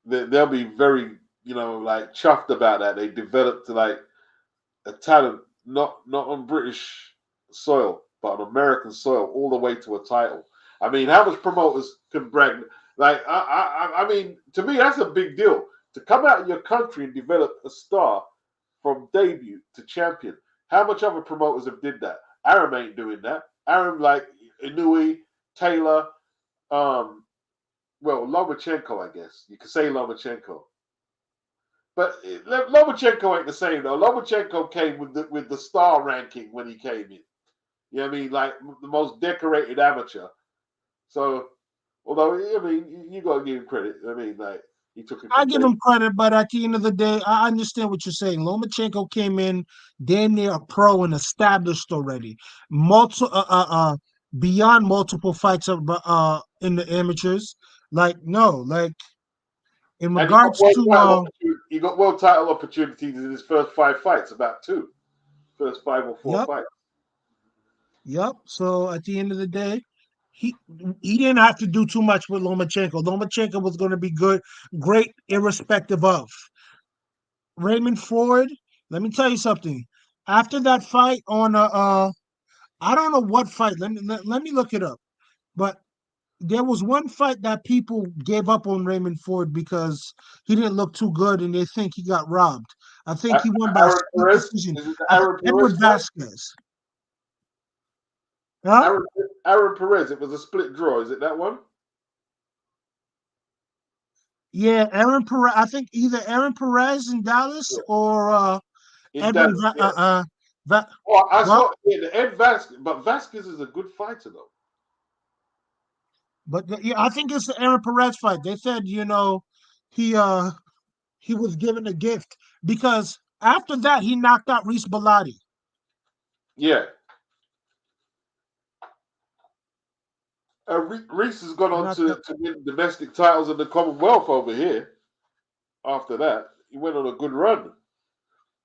they'll be very, like chuffed about that. They developed like a talent, not on British soil, but on American soil, all the way to a title. I mean, how much promoters can brag? Like, I mean, to me, that's a big deal to come out of your country and develop a star from debut to champion. How much other promoters have did that? Aram ain't doing that. Aram like Inouye, Taylor, um, well, Lomachenko, I guess you could say Lomachenko. But Lomachenko ain't the same though. Lomachenko came with the star ranking when he came in. You know what I mean? Like the most decorated amateur. So, although I mean, you gotta give him credit. I mean, like he took it I from give day. him credit, but at the end of the day, I understand what you're saying. Lomachenko came in damn near a pro and established already. Multi, beyond multiple fights in the amateurs. Like no, like in And he got regards to he got world title opportunities in his first 5 fights. About two, first 5 or 4 yep. fights. Yep. So at the end of the day, he he didn't have to do too much with Lomachenko. Lomachenko was going to be good, great, irrespective of Raymond Ford. Let me tell you something. After that fight on I don't know what fight. Let me look it up. But there was one fight that people gave up on Raymond Ford because he didn't look too good and they think he got robbed. I think he won by Aaron split Perez? decision. Is it the Aaron Edward Perez fight? Vasquez. Huh? Aaron, Aaron Perez. It was a split draw. Is it that one? Yeah, Aaron Perez. I think either Aaron Perez in Dallas Yeah. or In Edwin. Dallas, yeah. Va- Oh, I well, saw yeah, the Ed Vasquez, but Vasquez is a good fighter though. but yeah, I think it's the Aaron Perez fight. They said he uh he was given a gift because after that he knocked out Reese Bellotti. Yeah. Reese has gone on Knocked out, to win domestic titles in the Commonwealth over here. After that, he went on a good run. I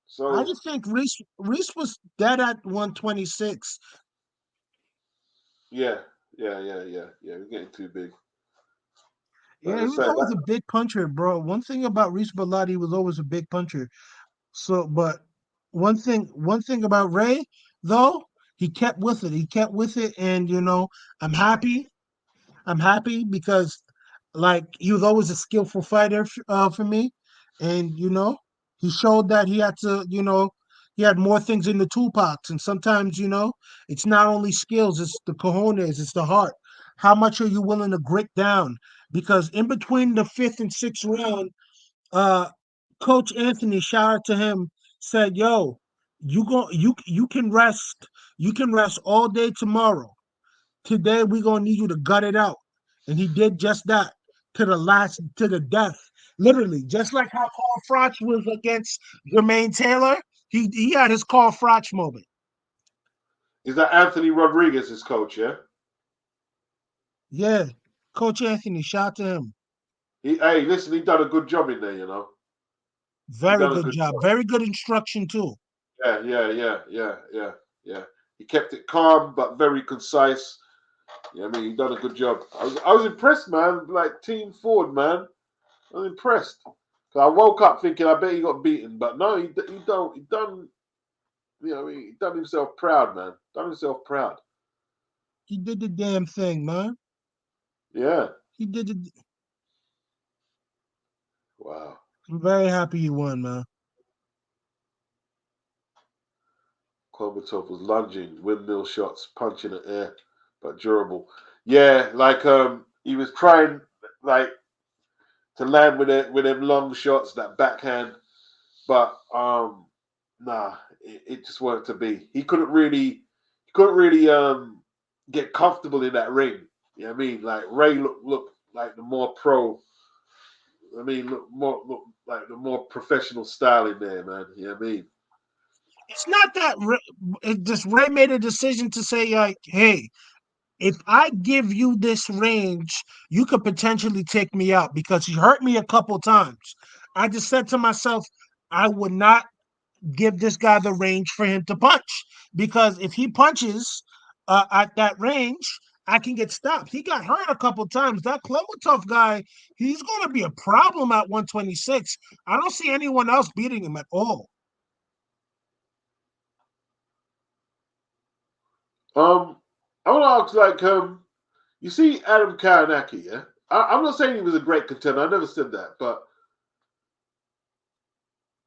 So just think Reese was dead at 126. yeah, yeah. We're getting too big. But Yeah, he it's was like always that. a big puncher, bro. One thing about Reese Bellotti, he was always a big puncher. So, but one thing about Ray, though, he kept with it. He kept with it, and I'm happy. I'm happy because, like, he was always a skillful fighter for me, and he showed that he had to, he had more things in the toolbox, and sometimes, it's not only skills, it's the cojones, it's the heart. How much are you willing to grit down? Because in between the fifth and sixth round, uh, Coach Anthony, shout out to him, said, "Yo, you can rest. You can rest all day tomorrow. Today we're gonna need you to gut it out." And he did just that to the death. Literally, just like how Carl Froch was against Jermaine Taylor, he had his Carl Froch moment. Is that Anthony Rodriguez's coach? Yeah. Yeah. Coach Anthony, shout out to him. Hey, listen, he done a good job in there. He Very done a good good job. job. Very good instruction too. Yeah. He kept it calm but very concise. Yeah, I mean, he done a good job. I was impressed, man. Like Team Ford, man. I was impressed. 'Cause I woke up thinking, I bet he got beaten, but no, he done. He done himself proud, man. Done himself proud. He did the damn thing, man. Yeah. He did the. Wow. I'm very happy you won, man. Komatov was lunging, windmill shots, punching the air, but durable. Yeah, like he was trying like to land with them long shots, that backhand, but nah, it just wasn't to be. He couldn't really get comfortable in that ring. You know what I mean? Like Ray looked like the more pro. I mean, look like the more professional style in there, man. You know what I mean? It's not that it just Ray made a decision to say like, hey, if I give you this range, you could potentially take me out because he hurt me a couple times. I just said to myself, I would not give this guy the range for him to punch because if he punches at that range, I can get stopped. He got hurt a couple times. That Klementov guy, he's going to be a problem at 126. I don't see anyone else beating him at all. Um, I want to ask, like, you see Adam Karanaki, yeah? I'm not saying he was a great contender. I never said that, but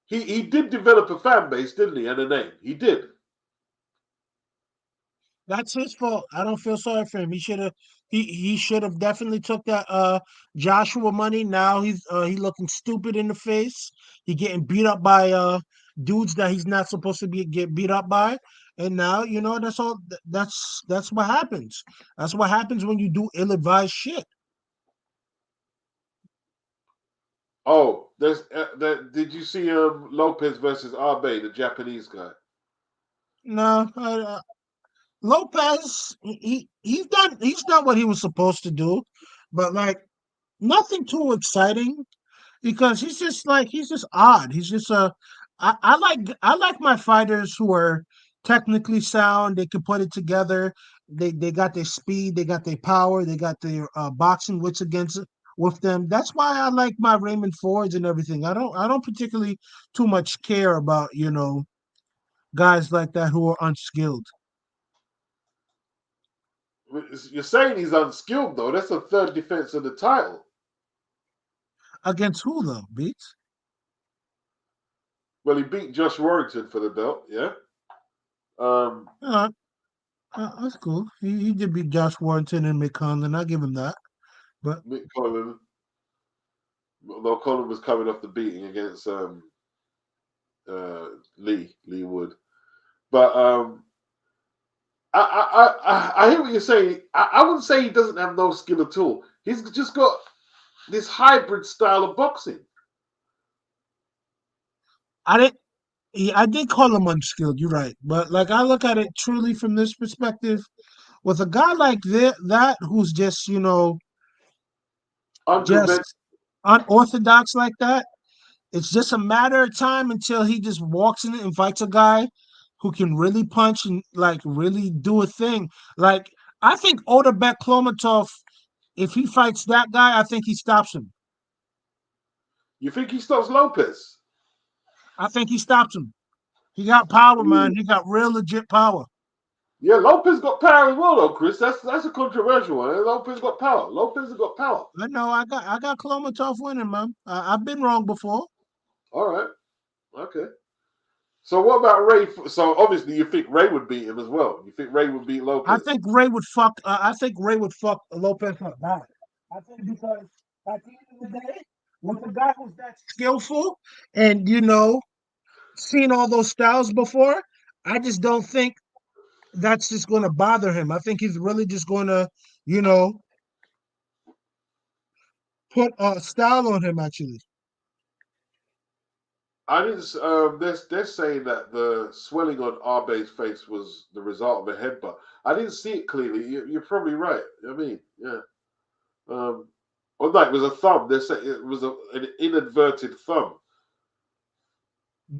he did develop a fan base, didn't he, and a name. He did. That's his fault. I don't feel sorry for him. He should have definitely took that Joshua money. Now he looking stupid in the face. He getting beat up by dudes that he's not supposed to get beat up by. And now, that's all that's what happens. That's what happens when you do ill-advised shit. Oh, did you see Lopez versus Abe, the Japanese guy? No, Lopez, he's done what he was supposed to do, but like nothing too exciting. Because he's just odd. He's just I like my fighters who are technically sound. They can put it together. They got their speed. They got their power. They got their boxing wits against it with them. That's why I like my Raymond Fords and everything. I don't particularly too much care about guys like that who are unskilled. You're saying he's unskilled though. That's the third defense of the title. Against who though, Beats? Well, he beat Josh Warrington for the belt. Yeah. Um, Uh, that's cool. He did beat Josh Warrington and Mick Conlon. I give him that. But Mick Collin. Though Collin was coming off the beating against uh, Lee Wood, but I hear what you're saying. I wouldn't say he doesn't have no skill at all. He's just got this hybrid style of boxing. I didn't. I did call him unskilled. You're right. But like I look at it truly from this perspective, with a guy like that who's just Unconventional. just unorthodox like that, it's just a matter of time until he just walks in and fights a guy who can really punch and like really do a thing. Like I think Oderbek Klomatov, if he fights that guy, I think he stops him. You think he stops Lopez? I think he stops him. He got power, man. He got real legit power. Yeah, Lopez got power as well, though, Chris. That's a controversial one. Lopez got power. Lopez has got power. I know I got Klomatov winning, man. I've been wrong before. All right. Okay. So what about Ray? So obviously you think Ray would beat him as well. You think Ray would beat I Lopez? think Ray would fuck. I think Ray would fuck Lopez up bad. I think because at the end of the day, with a guy who's that skillful and seen all those styles before, I just don't think that's just going to bother him. I think he's really just going to, you know, put a style on him. Actually, I didn't. They're saying that the swelling on Arbe's face was the result of a headbutt. I didn't see it clearly. You're probably right. I mean, yeah. Um, well, no, it was a thumb. They say it was an inadvertent thumb.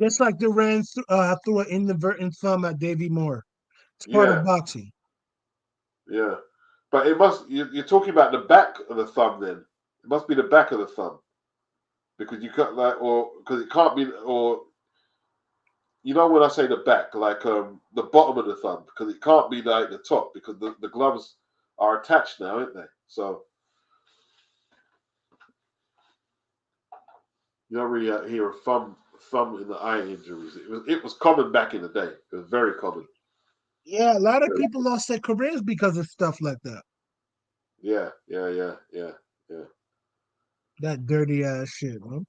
just like they ran through an inadvertent thumb at Davy Moore. It's part of Yeah, boxing. yeah. But it must. You're talking about the back of the thumb. Then it must be the back of the thumb because you cut like, or because it can't be, or when I say the back, like the bottom of the thumb, because it can't be like the top because the gloves are attached now, aren't they? So you don't really hear a thumb in the eye injuries. It was common back in the day. It was very common. Yeah, a lot of people lost their careers because of stuff like that. Yeah, yeah, yeah, yeah, yeah. That dirty ass shit, huh?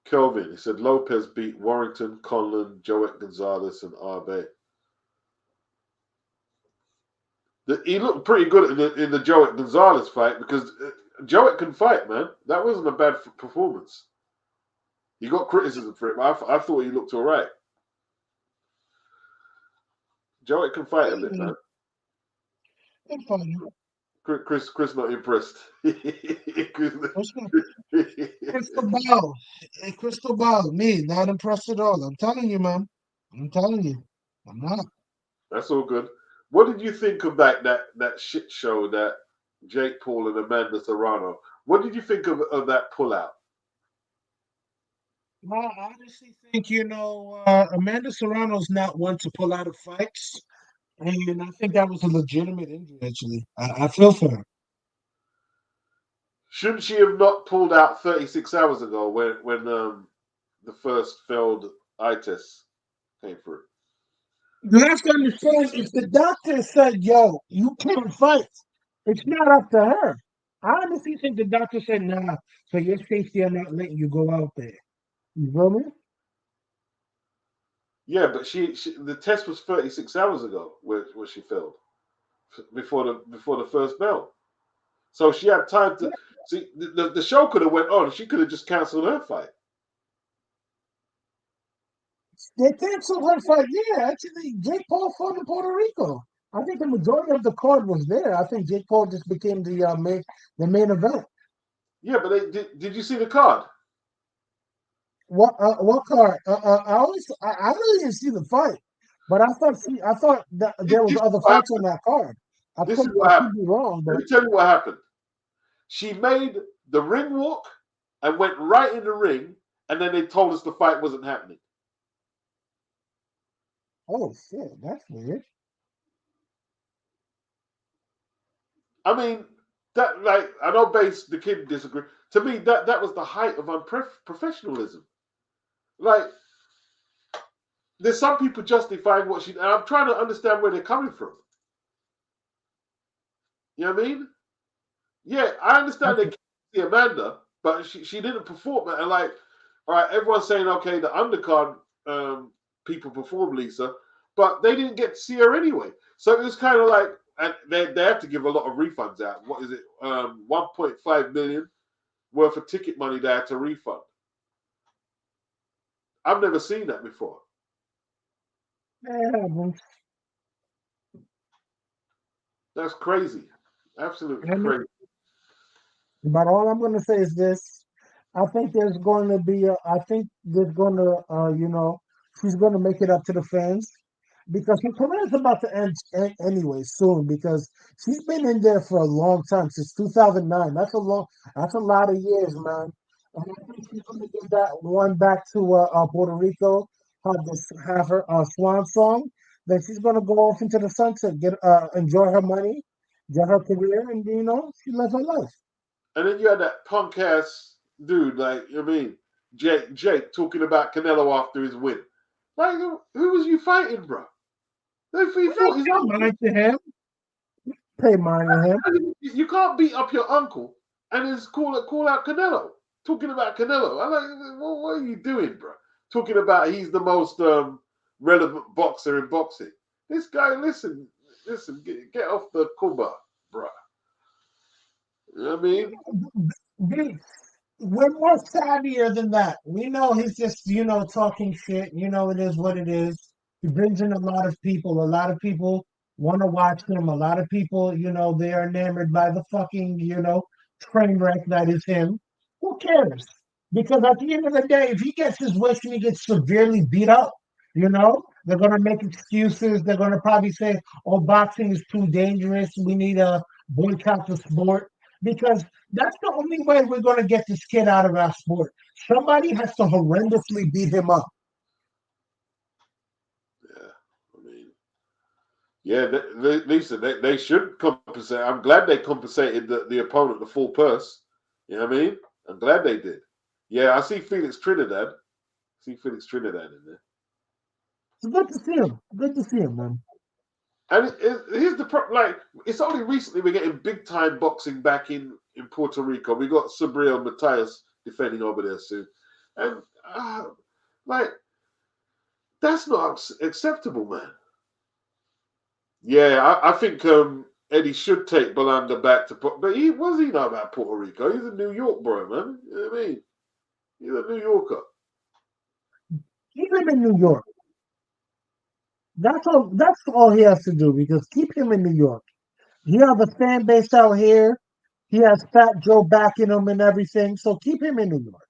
Kelvin, he said Lopez beat Warrington, Conlon, Joet Gonzalez, and Arbe. He looked pretty good in the Joet Gonzalez fight because Joet can fight, man. That wasn't a bad performance. He got criticism for it, but I thought he looked all right. Joet can fight a bit, man. It's funny. Chris not impressed. Crystal ball. Hey, crystal ball. Me, not impressed at all. I'm telling you, man. I'm telling you. I'm not. That's all good. What did you think of that shit show that Jake Paul and Amanda Serrano? What did you think of that pullout? I honestly think, Amanda Serrano's not one to pull out of fights. And I think that was a legitimate injury, actually. I feel for her. Shouldn't she have not pulled out 36 hours ago when the first failed eye test came through? You have to understand if the doctor said, yo, you can't fight, it's not up to her. I honestly think the doctor said, nah, for your safety, I'm not letting you go out there. You feel me? Yeah, but the test was 36 hours ago where she failed before the first bell. So she had time to see the show could have went on. She could have just cancelled her fight. They canceled her fight. Yeah, actually, Jake Paul fought in Puerto Rico. I think the majority of the card was there. I think Jake Paul just became the main event. Yeah, but did you see the card? What card? I really didn't see the fight, but I thought that This, there was this, is other what fights on happened. that card. I This could is I what could happened. be wrong, Let but me tell you what happened. She made the ring walk and went right in the ring, and then they told us the fight wasn't happening. oh shit, that's weird. I mean, that like I know Base the kid disagree. To me, that was the height of unprofessionalism. Like, there's some people justifying what she. And I'm trying to understand where they're coming from. You know what I mean? Yeah, I understand they can't see Amanda, but she didn't perform it. And like, all right, everyone's saying okay, the undercard people performed Lisa, but they didn't get to see her anyway. So it was kind of like, and they have to give a lot of refunds out. What is it? 1.5 million worth of ticket money they had to refund. I've never seen that before. Yeah, That's crazy, absolutely I mean, crazy. but all I'm going to say is this: I think there's going to be, I think there's going to, she's going to make it up to the fans because her career is about to end anyway soon because she's been in there for a long time since 2009. That's a lot of years, man. And I think she's going to give that one back to Puerto Rico, have her swan song. Then she's going to go off into the sunset, enjoy her money, get her career, and she lives her life. And then you had that punk ass dude, like I mean, Jake talking about Canelo after his win. Like, who was you fighting, bro? He We don't fought his pay uncle. mind to him. Pay mind to him. You can't beat up your uncle and just call out Canelo. Talking about Canelo. I'm like, what are you doing, bro? Talking about he's the most relevant boxer in boxing. This guy, listen, get off the Cuba, bro. You know what I mean? We, we're more savvier than that. We know he's just, talking shit. It is what it is. He brings in a lot of people. A lot of people want to watch him. A lot of people, they are enamored by the fucking, train wreck that is him. Who cares? Because at the end of the day, if he gets his wish and he gets severely beat up, they're going to make excuses. They're going to probably say, oh, boxing is too dangerous. We need to boycott the sport. Because that's the only way we're going to get this kid out of our sport. Somebody has to horrendously beat him up. Yeah. I mean, yeah, Lisa, they should compensate. I'm glad they compensated the opponent the full purse. You know what I mean? I'm glad they did. Yeah, I see Felix Trinidad. See Felix Trinidad in there. It's good to see him. Good to see him, man. And here's the problem. Like, it's only recently we're getting big time boxing back in Puerto Rico. We got Sabriel Matias defending over there soon, and like that's not acceptable, man. Yeah, I think Eddie should take Belanda back to, but he not about Puerto Rico. He's a New York boy, man. You know what I mean? He's a New Yorker. Keep him in New York. That's all. That's all he has to do because keep him in New York. He has a fan base out here. He has Fat Joe backing him and everything. So keep him in New York.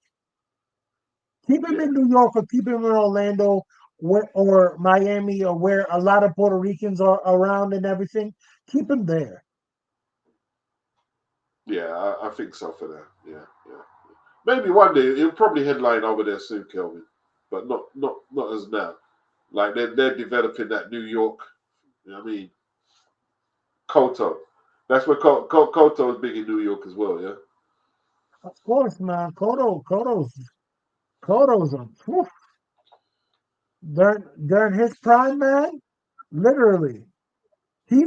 Keep him Yeah, in New York or keep him in Orlando or Miami or where a lot of Puerto Ricans are around and everything. Keep him there. yeah, I think so for that. Yeah, yeah. Maybe one day he'll probably headline over there soon, Kelvin, but not as now. Like they're developing that New York. You know what I mean? Koto. That's where Koto is big in New York as well. Yeah. Of course, man. Koto's a whew, during his prime, man. Literally, he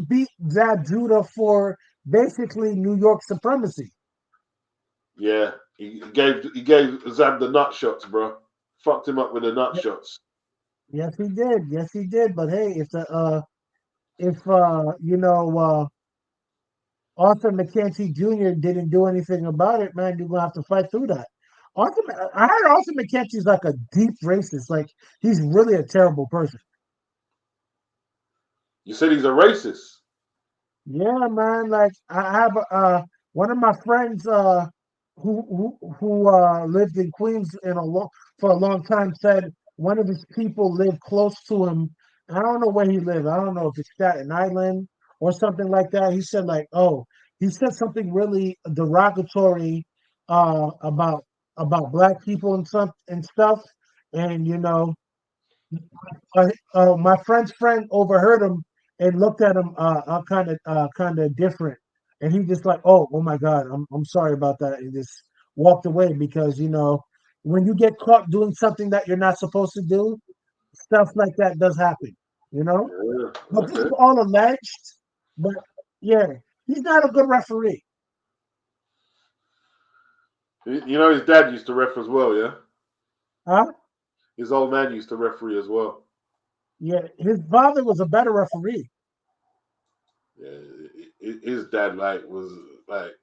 beat Zab Judah for basically New York supremacy. Yeah, he gave Zab the nut shots, bro. Fucked him up with the nut shots. Yes, he did. Yes, he did. But hey, if Arthur McKenzie Jr. didn't do anything about it, man, you're gonna have to fight through that. Arthur, I heard Arthur McKenzie's like a deep racist. Like he's really a terrible person. You said he's a racist. Yeah, man. Like I have one of my friends who lived in Queens for a long time said one of his people lived close to him. I don't know where he lived. I don't know if it's Staten Island or something like that. He said like, oh, he said something really derogatory about black people and stuff. And my friend's friend overheard him and looked at him kind of different, and he just like, oh my God, I'm sorry about that, and just walked away because when you get caught doing something that you're not supposed to do, stuff like that does happen, you know. Yeah. But this is Okay. all alleged. But yeah, he's not a good referee, You know his dad used to ref as well. Yeah. huh? His old man used to referee as well. Yeah, his father was a better referee. Yeah. His dad was like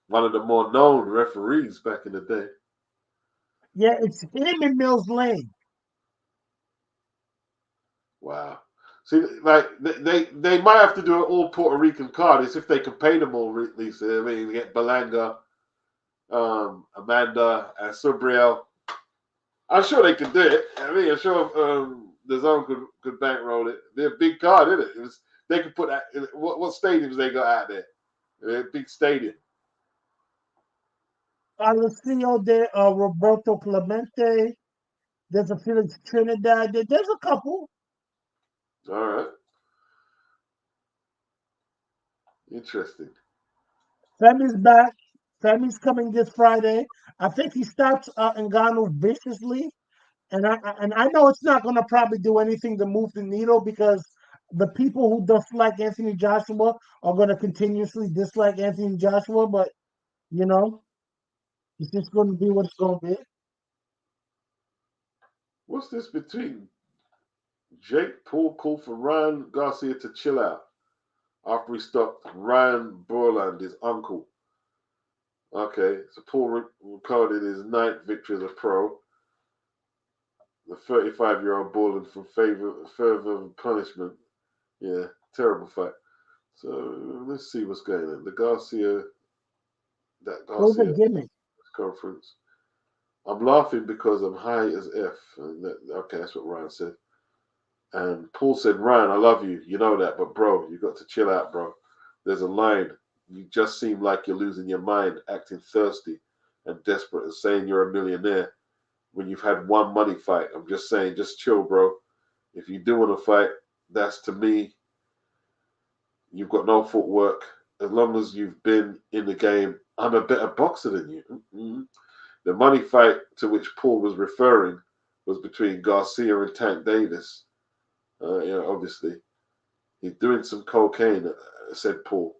one of the more known referees back in the day. Yeah, it's him in Mills Lane. Wow. See, like they might have to do an all Puerto Rican card. It's if they can pay them all, Lisa. I mean, get Balanga, Amanda, and Subriel. I'm sure they could do it. I mean, I'm sure the zone could bankroll it. They're a big card, isn't it? They could put that. What stadiums they got out there? They're a big stadium. Alessio de Roberto Clemente. There's a Felix Trinidad. There's a couple. All right, interesting. Femi's back. Femi's coming this Friday. I think he starts Ngannou viciously, and I know it's not going to probably do anything to move the needle because the people who dislike Anthony Joshua are going to continuously dislike Anthony Joshua. But you know, it's just going to be what it's going to be. What's this between Jake Paul called for Ryan Garcia to chill out after he stopped Ryan Borland, his uncle? Okay, so Paul recorded his ninth victory as a pro. The 35-year-old balling from further punishment. Yeah, terrible fight. So let's see what's going on. That It was a Garcia gimmick. conference. I'm laughing because I'm high as F. Okay, that's what Ryan said. And Paul said, Ryan, I love you. You know that, but bro, you got to chill out, bro. There's a line. You just seem like you're losing your mind, acting thirsty and desperate and saying you're a millionaire when you've had one money fight. I'm just saying, just chill, bro. If you do want to fight, that's to me, you've got no footwork. As long as you've been in the game, I'm a better boxer than you. Mm-hmm. The money fight to which Paul was referring was between Garcia and Tank Davis. Obviously, he's doing some cocaine, said Paul,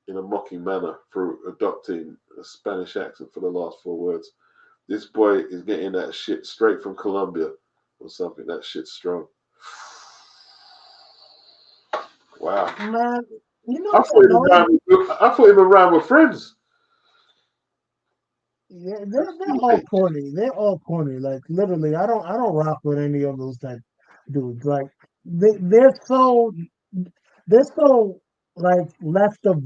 in a mocking manner for adopting a Spanish accent for the last four words. This boy is getting that shit straight from Colombia or something. That shit's strong. Wow. Man, you know I what's thought him annoying? around. I thought him around with friends. Yeah, they're all corny. They're all corny. Like literally, I don't rock with any of those type dudes. Like they're so like left of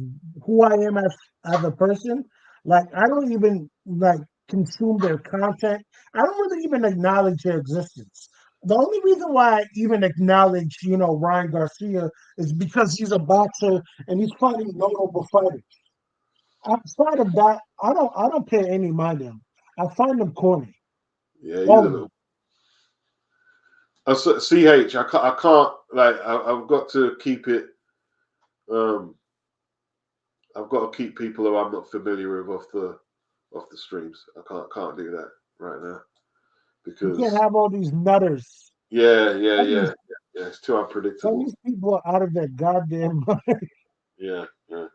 who I am as a person. Like I don't even like consume their content. I don't really even acknowledge their existence. The only reason why I even acknowledge, Ryan Garcia is because he's a boxer and he's fighting notable fighters. Outside of that, I don't pay any mind to them. I find them corny. Yeah, he's All a of little. them. CH. I can't. Like, I've got to keep it. Um, I've got to keep people who I'm not familiar with off the streams. I can't do that right now You can't because have all these nutters. yeah, yeah, Some of yeah, these, yeah. It's too some of unpredictable. these people are out of their goddamn mind. Yeah, yeah.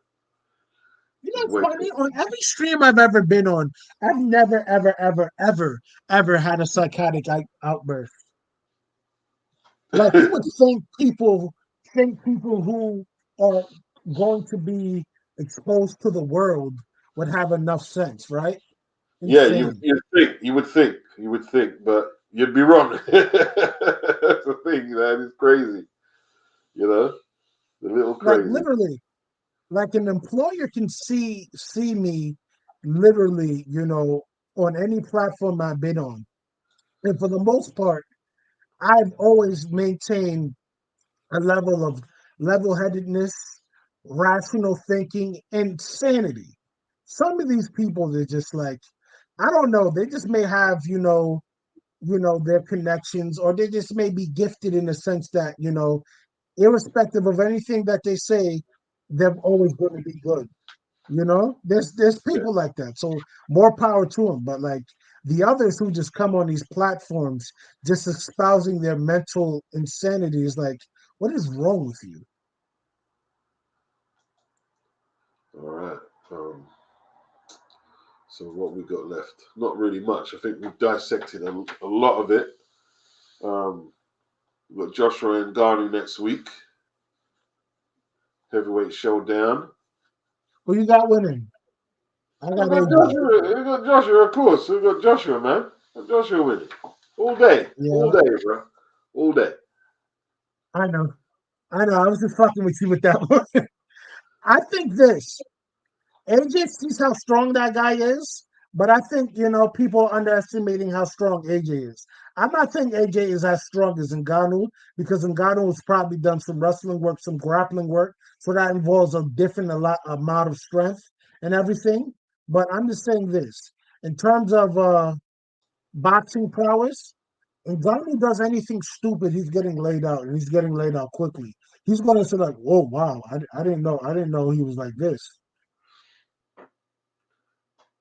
You know, Just it's wait. funny. On every stream I've ever been on, I've never, ever, ever, ever, ever had a psychotic outburst. Like you would think people who are going to be exposed to the world would have enough sense, right? Yeah, you Insane. you would think, but you'd be wrong. That's the thing, man. It's crazy. You know, a little Like crazy. literally, like an employer can see me literally, on any platform I've been on. And for the most part, I've always maintained a level of level-headedness, rational thinking, and sanity. Some of these people, they're just like, I don't know, they just may have, their connections, or they just may be gifted in the sense that, irrespective of anything that they say, they're always going to be good. You know, there's Yeah. people like that. So more power to them. But like the others who just come on these platforms, just espousing their mental insanity is like, what is wrong with you? All right. Um, so what we got left? Not really much. I think we've dissected a lot of it. Um, we've got Joshua and Garnu next week. Heavyweight showdown. Who you got winning? I We got got AJ. Joshua. We got Joshua, of course. We got Joshua, man. Got Joshua winning all Yeah, day, bro, all day. I know. I know. I was just fucking with you with that one. I think this. AJ sees how strong that guy is, but I think people are underestimating how strong AJ is. I'm not saying AJ is as strong as Ngannou because Ngannou has probably done some wrestling work, some grappling work, so that involves a different amount of strength and everything. But I'm just saying this in terms of boxing prowess. Ngannou does anything stupid, he's getting laid out, and he's getting laid out quickly. He's going to say like, "Whoa, wow, I didn't know he was like this."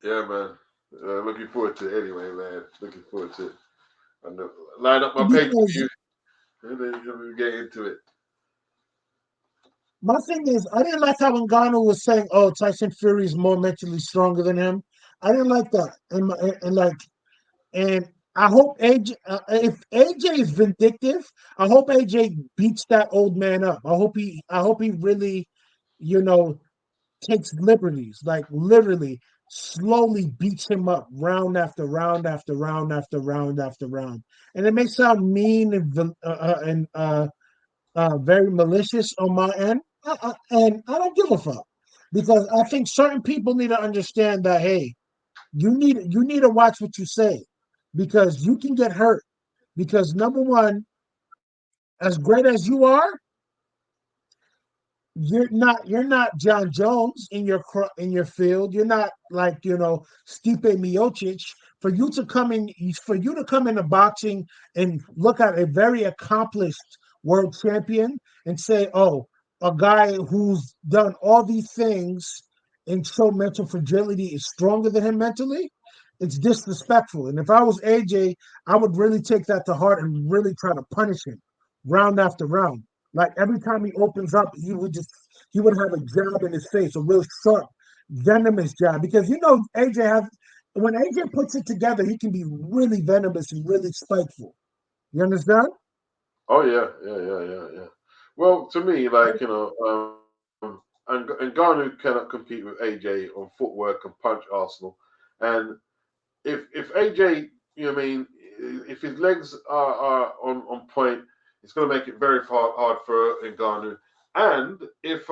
Yeah, man. Looking forward to it anyway, man. Looking forward to it. I'm gonna line up my pay per Because view and then we get into it. my thing is, I didn't like how Ngannou was saying, "Oh, Tyson Fury is more mentally stronger than him." I didn't like that, and I hope AJ, if AJ is vindictive, I hope AJ beats that old man up. I hope he really, you know, takes liberties, like literally, slowly beats him up round after round after round after round after round. And it may sound mean and very malicious on my end, and I don't give a fuck because I think certain people need to understand that hey, you need to watch what you say because you can get hurt. Because number one, as great as you are, you're not John Jones in in your field. You're not like Stipe Miocic. For you to come into boxing and look at a very accomplished world champion and say, "Oh, a guy who's done all these things and show mental fragility is stronger than him mentally." It's disrespectful. And if I was AJ, I would really take that to heart and really try to punish him round after round. Like every time he opens up, he would have a jab in his face, a real sharp, venomous jab. Because AJ has when AJ puts it together, he can be really venomous and really spiteful. You understand? Oh yeah, yeah. Well, to me, like and Garnu cannot compete with AJ on footwork and punch Arsenal, and if AJ, you know what I mean, if his legs are on point, it's going to make it very hard for Ngannou. And if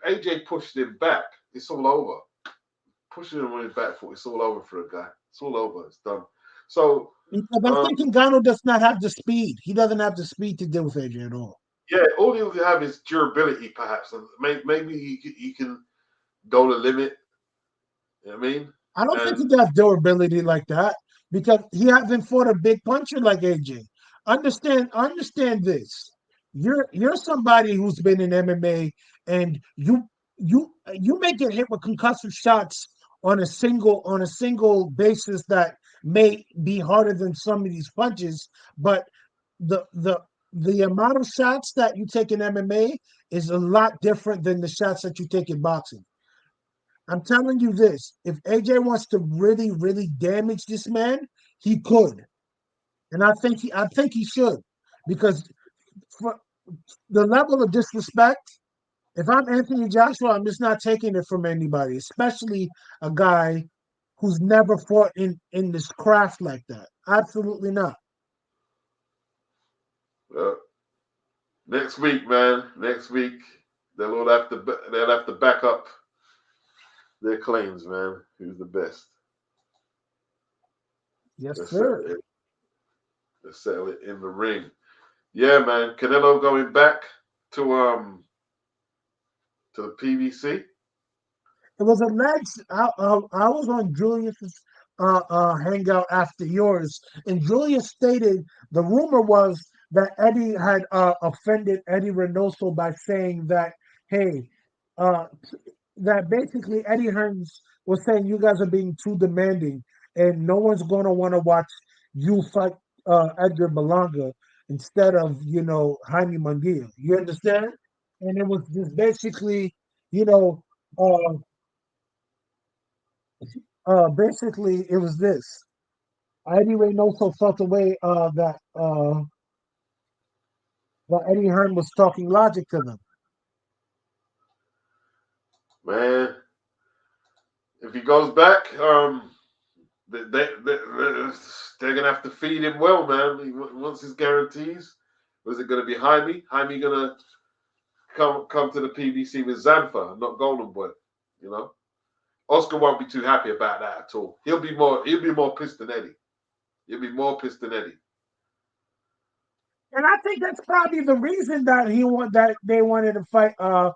AJ pushes him back, it's all over. Pushing him on his back foot, it's all over for a guy. It's all over. It's done. So Because I um, think Ngannou does not have the speed. He doesn't have the speed to deal with AJ at all. yeah, all he'll have is durability, perhaps, and maybe he can go the limit. You know what I mean? I don't think And he got durability like that because he hasn't fought a big puncher like AJ. Understand this. You're somebody who's been in MMA and you may get hit with concussive shots on a single basis that may be harder than some of these punches, but the the the amount of shots that you take in MMA is a lot different than the shots that you take in boxing. I'm telling you this: if AJ wants to really, really damage this man, he could, and I think he should, because for the level of disrespect. If I'm Anthony Joshua, I'm just not taking it from anybody, especially a guy who's never fought in this craft like that. Absolutely not. uh, next week, man, next week they'll have to back up their claims, man. Who's the best? Yes, Let's settle sir. it. Let's settle it in the ring. Yeah, man. Canelo going back to um to the PVC. It was alleged. I was on Julius's hangout after yours, and Julius stated the rumor was that Eddie had offended Eddie Reynoso by saying that, hey, uh, that basically Eddie Hearns was saying you guys are being too demanding, and no one's going to want to watch you fight Edgar Malanga instead of Jaime Munguia. You understand? And it was just basically, you know, uh, basically it was this. Eddie Reynoso felt the way that Eddie Hearn was talking logic to them. Man, if he goes back, they're gonna have to feed him well, man. He wants his guarantees. Was it gonna be Jaime? Jaime gonna come to the PBC with Zanfa, not Golden Boy? You know, Oscar won't be too happy about that at all. He'll be more pissed than Eddie. He'll be more pissed than Eddie. And I think that's probably the reason that they wanted to uh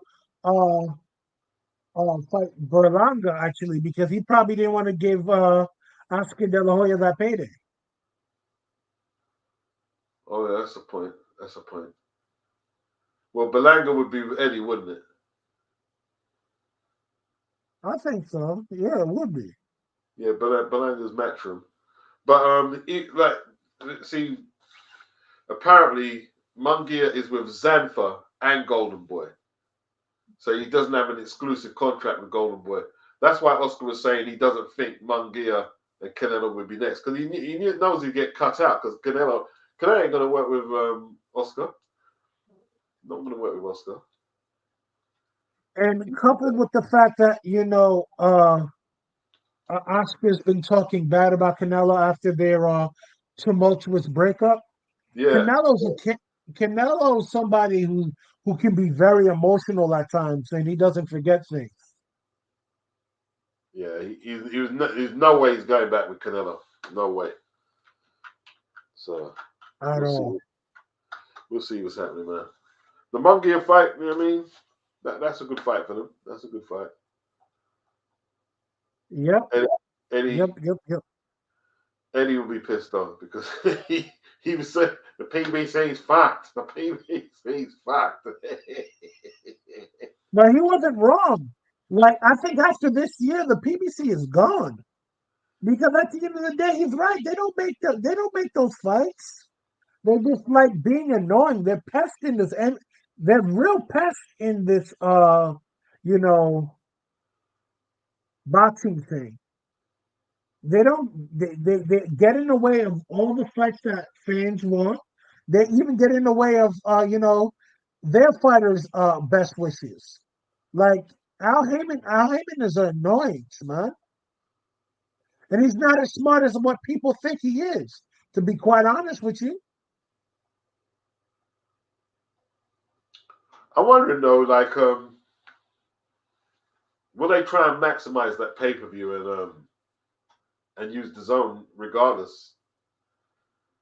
fight Berlanga actually, because he probably didn't want to give Oscar De La Hoya that payday. Oh yeah, that's a point. That's a point. Well, Belanga would be with Eddie, wouldn't it? I think so. Yeah, it would be. Yeah, Belanga's matchroom. But see, apparently Mungia is with Zanfa and Golden Boy, so he doesn't have an exclusive contract with Golden Boy. That's why Oscar was saying he doesn't think Mungia and Canelo would be next, because he knows he'd get cut out, because Canelo ain't gonna work with Oscar. Not gonna work with Oscar. And coupled with the fact that Oscar's been talking bad about Canelo after their tumultuous breakup. Yeah, Canelo's somebody who can be very emotional at times, and he doesn't forget things yeah. There's no way he's going back with Canelo. No way. So at we'll see. all. We'll see what's happening, man. The Mungia fight, you know what I mean? That's a good fight for them. That's a good fight. Yep, Eddie, yep, Eddie, yep, yep. Eddie will be pissed off because he was saying the PB says fact. The PB says fact. But he wasn't wrong. Like I think after this year, the PBC is gone because at the end of the day, he's right. They don't make those fights. They're just like being annoying. They're pests in this, and they're real pests in this. You know, boxing thing. They don't. They get in the way of all the fights that fans want. They even get in the way of their fighters' best wishes. Like Al Heyman is an annoyance, man, and he's not as smart as what people think he is. To be quite honest with you, I'm wondering though, like, will they try and maximize that pay per view and use the zone regardless?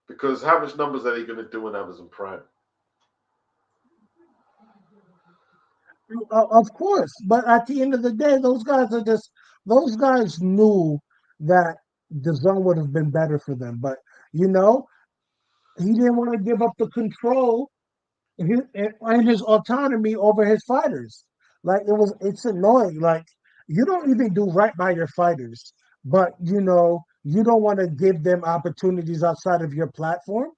Because how much numbers are they going to do on Amazon Prime? of course. But at the end of the day, those guys knew that the zone would have been better for them. But you know, he didn't want to give up the control and his autonomy over his fighters. Like it's annoying. Like you don't even do right by your fighters, but you don't want to give them opportunities outside of your platform.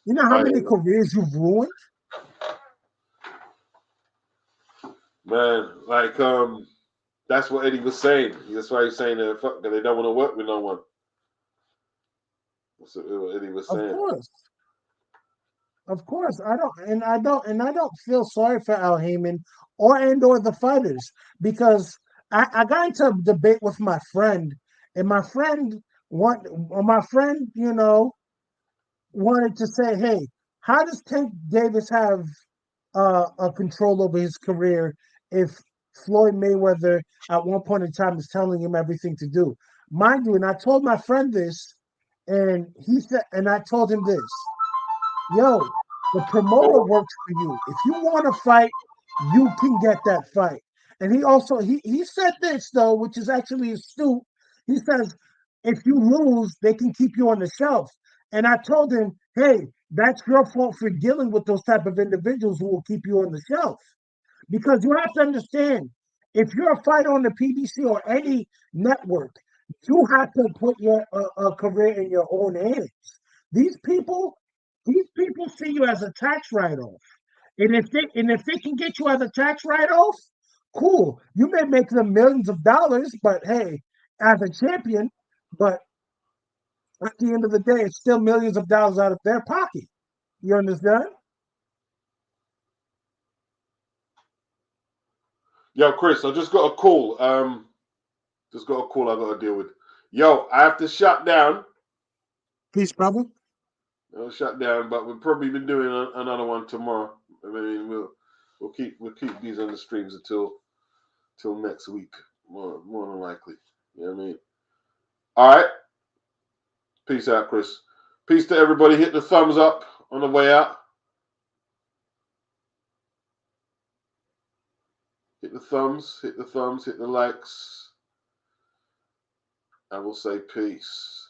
You know how I many careers you've ruined? Man, like that's what Eddie was saying. That's why he's saying that fuck, they don't want to work with no one. That's what Eddie was Of saying. course. Of course, I don't feel sorry for Al Heyman or the fighters because I got into a debate with my friend, and my friend, wanted to say, hey, how does Tank Davis have a control over his career if Floyd Mayweather at one point in time is telling him everything to do? Mind you, and I told my friend this, and he said, and I told him this, yo, the promoter works for you. If you want to fight, you can get that fight. And he said this though, which is actually astute. He says, if you lose, they can keep you on the shelf. And I told him, hey, That's your fault for dealing with those type of individuals who will keep you on the shelf. Because you have to understand, if you're a fighter on the PBC or any network, you have to put your career in your own hands. These people, these people see you as a tax write-off, and if they can get you as a tax write-off, cool. You may make them millions of dollars, but hey, as a champion, but at the end of the day, it's still millions of dollars out of their pocket. You understand? Yo, Chris, I just got a call. Just got a call I got to deal with. Yo, I have to shut down. Peace, brother. I'll shut down, but we'll probably be doing another one tomorrow. I mean, we'll keep these on the streams till next week, more than likely. You know what I mean? All right. Peace out, Chris. Peace to everybody. Hit the thumbs up on the way out. Hit the thumbs, hit the likes. I will say peace.